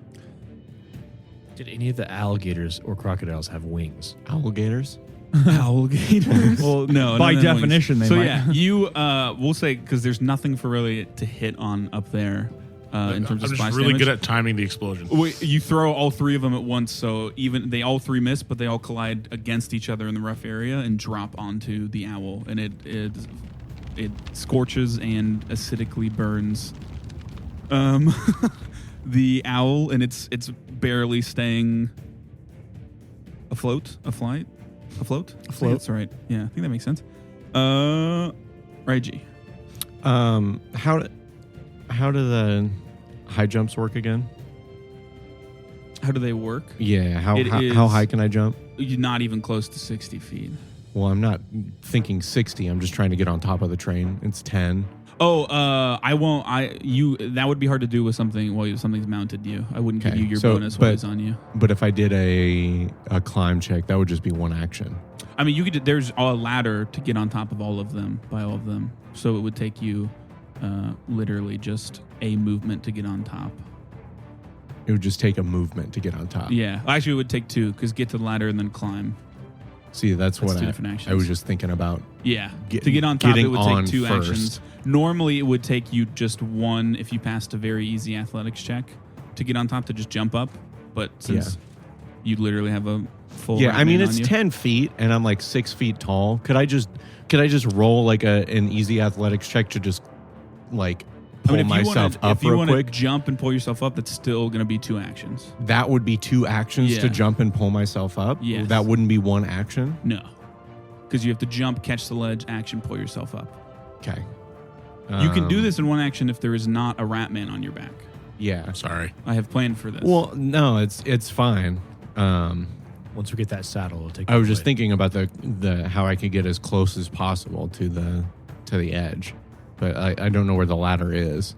Did any of the alligators or crocodiles have wings? Alligators. Alligators? Well, no. By none of them definition, wings. they So might. yeah, you we'll say because there's nothing for really to hit on up there. in terms of I'm splash just really damage. good at timing the explosion. You throw all three of them at once, so even they all three miss, but they all collide against each other in the rough area and drop onto the owl, and it scorches and acidically burns the owl, and it's barely staying afloat. That's right. Yeah, I think that makes sense. Reggie. How do the high jumps work again? How do they work? Yeah, how It high is- can I jump? You're not even close to 60 feet. Well, I'm not thinking 60. I'm just trying to get on top of the train. It's 10. Oh, I won't. That would be hard to do with something. Well, something's mounted you. I wouldn't give Okay, you your so- bonus while but- it's on you. But if I did a climb check, that would just be one action. I mean, you could. There's a ladder to get on top of all of them. So it would take you, literally just a movement to get on top. It would just take a movement to get on top. Yeah, actually, it would take two because get to the ladder and then climb. See, that's what two I different actions. I was just thinking about. Yeah, to get on top, getting it would on take two first. actions. Normally, it would take you just one if you passed a very easy athletics check to get on top to just jump up. But since you literally have a full Yeah, I mean Ratman it's on you. 10 feet and I'm like 6 feet tall. Could I just roll like an easy athletics check to just like pull if you myself wanna, up if you real wanna quick? jump and pull yourself up, that's still going to be two actions. That would be two actions Yeah. to jump and pull myself up. Yes. That wouldn't be one action. No, because you have to jump, catch the ledge, action, pull yourself up. Okay. You can do this in one action if there is not a Ratman on your back. Yeah. Sorry. I have planned for this. Well, no, it's fine. Once we get that saddle, it'll take. I was just away. thinking about the how I could get as close as possible to the edge, but I don't know where the ladder is.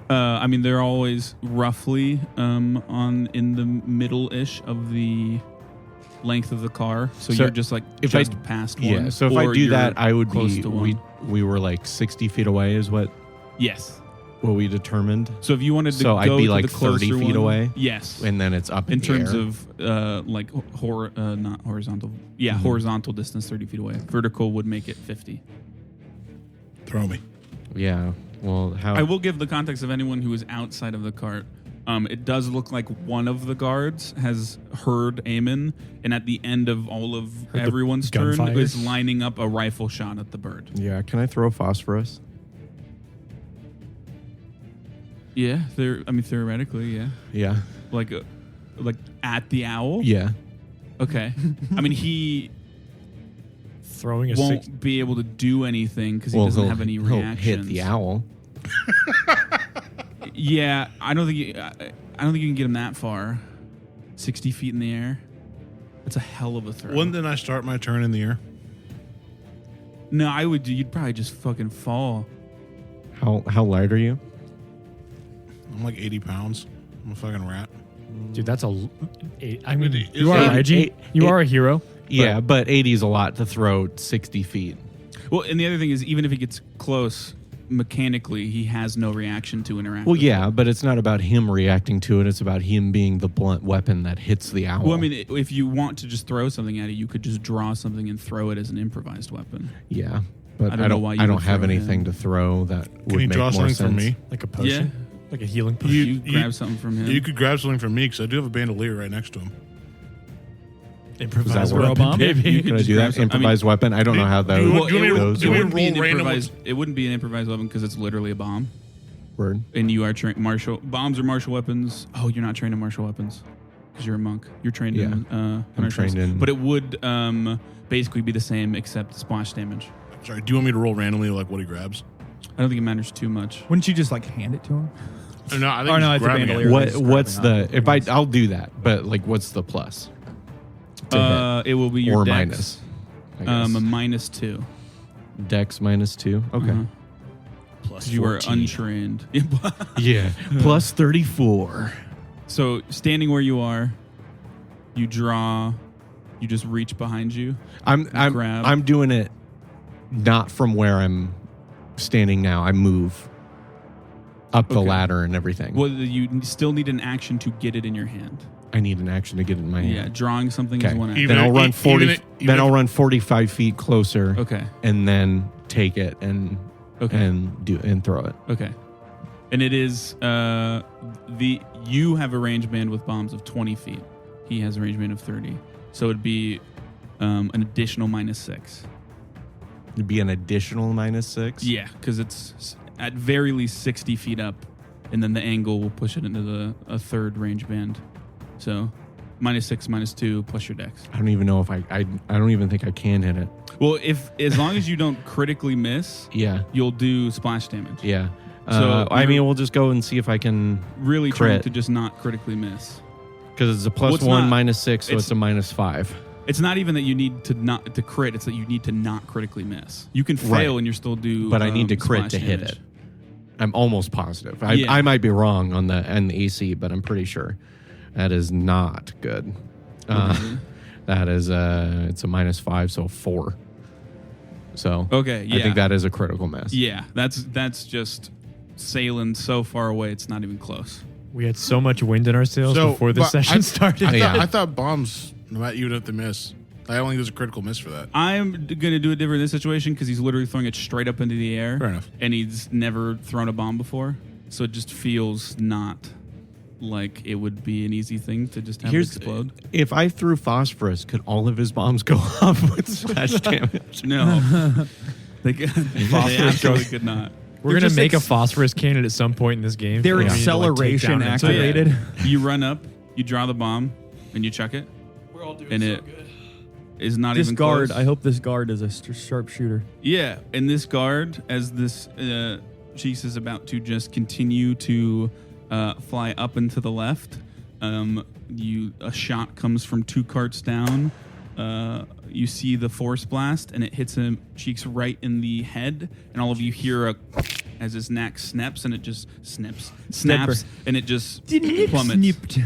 I mean, they're always roughly in the middle-ish of the length of the car, so So you're just like if I- just past one. Yeah. So if I or do you're that, I would close be to one. we were like 60 feet away is what Yes. we determined, So if you wanted to So go I'd be to like the closer 30 feet one- away? Yes. and then it's up in the terms air. of like not horizontal. Yeah, Mm-hmm. horizontal distance 30 feet away. Vertical would make it 50. Throw me. Yeah. Well, how I will give the context of anyone who is outside of the cart. It does look like one of the guards has heard Eamon, and at the end of all of the everyone's turn gunfire? is lining up a rifle shot at the bird. Yeah. Can I throw phosphorus? Yeah, theoretically, yeah. Yeah. Like at the owl. Yeah. Okay. I mean, he throwing a won't six. be able to do anything because he doesn't have any he'll reactions. hit the owl. Yeah, I don't think you can get him that far. 60 feet in the air. That's a hell of a throw. When did I start my turn in the air? No, I would. You'd probably just fucking fall. How light are you? I'm like 80 pounds. I'm a fucking rat. Dude, that's a. I mean, It's you are eight- Reggie. You are a hero. Yeah, but 80 is a lot to throw 60 feet. Well, and the other thing is, even if he gets close, mechanically, he has no reaction to interact. Well, with yeah, it. but it's not about him reacting to it. It's about him being the blunt weapon that hits the owl. Well, I mean, if you want to just throw something at it, you could just draw something and throw it as an improvised weapon. yeah, but I don't know why you I don't would have throw it anything in. to throw that Can would you make draw more something sense. from me? Like a potion. Like a healing potion. You grab something from him. You could grab something from me because I do have a bandolier right next to him. Improvise work? weapon, Yeah, baby. you could Can I just do grab that? some- I mean- Improvised weapon? I don't know how that do you would want- do you want me to- those do you want me work. to roll random It wouldn't be an improvised weapon because it's literally a bomb, Word. and you are trained martial. Bombs are martial weapons. Oh, you're not trained in martial weapons because you're a monk. You're trained Yeah. in. I'm martials. trained in- But it would basically be the same except splash damage. Sorry, do you want me to roll randomly like what he grabs? I don't think it matters too much. Wouldn't you just like hand it to him? No, I think Oh, no, he's it's a grabbing bandolier. it. What- just What's grabbing the on. I'll do that, but like what's the plus? To hit? It will be your or dex, minus. I guess. a -2. Dex -2. Okay. Uh-huh. Plus 'Cause you are 14. untrained. Yeah. Plus 34. So standing where you are, you draw. You just reach behind you. I'm doing it not from where I'm standing now. I move up the Okay. ladder and everything. Well, you still need an action to get it in your hand. I need an action to get it in my Yeah, hand. drawing something Okay. is one action. Even Then I'll if- run 40 even if- then I'll run 45 feet closer Okay. and then take it and Okay. and throw it. Okay. And it is you have a range band with bombs of 20 feet. He has a range band of 30. So it'd be an additional -6. It'd be an additional -6. Yeah, because it's at very least 60 feet up, and then the angle will push it into a third range band. So -6, -2 plus your dex. I don't even know if I don't even think I can hit it. Well, as long as you don't critically miss, Yeah. you'll do splash damage. Yeah. So I mean, we'll just go and see if I can, Really trying crit. to just not critically miss. because it's a Well, it's +1 not. -6, so it's a -5. It's not even that you need to crit. It's that you need to not critically miss. You can fail Right. and you're still do. But I need to crit splash to hit damage. it. I'm almost positive. Yeah. I might be wrong on the AC, but I'm pretty sure that is not good. That is it's a -5, so 4. So Okay, yeah. I think that is a critical miss. Yeah, that's just sailing so far away. It's not even close. We had so much wind in our sails So, before the but session started. I thought bombs, no matter you'd have to miss. I don't think there's a critical miss for that. I'm going to do it different in this situation because he's literally throwing it straight up into the air. Fair enough. And he's never thrown a bomb before. So it just feels not like it would be an easy thing to just have it explode. If I threw phosphorus, could all of his bombs go off with splash damage? No. They absolutely could not. We're going to make a phosphorus cannon at some point in this game. Their We need to, acceleration take down into activated. it. You run up, you draw the bomb, and you chuck it. We're all doing And so it good. is not This even guard, close. I hope this guard is a sharpshooter. Yeah, and this guard, as this Cheese is about to just continue to fly up and to the left, a shot comes from 2 carts down. You see the force blast, and it hits him Cheeks right in the head, and all of you hear as his neck snaps, and it just snaps, and it just plummets. Snipped.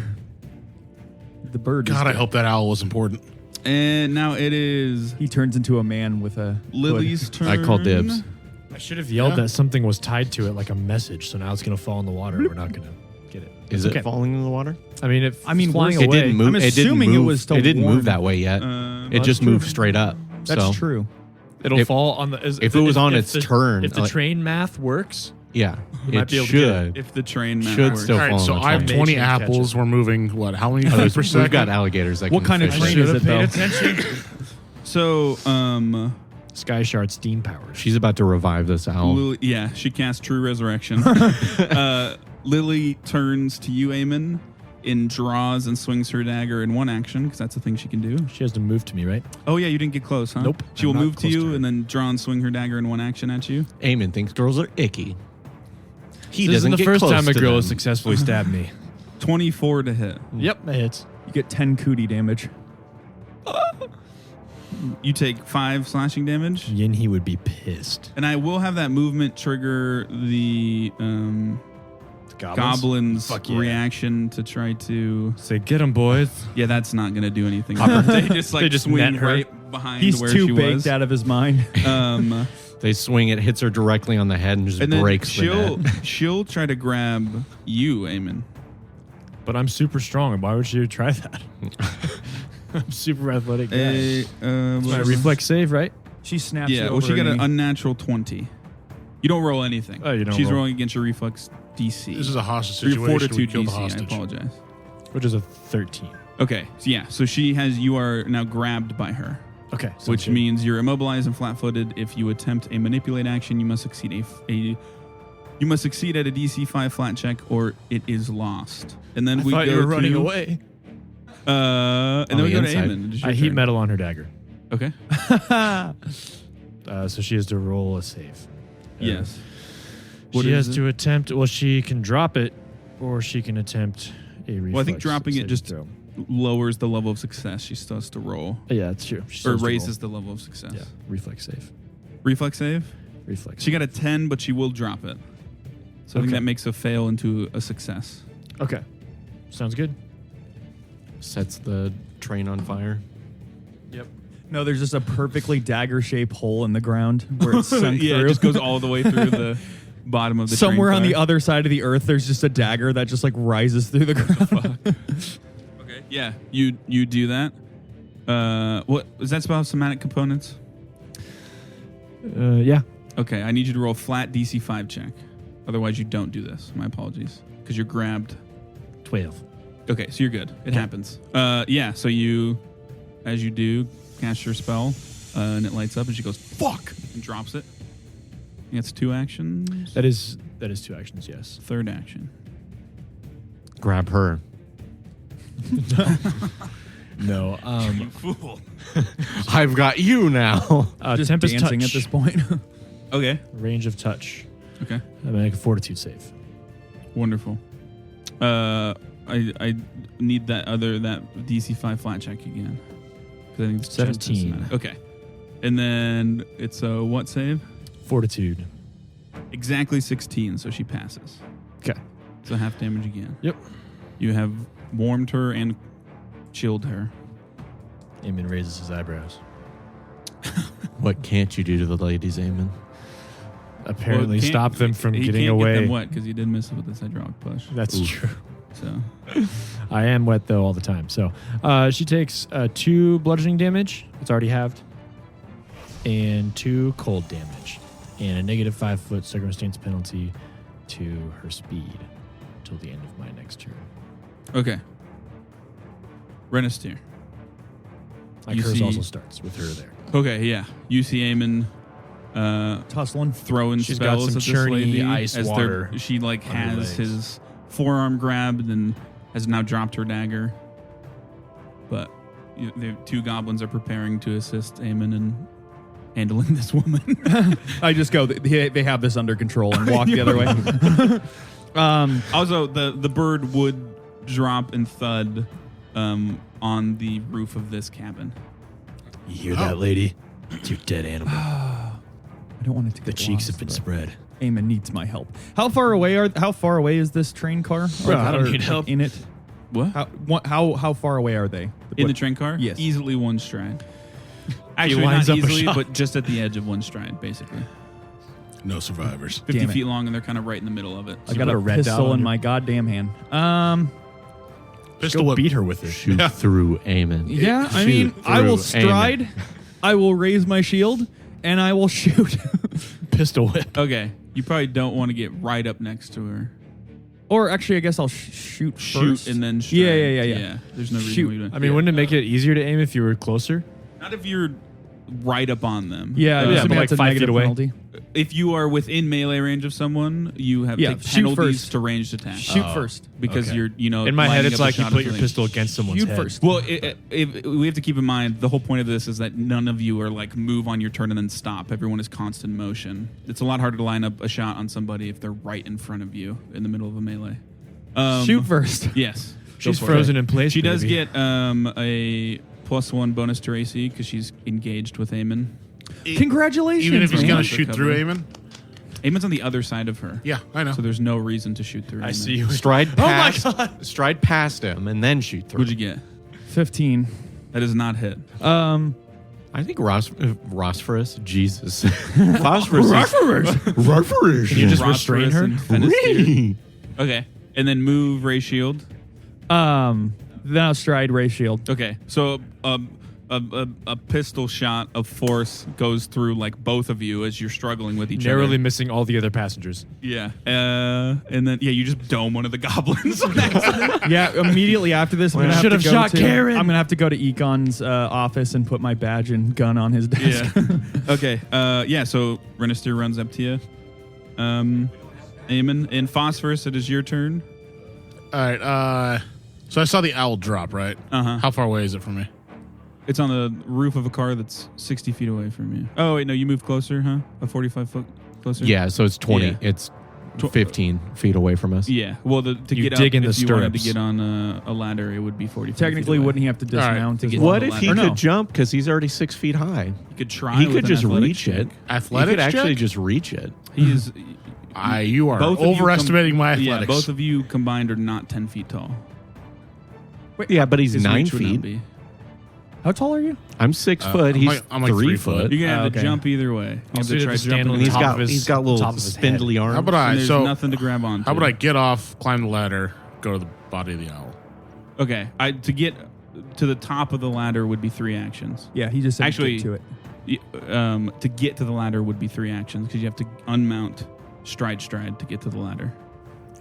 The bird. God, is I dead. hope that owl was important. And now it is He turns into a man with a Lily's turn. I call dibs. I should have yelled Yeah. that something was tied to it like a message, so now it's going to fall in the water. We're not going to get it. Is Okay. it falling in the water? I mean, if I mean, flying we're- away. It didn't move. I'm assuming it was to It didn't warn- move that way yet. Uh, It just moved straight up. That's So, true. It'll If- fall on the. if it was on its turn, If the like- train math works, Yeah, might it be able to get should. if the train map Should works. still All right, fall so on the I have train. 20 May change apples. We're moving, what, how many feet per We've second? got alligators that What can kind of fish. train is it, though? attention. So, Sky Shard steam powers. She's about to revive this owl. Lily, yeah, she casts True Resurrection. Lily turns to you, Eamon, and draws and swings her dagger in one action, because that's the thing she can do. She has to move to me, right? Oh, yeah, you didn't get close, huh? Nope, She will I'm not move to close you to her. and then draw and swing her dagger in one action at you. Eamon thinks girls are icky. He This doesn't isn't the get first close time a to girl them. has successfully stabbed me. 24 to hit. Yep, that hits. You get 10 cootie damage. You take 5 slashing damage. Yin-He would be pissed. And I will have that movement trigger the goblins Fuck yeah. reaction to try to... Say, get him, boys. Yeah, that's not going to do anything. They just like They just swing met her. right behind He's where too she baked was. out of his mind. They swing it, hits her directly on the head, and just And then breaks the net. she'll try to grab you, Eamon. But I'm super strong, and why would you try that? I'm super athletic guy. My reflex save, right? She snaps Yeah, it well, over she got her an knee. unnatural 20. You don't roll anything. Oh, you don't She's roll. rolling against your reflex DC. This is a hostage Or your situation. We fortitude killed the DC. I hostage. apologize. Which is a 13. Okay, so yeah, so you are now grabbed by her, Okay. which means you're immobilized and flat-footed. If you attempt a manipulate action, you must succeed you must succeed at a DC 5 flat check, or it is lost. And then we go to, away. And then On we the go to inside. Eamon. It is I your heat turn. metal on her dagger. Okay. So she has to roll a save. Yes. What She is has it? to attempt. Well, she can drop it, or she can attempt a reflex. Well, I think dropping it saving just throw. lowers the level of success. She still has to roll, Yeah, that's true. She or has to raises the level of success. roll. Yeah, reflex save. Reflex save. Reflex. She got a 10, but she will drop it. So I think Okay. that makes a fail into a success. Okay. Sounds good. Sets the train on fire. No, there's just a perfectly dagger-shaped hole in the ground where it's sunk Yeah, through. it just goes all the way through the bottom of the train Somewhere on the car. other side of the earth, there's just a dagger that just like rises through the ground. Okay. Yeah, you do that. What is that spell have somatic components? Yeah. Okay, I need you to roll a flat DC 5 check. Otherwise, you don't do this. My apologies. Because you're grabbed. 12. Okay, so you're good. It happens. Yeah, so you, as you do, cast your spell, and it lights up, and she goes, fuck, and drops it. It's 2 actions. That is 2 actions, yes. Third action. Grab her. No. You fool. I've got you now. Just Tempest dancing touch. at this point. Okay. Range of touch. Okay. I make a fortitude save. Wonderful. I need that DC 5 flat check again. 'Cause I think it's 17. just okay. And then it's a what save? Fortitude. Exactly 16, so she passes. Okay. So half damage again. Yep. You have warmed her and chilled her. Eamon raises his eyebrows. What can't you do to the ladies, Eamon? Apparently Well, stop them from he getting can't away. Get them wet because you did miss it with this hydraulic push. That's true. So I am wet though all the time. So she takes 2 bludgeoning damage. It's already halved. And 2 cold damage. And a negative 5 foot circumstance penalty to her speed until the end of my next turn. okay. Renistir. Like You hers see- also starts with her there. Okay, yeah. You see Eamon Tussling. throwing She's got spells some at this churny lady ice as water she like on her has legs. his forearm grabbed and has now dropped her dagger. But the 2 goblins are preparing to assist Eamon in handling this woman. I just go, they have this under control and walk the other way. Also, the bird would drop and thud on the roof of this cabin. You hear that, lady? It's your dead animal. I don't want it to The get cheeks lost, have been but spread. Eamon needs my help. How far away is this train car? I don't Or need help. in it. What? How far away are they? In the train car? Yes. Easily 1 stride. Actually, lines not up a easily, shot. but just at the edge of 1 stride, basically. No survivors. 50 Damn it. feet long, and they're kind of right in the middle of it. I got a red dot pistol on in your- my goddamn hand. Pistol Go whip. beat her with it. Shoot through Eamon. Yeah, I Shoot mean, I will through stride, Eamon. I will raise my shield, and I will shoot. Pistol whip. Okay, you probably don't want to get right up next to her. Or actually, I guess I'll shoot first. Shoot and then stride. Yeah. There's no reason Shoot. why you don't. I mean, wouldn't it make it easier to aim if you were closer? Not if you're right up on them. Yeah, Yeah, assuming but that's like a 5 feet negative away. penalty. If you are within melee range of someone, you have Yeah, take shoot penalties first. to ranged attacks. Shoot first. Because Okay. you're, In my head, lining it's up a like you shot put of your range. pistol against someone's Shoot head. first. Well, we have to keep in mind the whole point of this is that none of you are like move on your turn and then stop. Everyone is constant motion. It's a lot harder to line up a shot on somebody if they're right in front of you in the middle of a melee. Shoot first. Yes, She's Go for it. frozen in place. She does baby. get a +1 bonus to AC because she's engaged with Eamon. Congratulations, Even if he's man. going to Cover. shoot through Eamon? Eamon's on the other side of her. Yeah, I know. So there's no reason to shoot through. I Eamon. see you. Stride past, Oh my God. stride past him and then shoot through. What'd you get? 15. That does not hit. I think Phosphorus, Jesus. Phosphorus. Phosphorus. Can you just restrain her? Okay, and then move Ray Shield. Then I'll stride ray shield. Okay, so a pistol shot of force goes through like both of you as you're struggling with each Narrowly other. missing all the other passengers. Yeah, and then you just dome one of the goblins on accident. Yeah, immediately after this, I'm gonna have should to have go shot to, Karen. I'm gonna have to go to Econ's office and put my badge and gun on his desk. Yeah. Okay. Yeah. So Renistir runs up to you. Eamon, in Phosphorus, it is your turn. All right. So I saw the owl drop, right? Uh-huh. How far away is it from me? It's on the roof of a car that's 60 feet away from you. Oh wait, no, you moved closer, huh? A 45 foot closer. Yeah, so it's 20. Yeah. It's 15 feet away from us. Yeah. Well, to You get dig up, in the if you wanted to stirrups. get on a ladder, it would be 40. Technically, wouldn't he have to dismount? To as get well? What if he Or no. could jump because he's already 6 feet high? You could try. He with could an just athletics reach check. it. Athletics He could actually check? just reach it. He is. You are Both of you overestimating my Yeah, athletics. both of you combined are not 10 feet tall. Yeah, but he's His 9 reach would not feet. be. How tall are you? I'm 6 foot. I'm He's like- I'm like 3 3 foot. foot. You're gonna have Okay. to jump either way. You have Also, to you try have to stand jumping. on And the top of his- he's got top little of his spindly arms. How about I? And there's So nothing to grab onto. how about I get off, climb the ladder, go to the body of the owl? Okay, to get to the top of the ladder would be 3 actions. Yeah, he just said Actually- get to it. To get to the ladder would be 3 actions because you have to unmount stride to get to the ladder.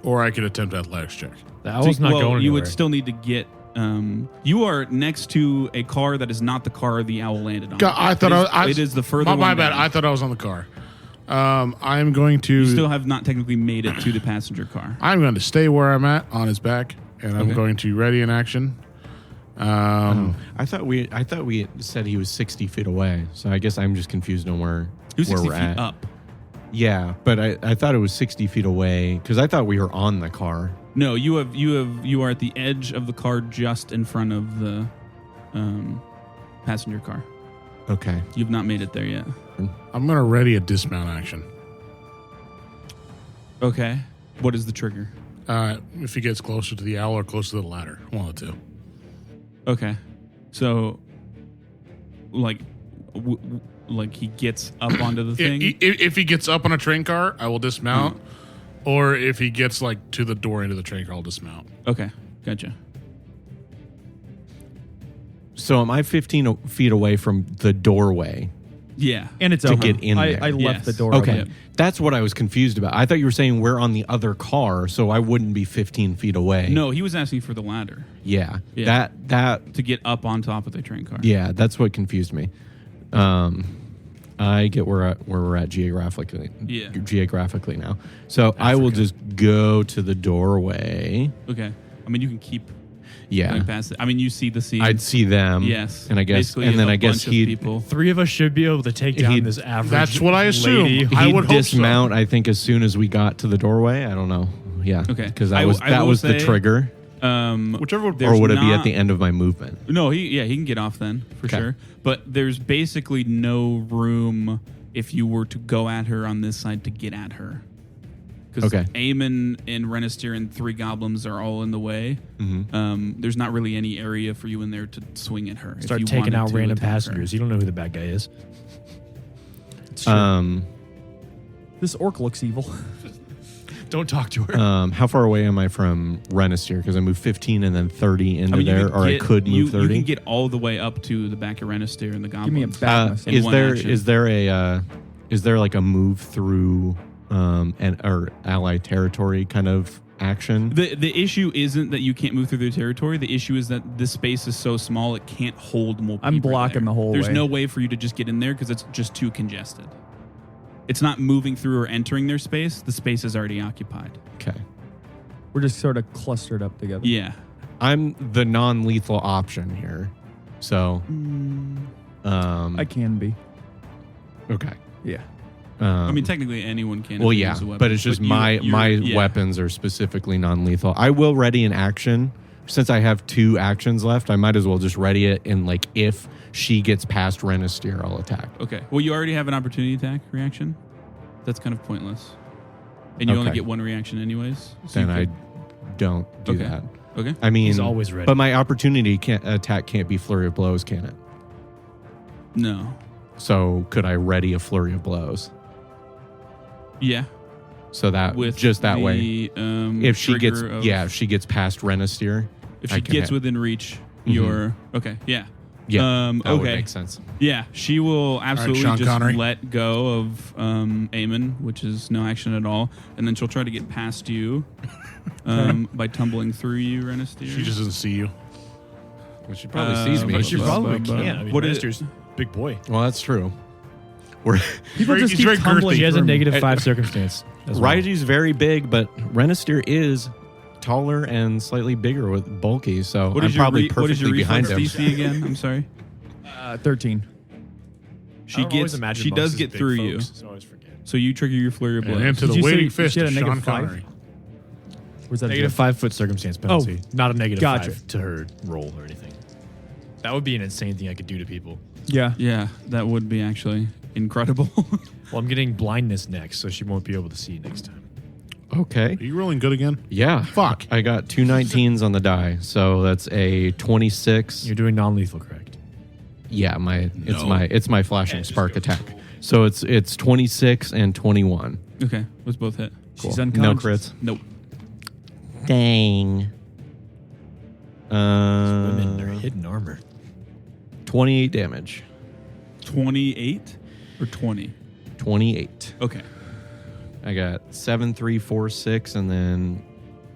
Or I could attempt athletics check. The owl's not going anywhere. You would still need to get. You are next to a car that is not the car the owl landed on. I thought it is the further one. My bad. down. I thought I was on the car. I'm going to. You still have not technically made it to the passenger car. I'm going to stay where I'm at on his back, and I'm going to ready in action. I thought we said he was 60 feet away, so I guess I'm just confused on where He was 60 we're feet at. up. Yeah, but I thought it was 60 feet away because I thought we were on the car. No, you are at the edge of the car, just in front of the passenger car. Okay. You've not made it there yet. I'm going to ready a dismount action. Okay. What is the trigger? If he gets closer to the owl or closer to the ladder, one of the two. Okay. So, like he gets up onto the thing. If he gets up on a train car, I will dismount. Or if he gets like to the door into the train car, I'll dismount. Okay, gotcha. So am I 15 feet away from the doorway? Yeah, And it's To open. get in there. I left Yes. the door Okay. open. That's what I was confused about. I thought you were saying we're on the other car, so I wouldn't be 15 feet away. No, he was asking for the ladder Yeah. Yeah. That to get up on top of the train car. yeah, that's what confused me. I get where we're at geographically. Yeah. Geographically now. So I will just go to the doorway. Okay. I mean, you can keep Yeah. going past it. I mean, you see the scene. I'd see them. Yes. And I guess Basically, and then a I guess bunch of he'd people. 3 of us should be able to take down He'd- this average. That's what I assume. lady. I he'd would hope so. dismount, I think, as soon as we got to the doorway. I don't know. Yeah. Okay. Because I that will was the say, trigger. Whichever would There's Or would it be not- at the end of my movement? No, he can get off then for Okay. sure. But there's basically no room if you were to go at her on this side to get at her. Because Okay. Eamon and Renistir and 3 goblins are all in the way. Mm-hmm. There's not really any area for you in there to swing at her. if Start you taking wanted out to random attack her. passengers. You don't know who the bad guy is. This orc looks evil. Don't talk to her. How far away am I from Renistir? Because I moved 15 and then 30 into I mean, you there, could or I get- could move you 30. can get all the way up to the back of Renistir and the goblins. Give me a bat massage. in one action. Is there like a move through or ally territory kind of action? The issue isn't that you can't move through their territory. The issue is that this space is so small it can't hold more people. I'm blocking there. the whole There's way. no way for you to just get in there because it's just too congested. It's not moving through or entering their space. The space is already occupied. Okay. We're just sort of clustered up together. Yeah. I'm the non-lethal option here. So I can be. okay. Yeah. I mean, technically anyone can. Well, if they yeah, use a weapon, but it's just my yeah. weapons are specifically non-lethal. I will ready an action. Since I have 2 actions left, I might as well just ready it, and like if she gets past Renistir, I'll attack. Okay. Well, you already have an opportunity attack reaction. That's kind of pointless. And you only Okay. get 1 reaction anyways. So Then you I could- don't do Okay. that. Okay. I mean, He's always ready. But my opportunity attack can't be flurry of blows, can it? No. So could I ready a flurry of blows? Yeah. So that With just that way. If she gets trigger of- if she gets past Renistir, If I she can gets hit. within reach, Mhm. you're okay. Yeah. yeah, that would okay. make sense. Yeah, she will absolutely Sean just Connery. let go of Eamon, which is no action at all, and then she'll try to get past you by tumbling through you, Renistir. She just doesn't see you. Well, she probably sees me. But she blah, probably blah, blah. can't. I mean, What is- Renistir's big boy. Well, that's true. We're People very- just he's keep very tumbling. girthy. She has a through me. negative 5 circumstance. as well. Raiji's very big, but Renistir is taller and slightly bigger with bulky, so What I'm is your probably what is your perfectly behind reflex him. DC again? I'm sorry. 13. She I always gets. imagine She does monsters get big through folks, you, so I always forget. so you trigger your flurry of And blows. into Did the you say waiting she fist had of a Sean negative 5? Connery. Where's that? Negative 5 foot circumstance penalty, not a negative Gotcha. 5 to her roll or anything. That would be an insane thing I could do to people. Yeah. Yeah, that would be actually incredible. Well, I'm getting blindness next, so she won't be able to see next time. Okay. Are you rolling good again? Yeah. Fuck. I got 2 19s on the die, so that's a 26. You're doing non-lethal, correct? Yeah, it's my flashing spark attack. So it's 26 and 21. Okay, let's both hit. Cool. She's No unconscious. crits. Nope. Dang. Women, they're hidden armor. 28 damage. 28 or 20. 28. Okay. I got 7, 3, 4, 6, and then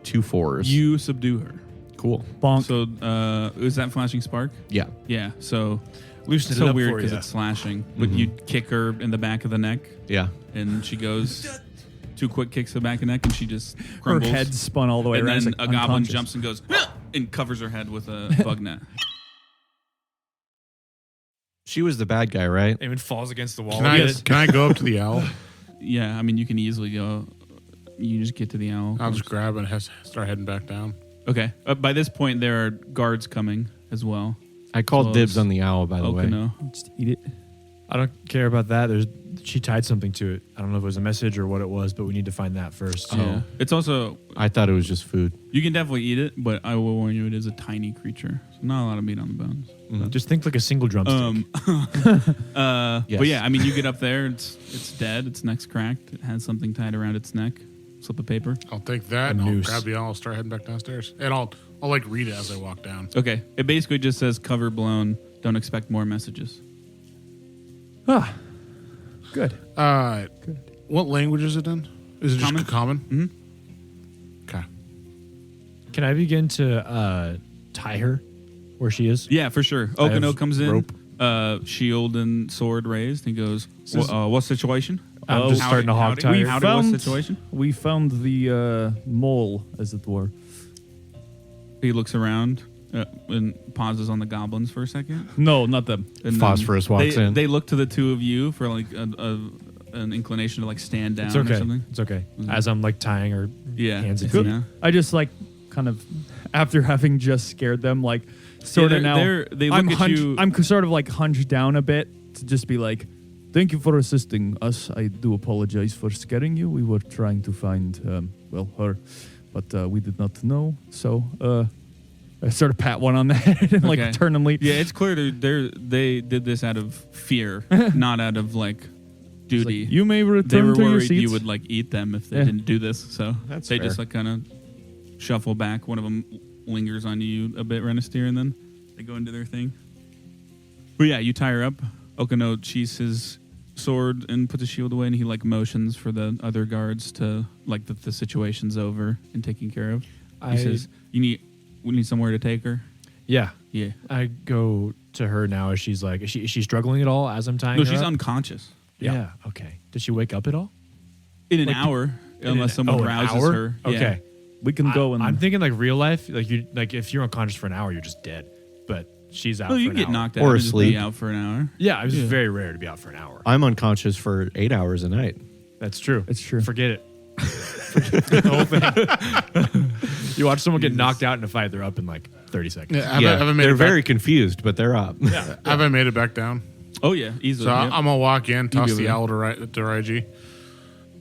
2 4s. You subdue her. Cool. Bonk. So is that flashing spark? Yeah. Yeah. So Loosen it's it so up weird for because you. it's slashing. But you kick her in the back of the neck, Yeah. and she goes 2 quick kicks to the back of the neck, and she just Her crumbles. head spun all the way and around. then It's a like goblin unconscious. jumps and goes and covers her head with a bug net. She was the bad guy, right? Eamon falls against the wall. Can I go up to the owl? Yeah, I mean you can easily go. You just get to the owl. I'll just grab and start heading back down. Okay. By this point, there are guards coming as well. I called Close. dibs on the owl, by the way. No. Just eat it. I don't care about that. She tied something to it. I don't know if it was a message or what it was, but we need to find that first. Yeah. It's also I thought it was just food. you can definitely eat it, but I will warn you, it is a tiny creature. So not a lot of meat on the bones. Just think like a single drumstick. Yes. But yeah, I mean, you get up there, it's dead, its neck's cracked, it has something tied around its neck, slip of paper. I'll take that A and noose. I'll grab the owl, start heading back downstairs. And I'll like read it as I walk down. Okay, it basically just says cover blown, don't expect more messages. Ah, good. What language is it in? Is it Common. just common? Mm-hmm. Okay. Can I begin to tie her where she is? Yeah, for sure. I have Okano comes in, rope. shield and sword raised, and he goes, what situation? I'm just starting to hog tie howdy, her. howdy, what found- situation? We found the mole, as it were. He looks around and pauses on the goblins for a second. No, not them. And then Phosphorus walks in. They look to the two of you for like an inclination to like stand down It's or okay. something. It's okay. Mhm. As I'm like tying her Yeah. hands and Good. feet. Yeah. I just like kind of after having just scared them, like sort of now. they look I'm at you. I'm sort of like hunched down a bit to just be like, "Thank you for assisting us. I do apologize for scaring you. We were trying to find her, but we did not know. So I sort of pat one on the head and Okay. like turn and leave. Yeah, it's clear they did this out of fear, not out of like It's duty. like, you may They return were to your worried seats. you would like eat them if they Yeah. didn't do this. So That's they fair. just like kind of shuffle back. One of them lingers on you a bit, Renestier, and then they go into their thing. But yeah, you tie her up. Okano sheaths his sword and puts his shield away, and he like motions for the other guards to like that the situation's over and taken care of. He says, we need somewhere to take her. Yeah. Yeah. I go to her now as she's like, is she struggling at all as I'm tying No, her she's up? unconscious. Yeah. Okay. Did she wake up at all? In an Like, hour, unless an someone rouses hour? her. Yeah. Okay. We can go and I'm thinking like real life, like if you're unconscious for an hour, you're just dead. But she's out. No, for you an can get hour. knocked out Or and just be asleep. out for an hour. Yeah, it's Yeah. very rare to be out for an hour. I'm unconscious for 8 hours a night. That's true. It's true. Forget it. Forget the whole thing. You watch someone get knocked out in a fight, they're up in like 30 seconds. Yeah, have I made they're it back, very confused, but they're up. Have I made it back down? Oh yeah, easily. So yeah. I'm gonna walk in, toss be the able owl to Raiji.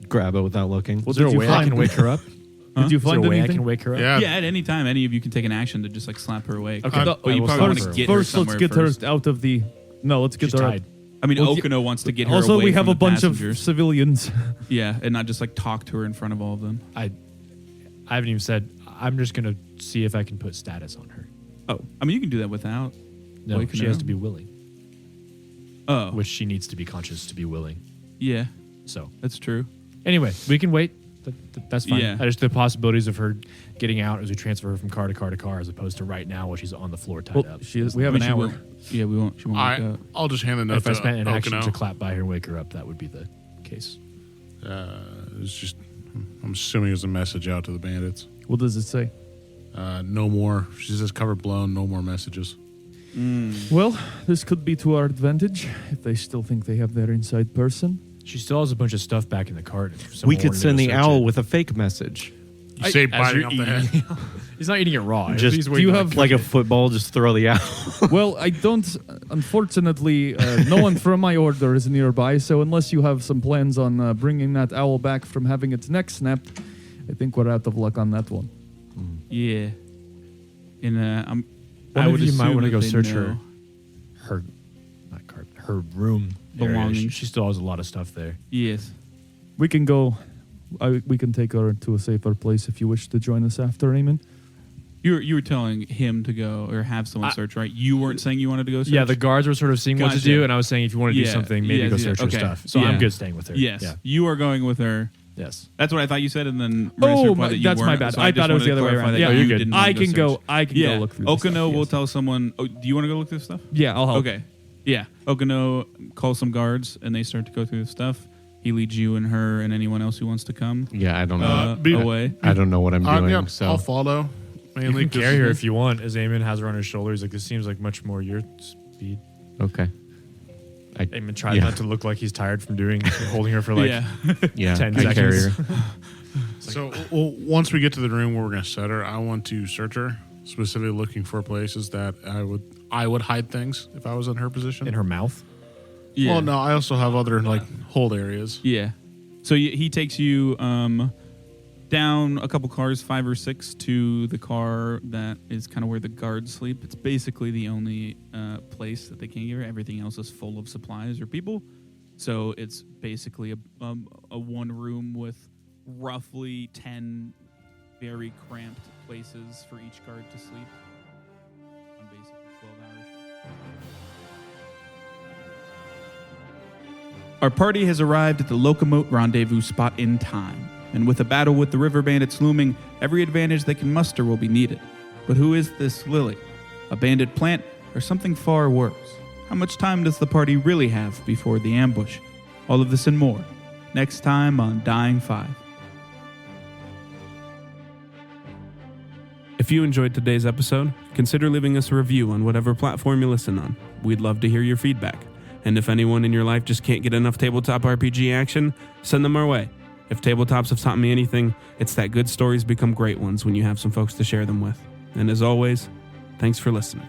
Grab it without looking. Is there a did you way I find? can wake her up? Did you Is there find a way I anything? can wake her up? Yeah. Yeah, at any time, any of you can take an action to just like slap her awake. Okay. Oh, you I will probably want slap to her. get her First, let's somewhere get first. her out of the. No, let's get She's her tied. out. I mean, Well, Okano wants to get her Also, away we have from a the bunch passengers. of civilians. Yeah, and not just like talk to her in front of all of them. I haven't even said. I'm just gonna see if I can put status on her. Oh, I mean, you can do that without. No, waking she her has up. to be willing, Oh, which she needs to be conscious to be willing. yeah, So that's true. anyway, we can wait. That's fine. Yeah. I just the possibilities of her getting out as we transfer her from car to car to car, as opposed to right now while she's on the floor tied Well, up. she is. We have an She hour. won't- Yeah, we won't. She won't wake up. I'll just hand the note If I to spent an action Okano. to clap by her and wake her up, that would be the case. It's just, I'm assuming it's a message out to the bandits. What does it say? No more. She says cover blown. No more messages. Well, this could be to our advantage if they still think they have their inside person. She still has a bunch of stuff back in the cart. if We someone could wanted to send go the search owl it. with a fake message. You say As biting you're off the head. eating- He's not eating it raw. Just- He's do waiting you to, have- Like a football, just throw the owl. Well, I don't. Unfortunately, no one from my order is nearby. So unless you have some plans on bringing that owl back from having its neck snapped, I think we're out of luck on that one. Yeah, and One I of would you might assume want to that go they search know. her not cart, her room area. Belongings. She still has a lot of stuff there. Yes. We can go. We can take her to a safer place if you wish to join us after, Eamon. You were telling him to go or have someone search, right? You weren't saying you wanted to go search? Yeah, the guards were sort of seeing what to Gotcha. do, and I was saying if you want to do Yeah, something, maybe yeah, go yeah, search her okay. stuff. So Yeah. I'm good staying with her. Yes. Yeah. You are going with her. Yes. That's what I thought you said, and then Oh, replied that you that's my weren't, bad. so I just thought it was wanted the to other way clarify around. that Yeah, you you're good. didn't I want to can go go. search. I can Yeah, go look through. the Okano stuff, will yes. tell someone. Oh, do you want to go look through stuff? Yeah, I'll help. Okay. Yeah. Okano calls some guards, and they start to go through the stuff. He leads you and her and anyone else who wants to come Yeah, I don't know. away. I don't know what I'm doing. Yeah, so I'll follow. You Mainly can carry her if you want. As Eamon has her on his shoulder, he's like, this seems like much more your speed. okay. Eamon tries not to look like he's tired from holding her for like Yeah, 10 I carry seconds. her. So once we get to the room where we're going to set her, I want to search her, specifically looking for places that I would hide things if I was in her position. In her mouth. Yeah. Well, no, I also have other like hold areas. Yeah. So he takes you down a couple cars, 5 or 6, to the car that is kind of where the guards sleep. It's basically the only place that they can give her. Everything else is full of supplies or people. So it's basically a one room with roughly 10 very cramped places for each guard to sleep on basically 12 hours. Our party has arrived at the Locomote rendezvous spot in time, and with a battle with the river bandits looming, every advantage they can muster will be needed. But who is this Lily? A bandit plant, or something far worse? How much time does the party really have before the ambush? All of this and more, next time on Dying 5. If you enjoyed today's episode, consider leaving us a review on whatever platform you listen on. We'd love to hear your feedback. And if anyone in your life just can't get enough tabletop RPG action, send them our way. If tabletops have taught me anything, it's that good stories become great ones when you have some folks to share them with. And as always, thanks for listening.